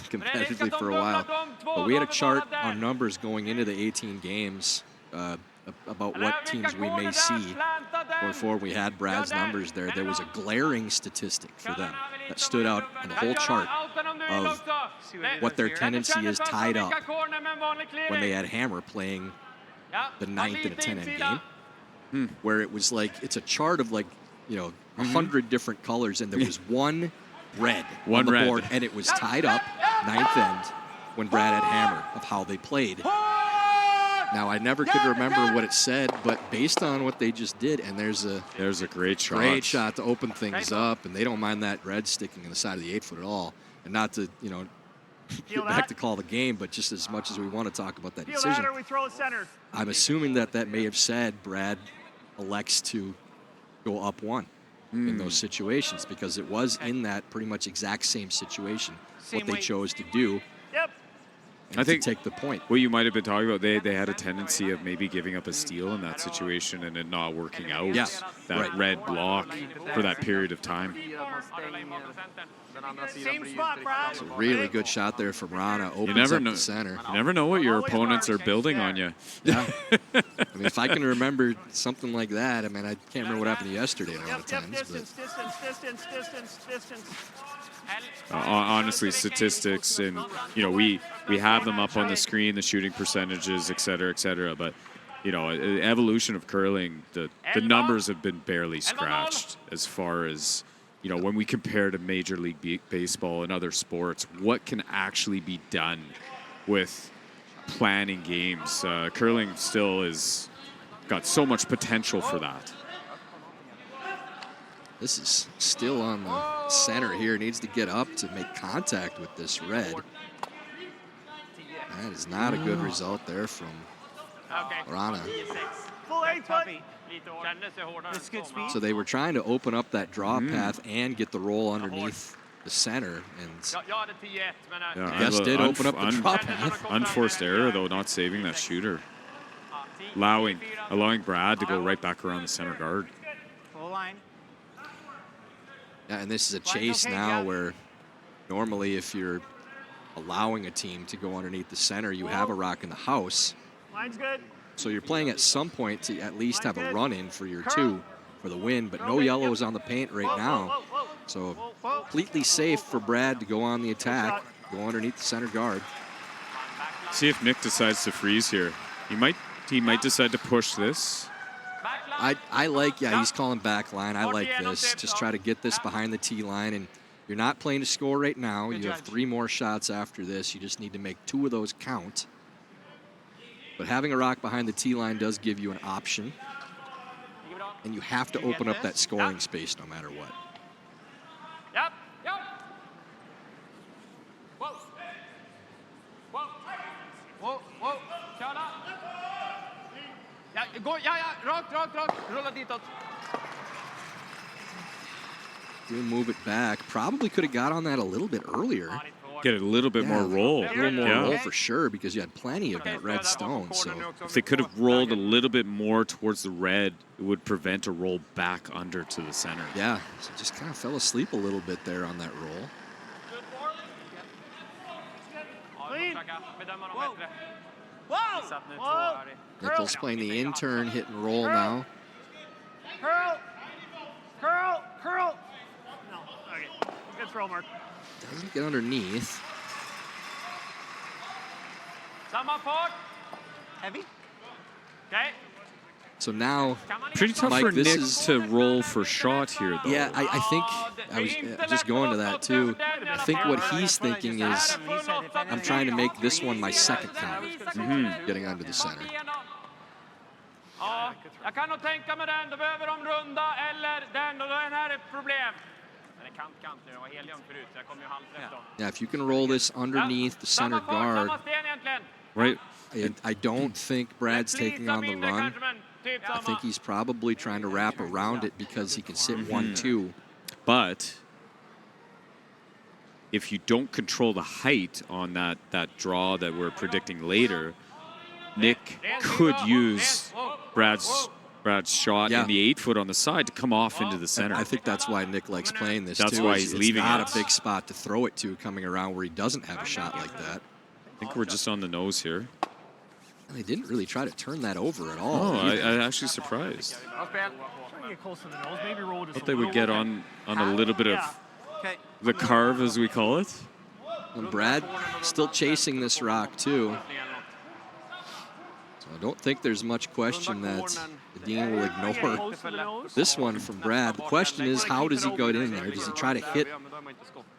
competitively for a while, but we had a chart on numbers going into the 18 games about what teams we may see. Before we had Brad's numbers there was a glaring statistic for them that stood out on the whole chart of what their tendency is tied up when they had Hammer playing the 9th and a 10-end game, where it was like, it's a chart of like, you know, 100 different colors, and there was one red on the board, and it was tied up 9th end when Brad had Hammer of how they played. Now, I never could remember what it said, but based on what they just did, and there's a great shot. Great shot to open things up, and they don't mind that red sticking in the side of the 8-foot at all. And not to, you know, get back to call the game, but just as much as we want to talk about that decision, we throw it center. I'm assuming that may have said Brad elects to go up one in those situations, because it was in that pretty much exact same situation what they chose to do. and I think to take the point. What you might have been talking about, they had a tendency of maybe giving up a steal in that situation and it not working out. Yeah, that red block for that period of time. It's a really good shot there from Rana. Opens You never up know. the center. You never know what your opponents are building on you. Yeah. I mean, if I can remember something like that, I mean, I can't remember what happened yesterday a lot of times. Distance. Honestly, statistics, and we have them up on the screen, the shooting percentages, et cetera, but evolution of curling, the numbers have been barely scratched as far as when we compare to Major League Baseball and other sports, what can actually be done with planning games. Curling still is got so much potential for that. This is still on the center here. Needs to get up to make contact with this red. That is not a good result there from Rana. So they were trying to open up that draw path and get the roll underneath the center, and I guess did open up the draw path. Unforced error, though, not saving that shooter. Allowing Brad to go right back around the center guard. Yeah, and this is a chase now where normally if you're allowing a team to go underneath the center, you have a rock in the house. Line's good. So you're playing at some point to at least have a run-in for your two for the win, but no yellows on the paint right now. So completely safe for Brad to go on the attack, go underneath the center guard. See if Nick decides to freeze here. He might decide to push this. I like, he's calling back line. I like this. Just try to get this behind the tee line, and you're not playing to score right now. You have 3 more shots after this. You just need to make 2 of those count. But having a rock behind the tee line does give you an option. And you have to open up that scoring space no matter what. Yep. Whoa. Köra. Rakt. Rulla ditåt. He'll move it back. Probably could have got on that a little bit earlier. Get a little bit more roll. A little more roll for sure, because you had plenty of that red stone. So if they could have rolled a little bit more towards the red, it would prevent a roll back under to the center. Yeah, so just kind of fell asleep a little bit there on that roll. Nichols playing the intern, hit and roll now. Curl. No, okay. Good throw, Mark. Doesn't get underneath. Heavy. Okay. So now, pretty tough Mike, for Nick to roll for shot here, though. Yeah, I think I was just going to that too. I think what he's thinking is, I'm trying to make this one my second count, getting under the center. Jag kan nog tänka mig den, då behöver de runda eller den, och den här är ett problem. Den är kant nu, det var helium förut, så jag kommer ju halvträff då. Yeah, if you can roll this underneath the center guard. Right. I don't think Brad's taking on the run. I think he's probably trying to wrap around it because he can sit 1-2. But if you don't control the height on that draw that we're predicting later, Nick could use Brad's shot in the 8-foot on the side to come off into the center. I think that's why Nick likes playing this too. That's why he's leaving it. It's not a big spot to throw it to coming around where he doesn't have a shot like that. I think we're just on the nose here. They didn't really try to turn that over at all. Oh, I'm actually surprised. I thought they would get on a little bit of the carve, as we call it. And Brad still chasing this rock too. So I don't think there's much question that Edin will ignore this one from Brad. The question is, how does he go in there? Does he try to hit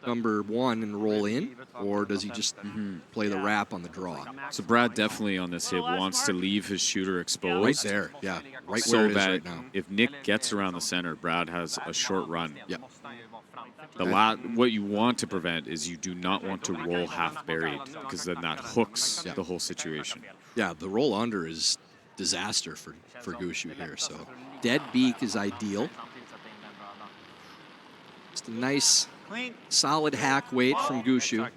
number 1 and roll in, or does he just play the wrap on the draw? So Brad definitely on this hit wants to leave his shooter exposed. Right there, yeah. Right so where it is that right now. If Nick gets around the center, Brad has a short run. Yep. What you want to prevent is you do not want to roll half buried, because then that hooks the whole situation. Yeah, the roll under is disaster for Gushue here. So dead beak is ideal. Just a nice, solid hack weight from Gushue.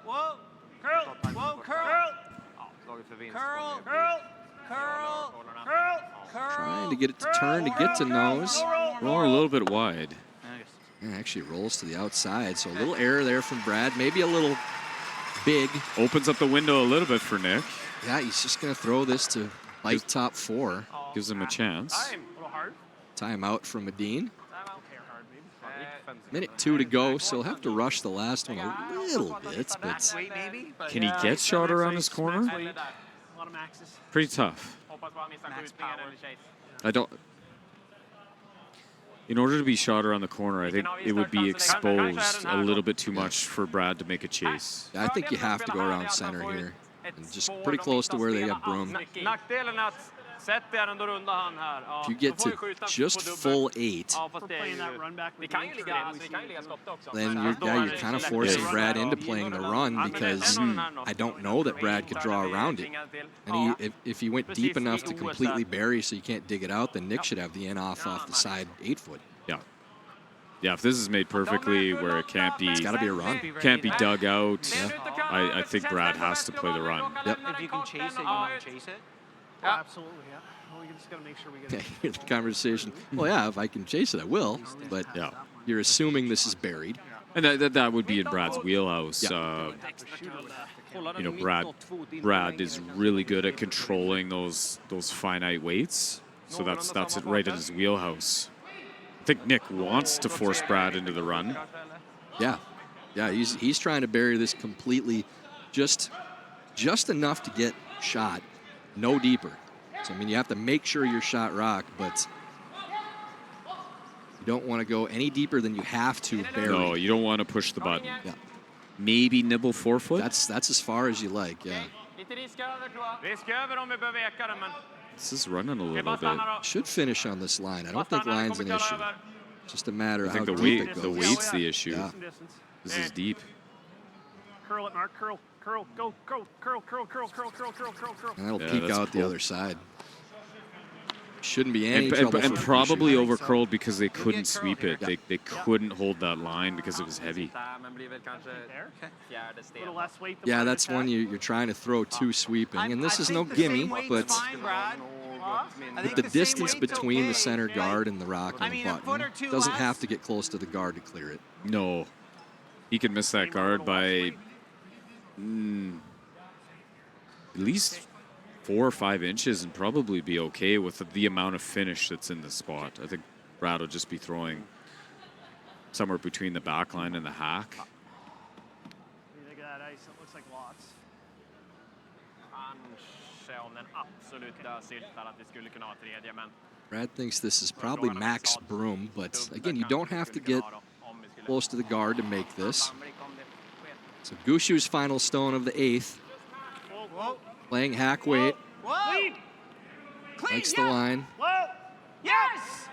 Whoa! Curl! Whoa, curl! Curl! Curl! Curl! Curl! Trying to get it to turn to get to nose. Roll a little bit wide. Yeah, actually rolls to the outside, so a little error there from Brad. Maybe a little big. Opens up the window a little bit for Nick. Yeah, he's just going to throw this to bite top 4. Gives him a chance. Timeout from Edin. Minute 2 to go, so he'll have to rush the last one a little bit. But can he get shot around his corner? Pretty tough. I don't. In order to be shot around the corner, I think it would be exposed a little bit too much for Brad to make a chase. Yeah, I think you have to go around center here. And just pretty close to where they got Broom. If you get to just full 8, then you're kind of forcing Brad into playing the run because I don't know that Brad could draw around it. And if he went deep enough to completely bury so you can't dig it out, then Nick should have the in off the side 8-foot. Yeah. Yeah, if this is made perfectly where it can't be, it's got to be a run. Can't be dug out. Yeah. I think Brad has to play the run. Yep. If you can chase it, you want to chase it? Oh, absolutely, yeah. Well, we just got to make sure we get it. Here's the conversation. Well, yeah, if I can chase it, I will. But yeah, you're assuming this is buried. And that would be in Brad's wheelhouse. Yeah. You know, Brad is really good at controlling those finite weights. So that's it right in his wheelhouse. I think Nick wants to force Brad into the run. Yeah. Yeah, he's trying to bury this completely, just enough to get shot, no deeper. So, I mean, you have to make sure your shot rock, but you don't want to go any deeper than you have to bury. No, you don't want to push the button. Yeah. Maybe nibble 4-foot? That's as far as you like, yeah. This is running a little bit. Should finish on this line. I don't think line's an issue. Just a matter of how deep it goes. The weight's the issue. Yeah. This is deep. Curl it, Mark. Curl. Curl. Go. Curl. Curl. Curl. Curl. Curl. Curl. Curl. Curl. Curl. And that'll peek out the other side. Shouldn't be any trouble. And probably overcurled because they couldn't sweep it. Yeah. They couldn't hold that line because it was heavy. Yeah, that's one you're trying to throw too sweeping. And this is no gimme, but with the distance between the center guard and the rock on the button, doesn't have to get close to the guard to clear it. No. He could miss that guard by at least 4 or 5 inches and probably be okay with the amount of finish that's in the spot. I think Brad will just be throwing somewhere between the back line and the hack. What do you think of that ice? It looks like lots. Brad thinks this is probably max Broom, but again, you don't have to get close to the guard to make this. So Gushue's final stone of the 8th. Playing hack weight. Likes the line. Yes!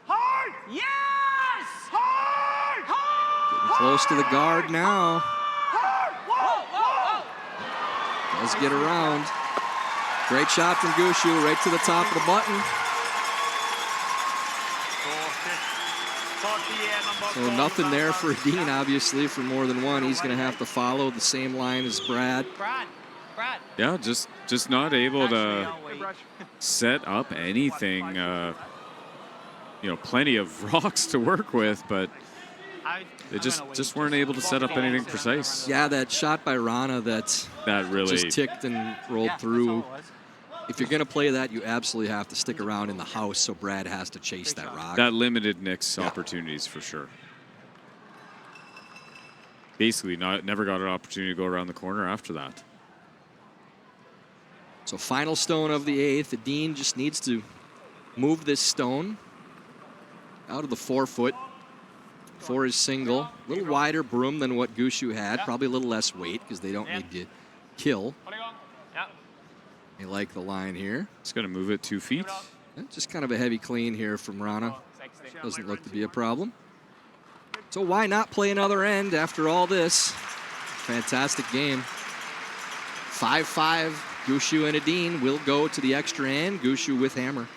Hard! Yes! Hard! Hard! Getting close to the guard now. Does get around. Great shot from Gushue right to the top of the button. So nothing there for Edin, obviously, for more than one. He's going to have to follow the same line as Brad. Yeah, just not able to set up anything. You know, plenty of rocks to work with, but they just weren't able to set up anything precise. Yeah, that shot by Rana that really just ticked and rolled through. If you're going to play that, you absolutely have to stick around in the house, so Brad has to chase that rock. That limited Nick's opportunities for sure. Basically, never got an opportunity to go around the corner after that. So final stone of the 8th. Edin just needs to move this stone out of the 4-foot for his single. A little wider Broom than what Gushue had. Probably a little less weight because they don't need to kill. They like the line here. It's going to move it 2 feet. Just kind of a heavy clean here from Rana. Doesn't look to be a problem. So why not play another end after all this? Fantastic game. 5-5. Gushue and Edin will go to the extra end. Gushue with hammer.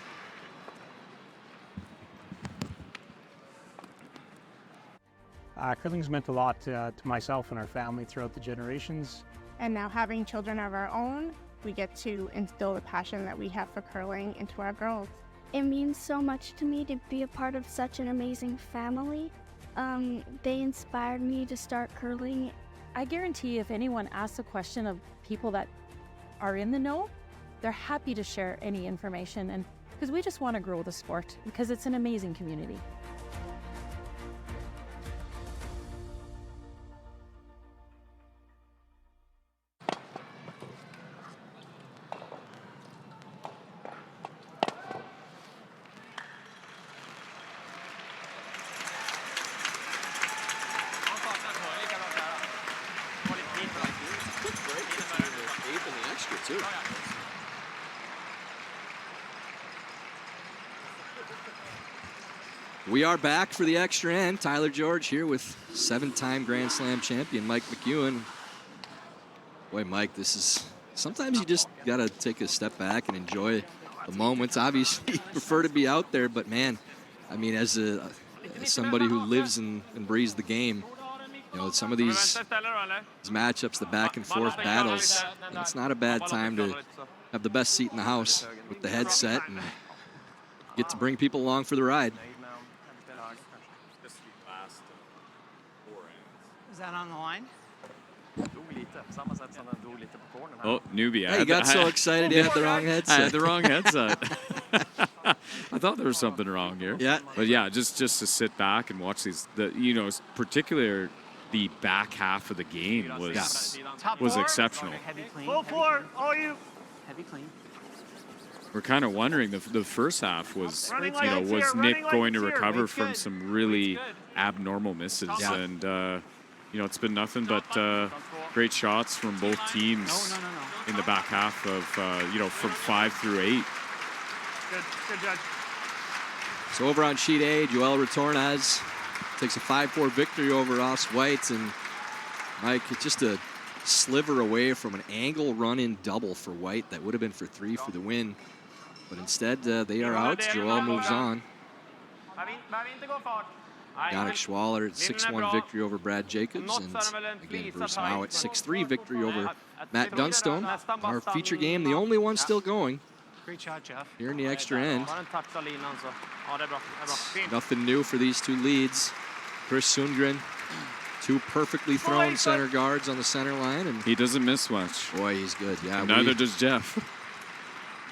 Curling's meant a lot to myself and our family throughout the generations. And now having children of our own, we get to instill the passion that we have for curling into our girls. It means so much to me to be a part of such an amazing family. They inspired me to start curling. I guarantee if anyone asks a question of people that are in the know, they're happy to share any information, and because we just want to grow the sport because it's an amazing community. We are back for the extra end. Tyler George here with 7-time Grand Slam champion Mike McEwen. Boy, Mike, this is, sometimes you just got to take a step back and enjoy the moments. Obviously, you prefer to be out there, but man, I mean, as somebody who lives and breathes the game, you know, some of these matchups, the back and forth battles, it's not a bad time to have the best seat in the house with the headset and get to bring people along for the ride. Is that on the line? Oh, newbie. Hey, you got so excited you had the wrong headset. I had the wrong headset. I thought there was something wrong here. Yeah. But yeah, just to sit back and watch these, you know, particularly the back half of the game was exceptional. Full floor, all you. Heavy clean. We're kind of wondering, the first half was, you know, was Nick going to recover from some really abnormal misses? Yeah. And, you know, it's been nothing but great shots from both teams in the back half of, you know, from 5 through 8. Good judge. So over on sheet A, Joel Retornaz takes a 5-4 victory over Ross White. And Mike, it's just a sliver away from an angle run-in double for White. That would have been for 3 for the win. But instead, they are out. Joel moves on. Yannick Schwaller at 6-1 victory over Brad Jacobs. And again, Bruce Mao at 6-3 victory over Matt Dunstone. Our feature game, the only one still going. Great shot, Jeff. Here in the extra end. Nothing new for these two leads. Chris Sundgren, 2 perfectly thrown center guards on the center line. And he doesn't miss much. Boy, he's good. Yeah. Neither does Jeff.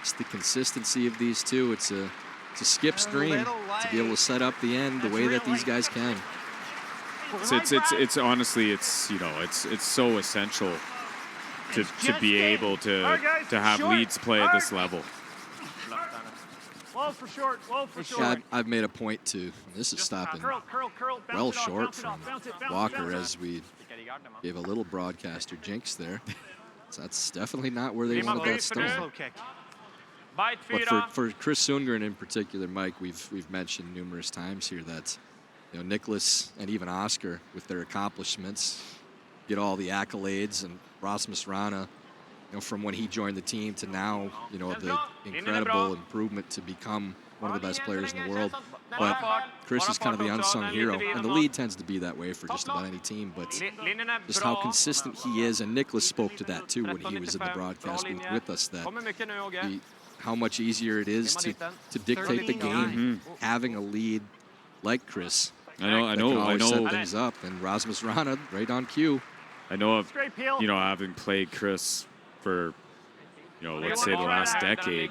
It's the consistency of these two. It's a skip's dream to be able to set up the end the way that these guys can. It's honestly, it's, you know, it's so essential to be able to have leads play at this level. Low for short, low for short. Yeah, I've made a point to, this is stopping well short from Walker as we gave a little broadcaster jinx there. So that's definitely not where they wanted that stone. But for Chris Sundgren in particular, Mike, we've mentioned numerous times here that, you know, Nicholas and even Oscar with their accomplishments get all the accolades, and Rasmus Rana, you know, from when he joined the team to now, you know, the incredible improvement to become one of the best players in the world. But Chris is kind of the unsung hero, and the lead tends to be that way for just about any team. But just how consistent he is, and Nicholas spoke to that too when he was in the broadcast booth with us, that how much easier it is to dictate the game, having a lead like Chris. I know. Can always set things up, and Rasmus Rana right on cue. I know of, you know, having played Chris for, you know, let's say the last decade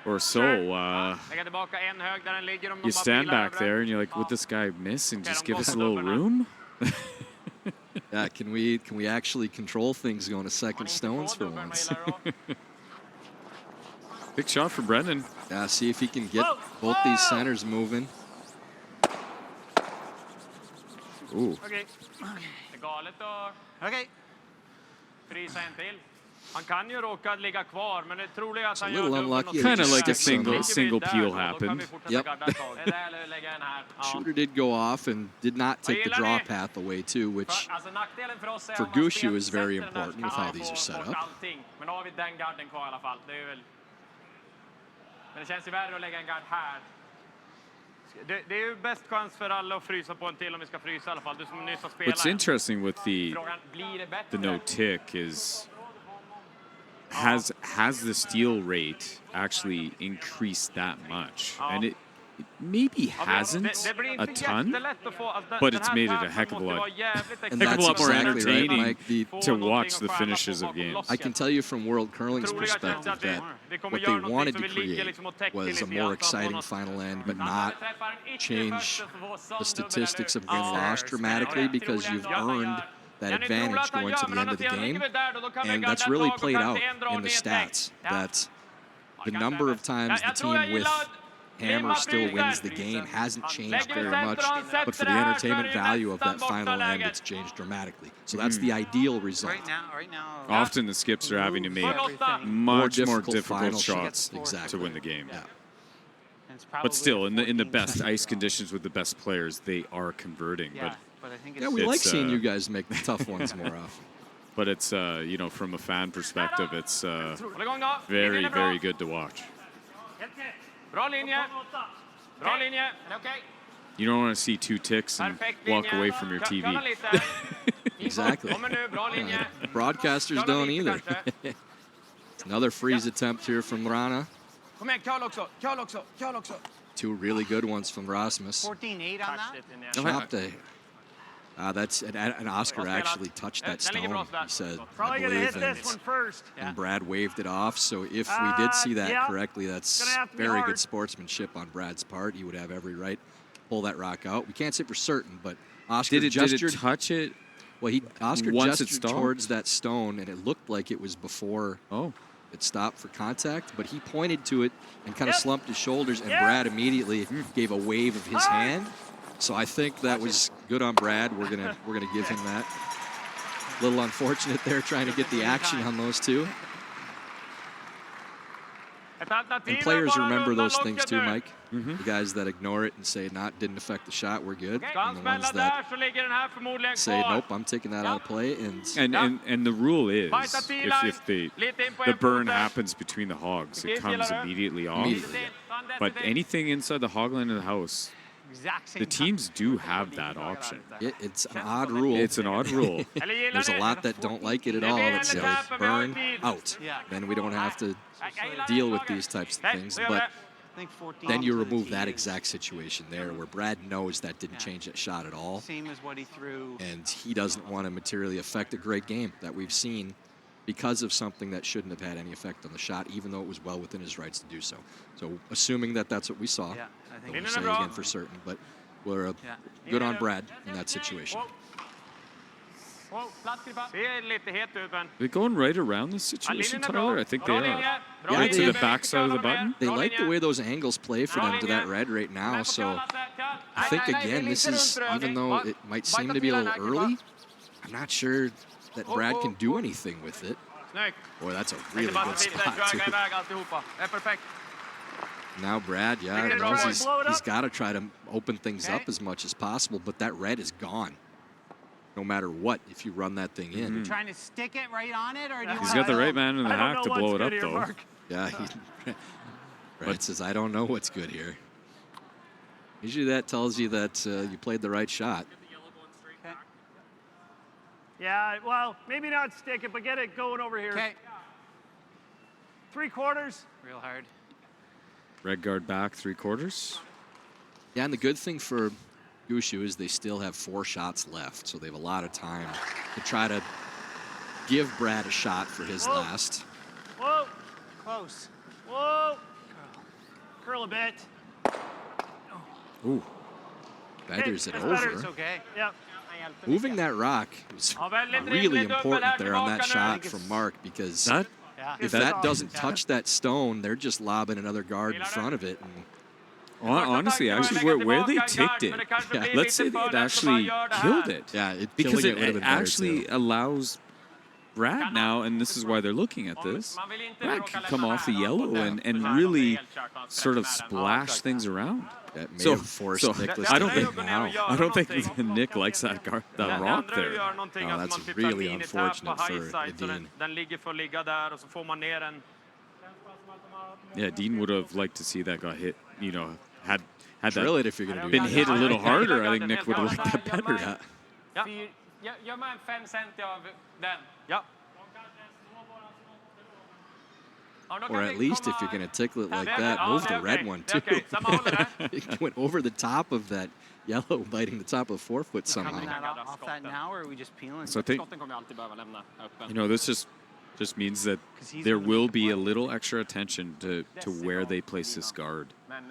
or so, you stand back there and you're like, would this guy miss and just give us a little room? Yeah, can we actually control things going to second stones for once? Big shot for Brendan. Yeah, see if he can get both these centers moving. Ooh. Okay. Okay. It's a little unlucky. Kind of like a single peel happened. Yep. Shooter did go off and did not take the draw path away too, which for Gushue is very important with how these are set up. Det är ju bäst chans för alla att frysa på en till om vi ska frysa I alla fall. Du som nyss har spelat. What's interesting with the no tick is has the steal rate actually increased that much? And it maybe hasn't a ton, but it's made it a heck of a lot more entertaining to watch the finishes of games. I can tell you from World Curling's perspective that what they wanted to create was a more exciting final end, but not change the statistics of win loss dramatically, because you've earned that advantage going to the end of the game. And that's really played out in the stats, that the number of times the team with hammer still wins the game hasn't changed very much, but for the entertainment value of that final end, it's changed dramatically. So that's the ideal result. Right now. Often the skips are having to make much more difficult final shots exactly. to win the game. Yeah. But still, in the best ice conditions with the best players, they are converting. But I think we like seeing you guys make the tough ones more often. But it's you know, from a fan perspective, it's very, very good to watch. Bra linje. Bra linje. You don't want to see 2 ticks and walk away from your TV. Exactly. Broadcasters don't either. It's another freeze attempt here from Rana. Kom igen, Karl också. Karl också. Karl också. 2 really good ones from Rasmus. 14-8 on that. Chopped that's and Oscar actually touched that stone, he said, I believe, and Brad waved it off. So if we did see that correctly, that's very good sportsmanship on Brad's part. He would have every right to pull that rock out. We can't say for certain, but Oscar gestured. Did it touch it? Well, Oscar gestured towards that stone, and it looked like it was before it stopped for contact, but he pointed to it and kind of slumped his shoulders, and Brad immediately gave a wave of his hand. So I think that was good on Brad. We're gonna give him that. A little unfortunate there, trying to get the action on those 2. And players remember those things too, Mike. The guys that ignore it and say didn't affect the shot, we're good. And the ones that say, nope, I'm taking that out of play. And the rule is, if the burn happens between the hogs, it comes immediately off. But anything inside the hog line of the house, the teams do have that option. It's an odd rule. It's an odd rule. There's a lot that don't like it at all, that say burn out. Then we don't have to deal with these types of things. But then you remove that exact situation there where Brad knows that didn't change that shot at all. Same as what he threw. And he doesn't want to materially affect a great game that we've seen because of something that shouldn't have had any effect on the shot, even though it was well within his rights to do so. So assuming that that's what we saw, I won't say again for certain, but we're good on Brad in that situation. They're going right around this situation, Tyler? I think they are. Right to the backside of the button? They like the way those angles play for them to that red right now, so I think, again, this is, even though it might seem to be a little early, I'm not sure that Brad can do anything with it. Boy, that's a really good spot, too. Now Brad, knows he's got to try to open things up as much as possible, but that red is gone. No matter what, if you run that thing in. You trying to stick it right on it, or do you He's got the right man in the hack to blow it up, though. Yeah, Brad says, I don't know what's good here. Usually that tells you that you played the right shot. Yeah, well, maybe not stick it, but get it going over here. Okay. 3/4. Real hard. Red guard back 3/4. Yeah, and the good thing for Gushue is they still have 4 shots left, so they have a lot of time to try to give Brad a shot for his last. Whoa. Close. Whoa. Curl a bit. Ooh. Beggars it over. It's okay. Yep. Moving that rock was really important there on that shot from Mark, because if that doesn't touch that stone, they're just lobbing another guard in front of it. And honestly, actually, where they ticked it, let's say they had actually killed it. Yeah, because it actually allows Brad now, and this is why they're looking at this, Brad can come off the yellow and really sort of splash things around. So I don't think Nick likes that rock there. No, that's really unfortunate for Edin. Yeah, Dean would have liked to see that got hit, had Drill that it if you're going to do been that. hit a little harder, I think Nick would have liked that better. Gör man 5 centi av den. Ja. Or at least if you're going to tickle it like that, move the red one too. It went over the top of that yellow, biting the top of the forefoot somehow. Coming off that now, or are we just peeling? So I think, this just means that there will be a little extra attention to where they place this guard. I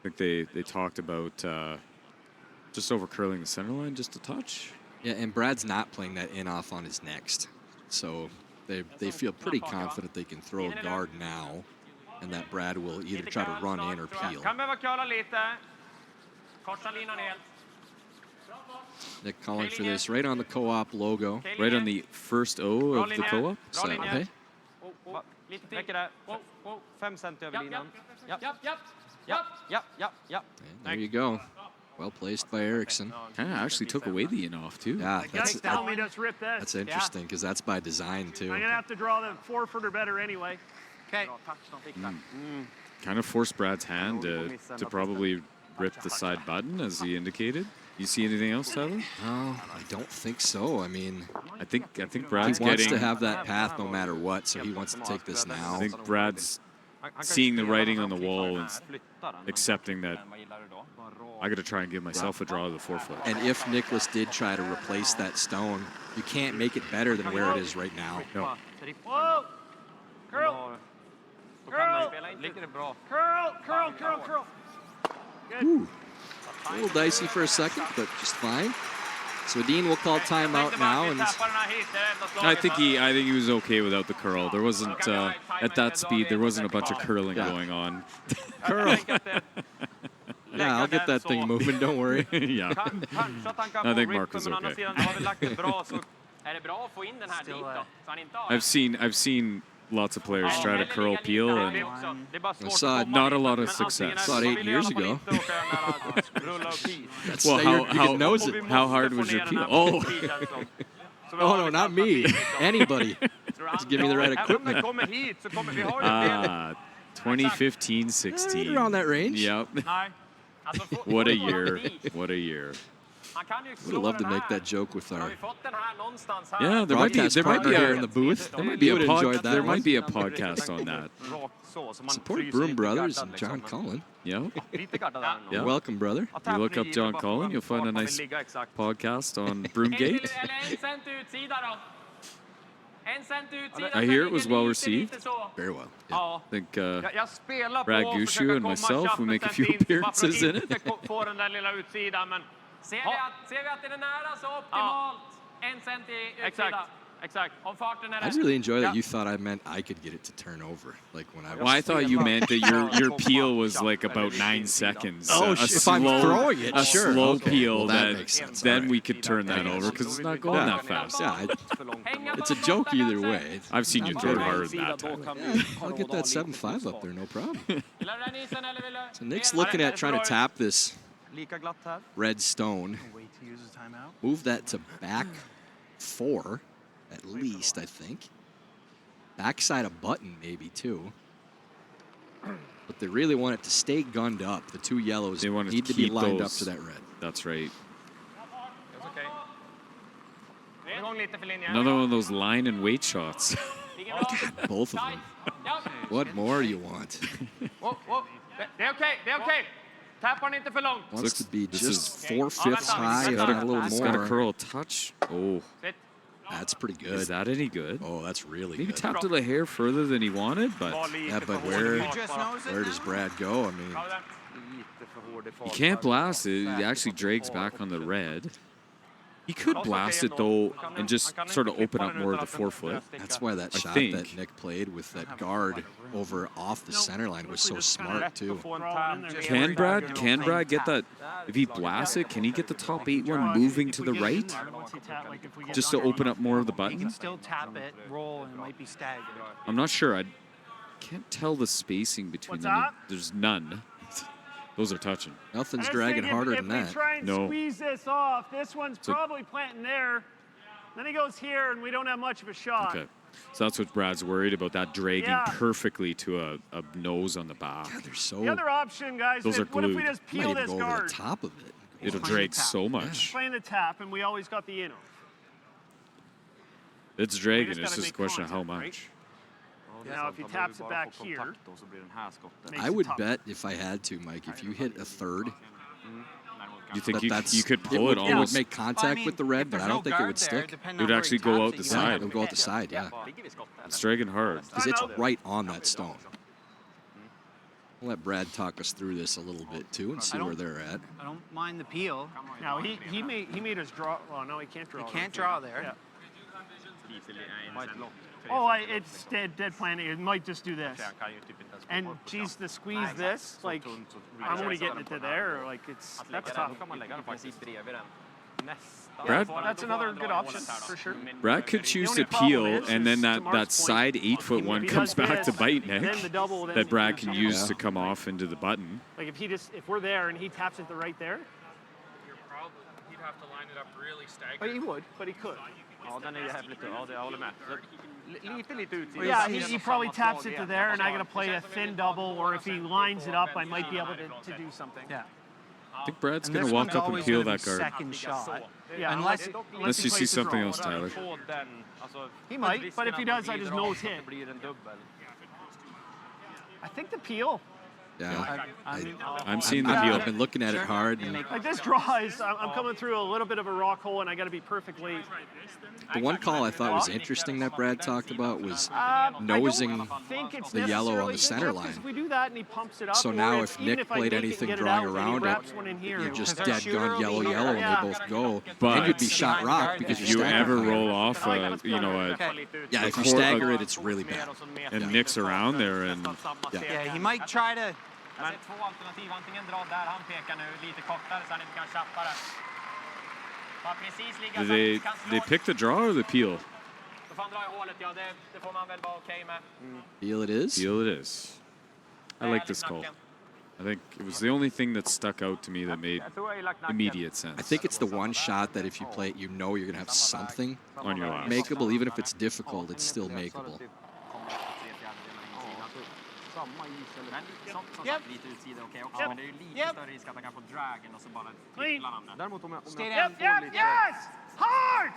think they talked about just over curling the center line just a touch. Yeah, and Brad's not playing that in-off on his next. So they feel pretty confident they can throw a guard now, and that Brad will either try to run in or peel. Nick calling for this right on the co-op logo. Right on the first O of the co-op. So, okay. Räcker det? 5 cent över linan. Ja. There you go. Well placed by Eriksson. Actually took away the in-off, too. Yeah, Tell me to rip this. that's interesting because that's by design, too. I'm going to have to draw the 4-footer better anyway. Okay. Kind of forced Brad's hand to probably rip the side button, as he indicated. You see anything else, Tyler? No, I don't think so. I mean, I think Brad's he wants getting to have that path no matter what, so he wants to take this now. I think Brad's seeing the writing on the wall and accepting that I got to try and give myself a draw to the 4-foot. And if Nicholas did try to replace that stone, you can't make it better than where it is right now. No. Whoa! Curl! Curl! Good. Ooh. A little dicey for a second, but just fine. So Edin will call timeout now, and I think he was okay without the curl. There wasn't at that speed. There wasn't a bunch of curling going on. Curl. Yeah, I'll get that thing moving. Don't worry. Yeah. I think Mark was okay. I've seen lots of players try to curl peel, and I saw it not a lot of success. I saw it 8 years ago. Well, how hard was your peel? Oh. Oh, no, not me. Anybody. Just give me the right equipment. 2015-16. Right around that range. Yep. What a year. What a year. Would have loved to make that joke with our there might be here in the booth. There might be a podcast podcast on that. Support Broom Brothers and John Cullen. Yeah. You're welcome, brother. If you look up John Cullen, you'll find a nice podcast on Broomgate. I hear it was well received. Very well. Yeah. I think Brad Gushue and myself, we make a few appearances in it. Ser vi att den är nära så optimalt 1 cent i utsida. Exakt. I really enjoy that you thought I meant I could get it to turn over, like when I was. Well, I thought you meant that your peel was like about 9 seconds. Oh, if I'm throwing it, sure. Slow peel, well, that makes sense. Then we could turn that over because it's not going that fast. Yeah, it's a joke either way. I've seen you throw it harder than that time. Yeah, I'll get that 7.5 up there, no problem. So Nick's looking at trying to tap this red stone. Move that to back 4, at least, I think. Backside a button, maybe, too. But they really want it to stay gunned up. The 2 yellows need to be lined up to that red. That's right. Another one of those line and weight shots. God, both of them. What more do you want? Det är okej. Tappar inte för långt. Wants to be just 4/5 high, if not a little It's got a more. curl touch. Oh. That's pretty good. Is that any good? Oh, that's really Maybe good. tapped it a hair further than he wanted, but Yeah, but where does Brad go? I mean, you can't blast it. It actually drags back on the red. He could blast it, though, and just sort of open up more of the 4-foot. that's why that I shot think. that Nick played with that guard over off the center line was so smart, too. Can Brad get that? If he blasts it, can he get the top 8 one moving to the right? Just to open up more of the You button? can still tap it, roll, and it might be staggered. I'm not sure. I can't tell the spacing between them. There's none. Those are touching. Nothing's dragging harder than If that. we try and No. squeeze this off, this one's So- probably planting there. Then he goes here, and we don't have much of a shot. Okay. So that's what Brad's worried about, that dragging perfectly to a nose on the back. God, they're so... The other option, guys, Those are what if we glued. just peel this go guard? over the top of it. It'll drag so much. Playing the tap, and we always got the in off. It's dragging. It's just a question of how much. Now, if he taps it back here, I would bet, if I had to, Mike, if you hit a third, you think you could pull it It almost? would make contact with the red, but I don't think it would stick. It would actually go out the side. It would go out the side, yeah. It's dragging hard. Because it's right on that stone. We'll let Brad talk us through this a little bit, too, and see where they're at. I don't mind the peel. now he made us draw. Well, no, he can't draw. He can't draw there. Yeah. Oh, it's dead plan. It might just do this. And geez, to squeeze this, like I'm only getting it to there. Like that's tough. Brad, That's another good option for sure. Brad could choose to peel, and then that side 8-foot one comes back to bite Nick. That Brad can use to come off into the button. Like if we're there and he taps it right there. He'd have to line it up really staggered. But he would, but he could. Ja, den är jävligt. Ja, jag håller med. Lite ut. Yeah, he probably taps it to there, and I got to play a thin double, or if he lines it up, I might be able to do something. Yeah. I think Brad's going to walk up and peel that guard. Second shot. Yeah, Unless you see something else, Tyler. He might, but if he does, I just know it's hit. I think the peel. Yeah, I'm seeing the peel. I've been looking at it hard. And like this draw is, I'm coming through a little bit of a rock hole, and I got to be perfectly. the one call I thought was interesting that Brad talked about was nosing the yellow on the center line. If we do that and he pumps it up, So now if Nick played anything drawing around it, you're just dead gun yellow, and they both go. But and you'd be shot rock because if you ever roll off yeah, if you stagger it, it's really bad. And Nick's around there, and Yeah, he might try to. Jag ser 2 alternativ, antingen dra där han pekar nu lite kortare så han inte kan chappa det. they pick the draw or the peel? Då får han dra i hålet, ja det får man väl vara okej med. Peel it is? Peel it is. I like this call. I think it was the only thing that stuck out to me that made immediate sense. I think it's the one shot that if you play it, you know you're going to have something on your last. Makeable, even if it's difficult, it's still makeable. Yep. Lite utsida okej också, men det är ju lite större risk att han kan få dragen och så bara tripplar han den. Däremot om jag får lite... Yes! Hard!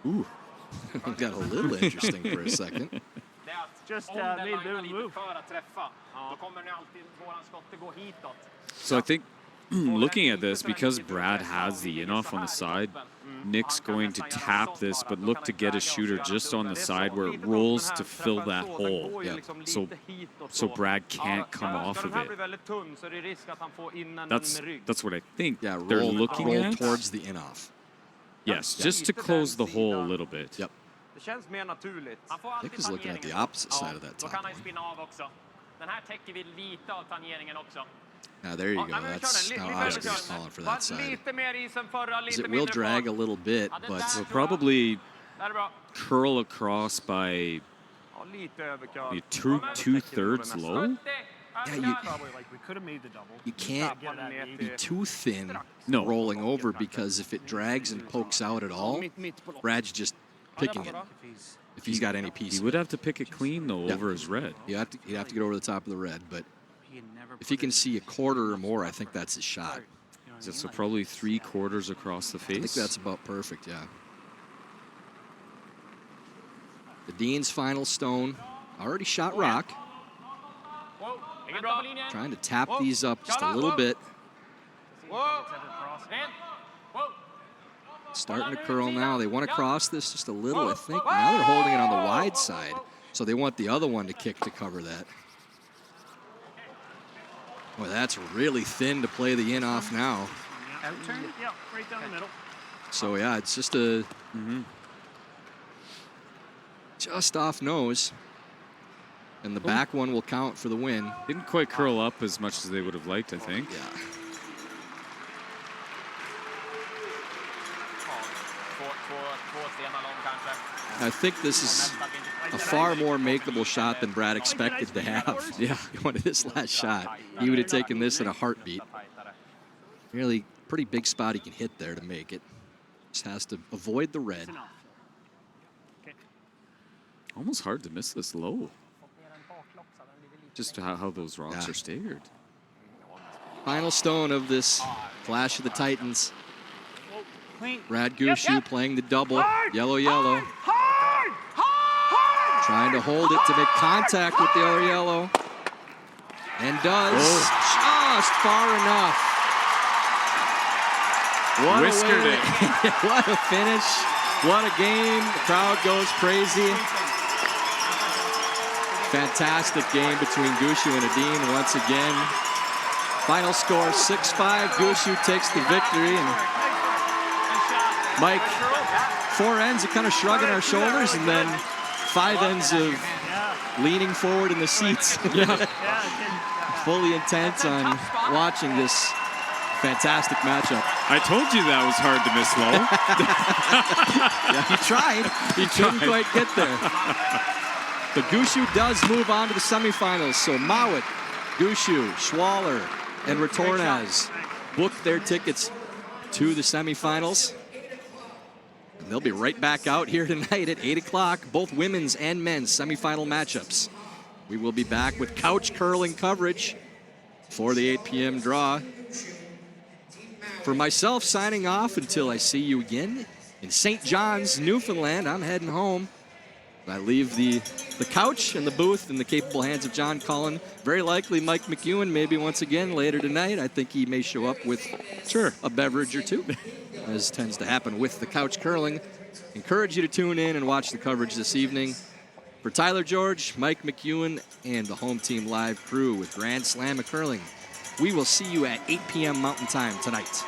Ooh, got a little interesting for a second. Just made a bit of a move. So I think looking at this, because Brad has the in-off on the side, Nick's going to tap this, but look to get a shooter just on the side where it rolls to fill that hole. Yeah. So Brad can't come off of it. That's what I think they're looking roll at. Towards the in-off. Yes, just to close the hole a little bit. Yep. Nick is looking at the opposite side of that top one. Now there you go. That's how Oscar's calling for that side. It will drag a little bit, but will probably curl across by two-thirds low. Yeah, we could have made the double. You can't be too thin rolling over, because if it drags and pokes out at all, Brad's just picking it. If he's got any piece. He would have to pick it clean though over his red. He'd have to get over the top of the red, but if he can see a quarter or more, I think that's his shot. So probably 3/4 across the face. I think that's about perfect, yeah. The Dean's final stone, already shot rock. Trying to tap these up just a little bit. Starting to curl now. They want to cross this just a little, I think. Now they're holding it on the wide side, so they want the other one to kick to cover that. Boy, that's really thin to play the in-off now. Outturn? Yeah, right down the middle. So, yeah, it's just a... just off nose. And the back one will count for the win. Didn't quite curl up as much as they would have liked, I think. Yeah. I think this is a far more makeable shot than Brad expected to have. Yeah, he wanted this last shot. He would have taken this in a heartbeat. Really pretty big spot he can hit there to make it. Just has to avoid the red. Okay. Almost hard to miss this low. Just how those rocks are staggered. Final stone of this Clash of the Titans. Brad Gushue playing the double. Yellow. Trying to hold it to make contact with the Oriello. And does just far enough. What Whiskered it. What a finish. What a game. The crowd goes crazy. Fantastic game between Gushue and Edin once again. Final score 6-5. Gushue takes the victory. And Mike, 4 ends of kind of shrugging our shoulders, and then 5 ends of leaning forward in the seats. Fully intent on watching this fantastic matchup. I told you that was hard to miss low. He tried. He couldn't quite get there. But Gushue does move on to the semifinals. So Mowat, Gushue, Schwaller, and Retornaz booked their tickets to the semifinals. And they'll be right back out here tonight at 8 o'clock, both women's and men's semifinal matchups. We will be back with couch curling coverage for the 8 p.m. draw. For myself, signing off until I see you again in St. John's, Newfoundland. I'm heading home. I leave the couch and the booth in the capable hands of John Cullen. Very likely Mike McEwen maybe once again later tonight. I think he may show up with a beverage or two, as tends to happen with the couch curling. Encourage you to tune in and watch the coverage this evening. For Tyler George, Mike McEwen, and the Home Team Live crew with Grand Slam of Curling, we will see you at 8 p.m. Mountain Time tonight.